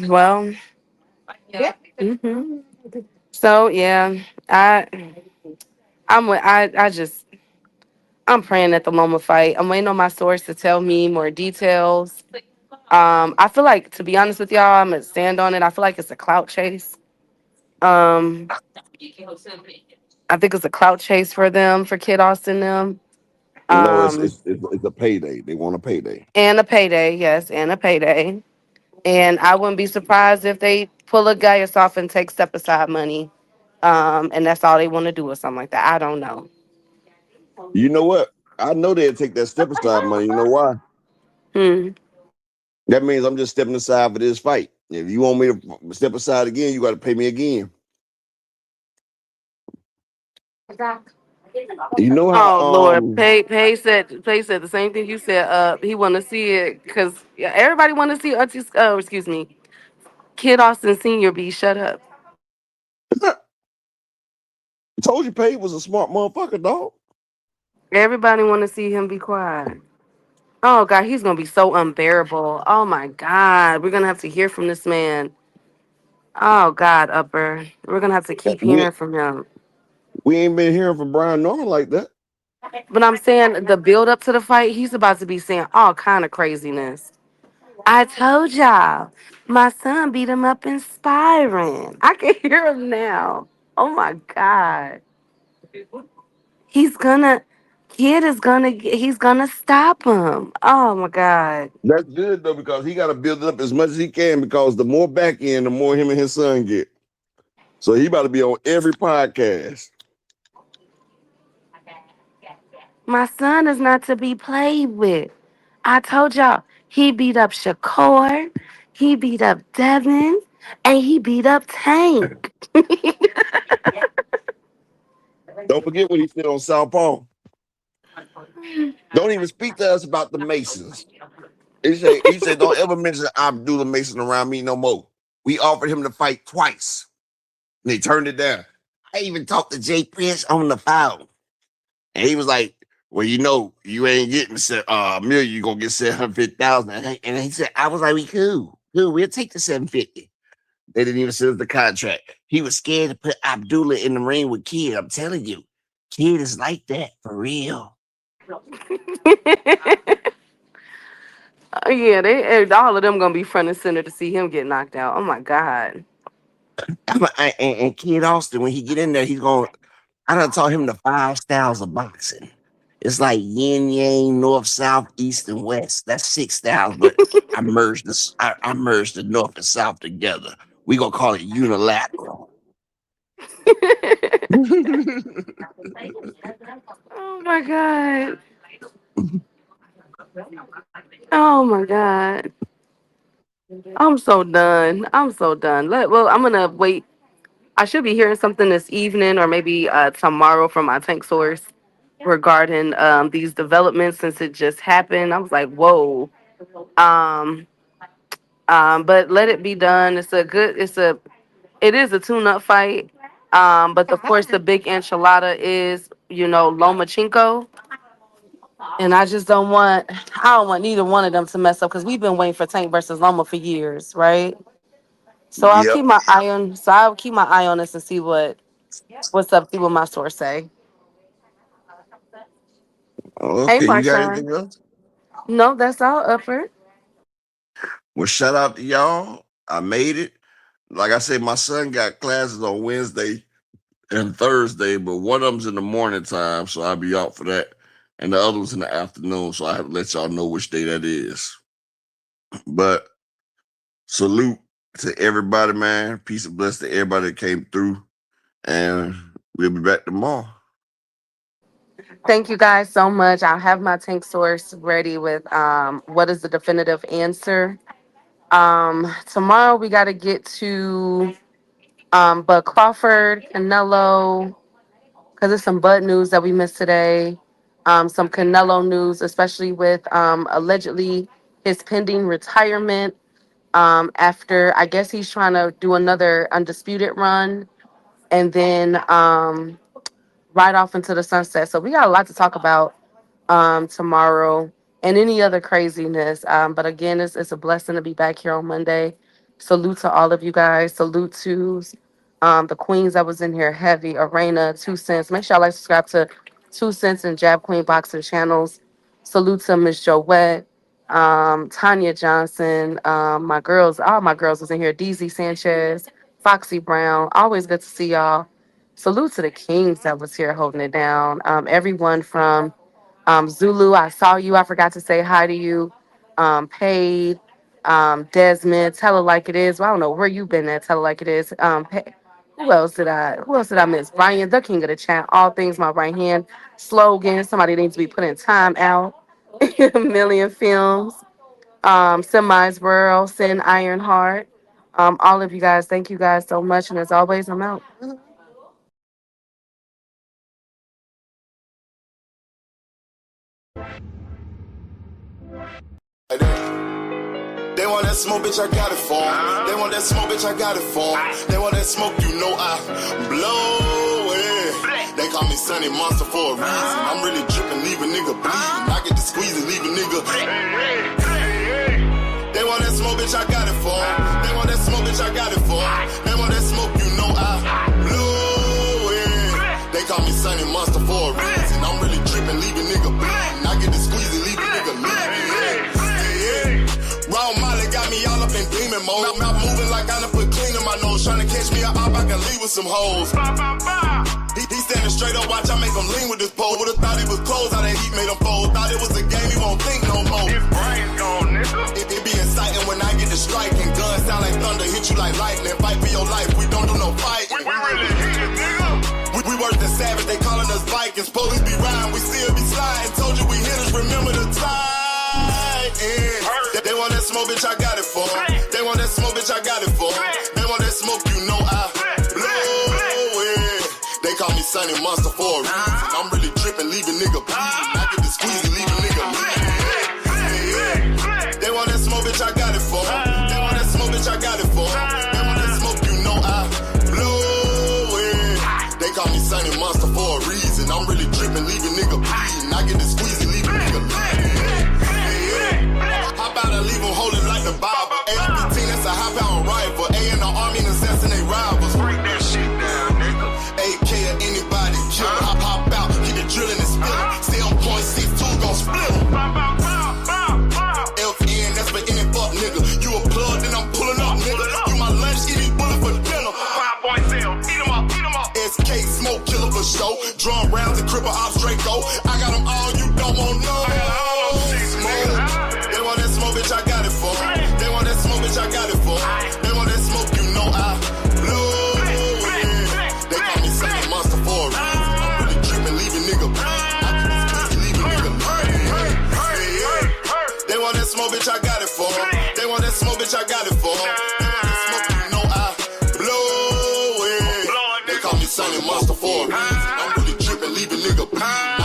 Well, mhm. So yeah, I I just I'm praying at the moment fight. I'm waiting on my source to tell me more details. I feel like, to be honest with y'all, I'm gonna stand on it. I feel like it's a clout chase. Um, I think it's a clout chase for them, for Kid Austin them. No, it's Um, it's it's, it's a payday. They want a payday. and a payday, yes, and a payday. And I wouldn't be surprised if they pull a Gaius off and take step aside money. And that's all they want to do or something like that. I don't know. You know what? I know they'll take that step aside money. You know why? Hmm. That means I'm just stepping aside for this fight. If you want me to step aside again, you got to pay me again. You know how Oh Lord, Pay said the same thing you said. He want to see it because everybody want to see Auntie. Oh, excuse me, Kid Austin Senior. Be shut up. told you Pay was a smart motherfucker, dog. Everybody want to see him be quiet. Oh God, he's gonna be so unbearable. Oh my God, we're gonna have to hear from this man. Oh God, Upper, we're gonna have to keep We hearing from him. we ain't been hearing from Brian Norman like that. But I'm saying the build up to the fight, he's about to be saying all kind of craziness. I told y'all, my son beat him up inspiring. I can hear him now. Oh my God. He's gonna, Kid is gonna, he's gonna stop him. Oh my God. That's good though because he got to build it up as much as he can because the more back end, the more him and his son get. So he about to be on every podcast. My son is not to be played with. I told y'all, he beat up Shakur, he beat up Devin, and he beat up Tank. Don't forget what he said on Southpaw. Don't even speak to us about the Masons. He said, don't ever mention Abdullah Mason around me no more. We offered him to fight twice. And they turned it down. I even talked to Jay Prince on the phone. And he was like, well, you ain't getting a million, you're gonna get 750,000. And he said, I was like, we cool. Cool, we'll take the 750. They didn't even send us the contract. He was scared to put Abdullah in the ring with Kid. I'm telling you, Kid is like that for real. Oh, yeah, all of them gonna be front and center to see him get knocked out. Oh my God. And Kid Austin, when he get in there, I done taught him the 5 styles of boxing. It's like yin yang, north, south, east, and west. That's 6 styles, but I merged the north and south together. We gonna call it unilateral. Oh my God. Oh my God. I'm so done. I'm so done. Well, I'm gonna wait. I should be hearing something this evening or maybe tomorrow from my tank source regarding these developments since it just happened. I was like, whoa. Um, but let it be done. It is a tune-up fight. But of course, the big enchilada is, Lomachenko. And I don't want neither one of them to mess up because we've been waiting for Tank versus Loma for years, right? So I'll Yep. keep my eye on. So I'll keep my eye on this and see what's up. See what my source say. Hey, Okay, you got Marshawn. anything else? No, that's all, Upper. Well, shout out to y'all. I made it. Like I said, my son got classes on Wednesday and Thursday, but one of them's in the morning time, so I'll be out for that. And the other one's in the afternoon, so I have to let y'all know which day that is. But salute to everybody, man. Peace and bless to everybody that came through. And we'll be back tomorrow. Thank you guys so much. I'll have my tank source ready with what is the definitive answer. Tomorrow we got to get to Bud Crawford, Canelo, because there's some Bud news that we missed today. Some Canelo news, especially with allegedly his pending retirement. After I guess he's trying to do another undisputed run, and then right off into the sunset. So we got a lot to talk about tomorrow and any other craziness. But again, it's a blessing to be back here on Monday. Salute to all of you guys. Salute to the queens that was in here heavy. Arena, 2 Cents. Make sure y'all like subscribe to 2 Cents and Jab Queen Boxing channels. Salute to Miss Joette, Tanya Johnson, my girls, all my girls was in here. DZ Sanchez, Foxy Brown. Always good to see y'all. Salute to the kings that was here holding it down. Everyone from Zulu, I saw you. I forgot to say hi to you. Paid, Desmond, tell it like it is. Well, I don't know where you been at. Tell it like it is. Who else did I miss? Brian, the king of the chat. All things my right hand. Slogan. Somebody needs to be putting time out. A million films. Semis World, Sin Ironheart. All of you guys, thank you guys so much. And as always, I'm out. They want that smoke, bitch, I got it for 'em. They want that smoke, bitch, I got it for 'em. They want that smoke, you know I blow it. They call me Sunny Monster for a reason. I'm really dripping, leave a nigga bleeding. I get to squeeze and leave a nigga. They want that smoke, bitch, I got it for 'em. They want that smoke, bitch, I got it for 'em. They want that smoke, you know I blow it. They call me Sunny Monster for a reason. I'm really dripping, leave a nigga bleeding. I get to squeeze and leave a nigga bleeding. Raw Molly got me all up in demon mode. Mouth moving like I done put clean in my nose. Trying to catch me up, I can leave with some hoes. He standing straight up, watch I make him lean with this pole. Would've thought he was closed, how that heat made him fold. Thought it was a game, he won't think no more. His brain's gone, nigga. It be exciting when I get to striking. Guns sound like thunder, hit you like lightning. Fight for your life, we don't do no fighting. We really heated, nigga. We worse than savage, they calling us Vikings. Police be riding, we still be sliding. Told you we hitters, remember the time. They want that smoke, bitch, I got it for 'em. They want that smoke, bitch, I got it for 'em. They want that smoke, you know I blow it. They call me Sunny Monster for a reason. I'm really dripping, leave a nigga bleeding. I get to squeeze and leave a nigga bleeding. They want that smoke, bitch, I got it for 'em. They want that smoke, bitch, I got it for 'em. They want that smoke, you know I blow it. They call me Sunny Monster for a reason. I'm really dripping, leave a nigga bleeding. I get to squeeze and leave a nigga bleeding. How about I leave them holding like the Bible? AR-15, that's a high-power rifle. A in the army and assassinate rivals. Break that shit down, nigga. AK or anybody kill. Hop out, keep it drilling and spilling. Stay on point, 6-2, gon' split 'em. FN, that's for any fuck nigga. You a plug, then I'm pulling up, nigga. You my lunch, eat these bullets for dinner. 5.0, eat 'em up, eat 'em up. SK, smoke killer for show. Drum rounds and cripple ops, Draco. I got them all, you don't want no. They want that smoke, bitch, I got it for 'em. They want that smoke, bitch, I got it for 'em. They want that smoke, you know I blow it. They call me Sunny Monster for a reason. I'm really dripping, leave a nigga bleeding. I can squeeze, leave a nigga bleeding. They want that smoke, bitch, I got it for 'em. They want that smoke, bitch, I got it for 'em. They want that smoke, you know I blow it. They call me Sonny Monster for a reason. I'm really tripping, leave a nigga bleed.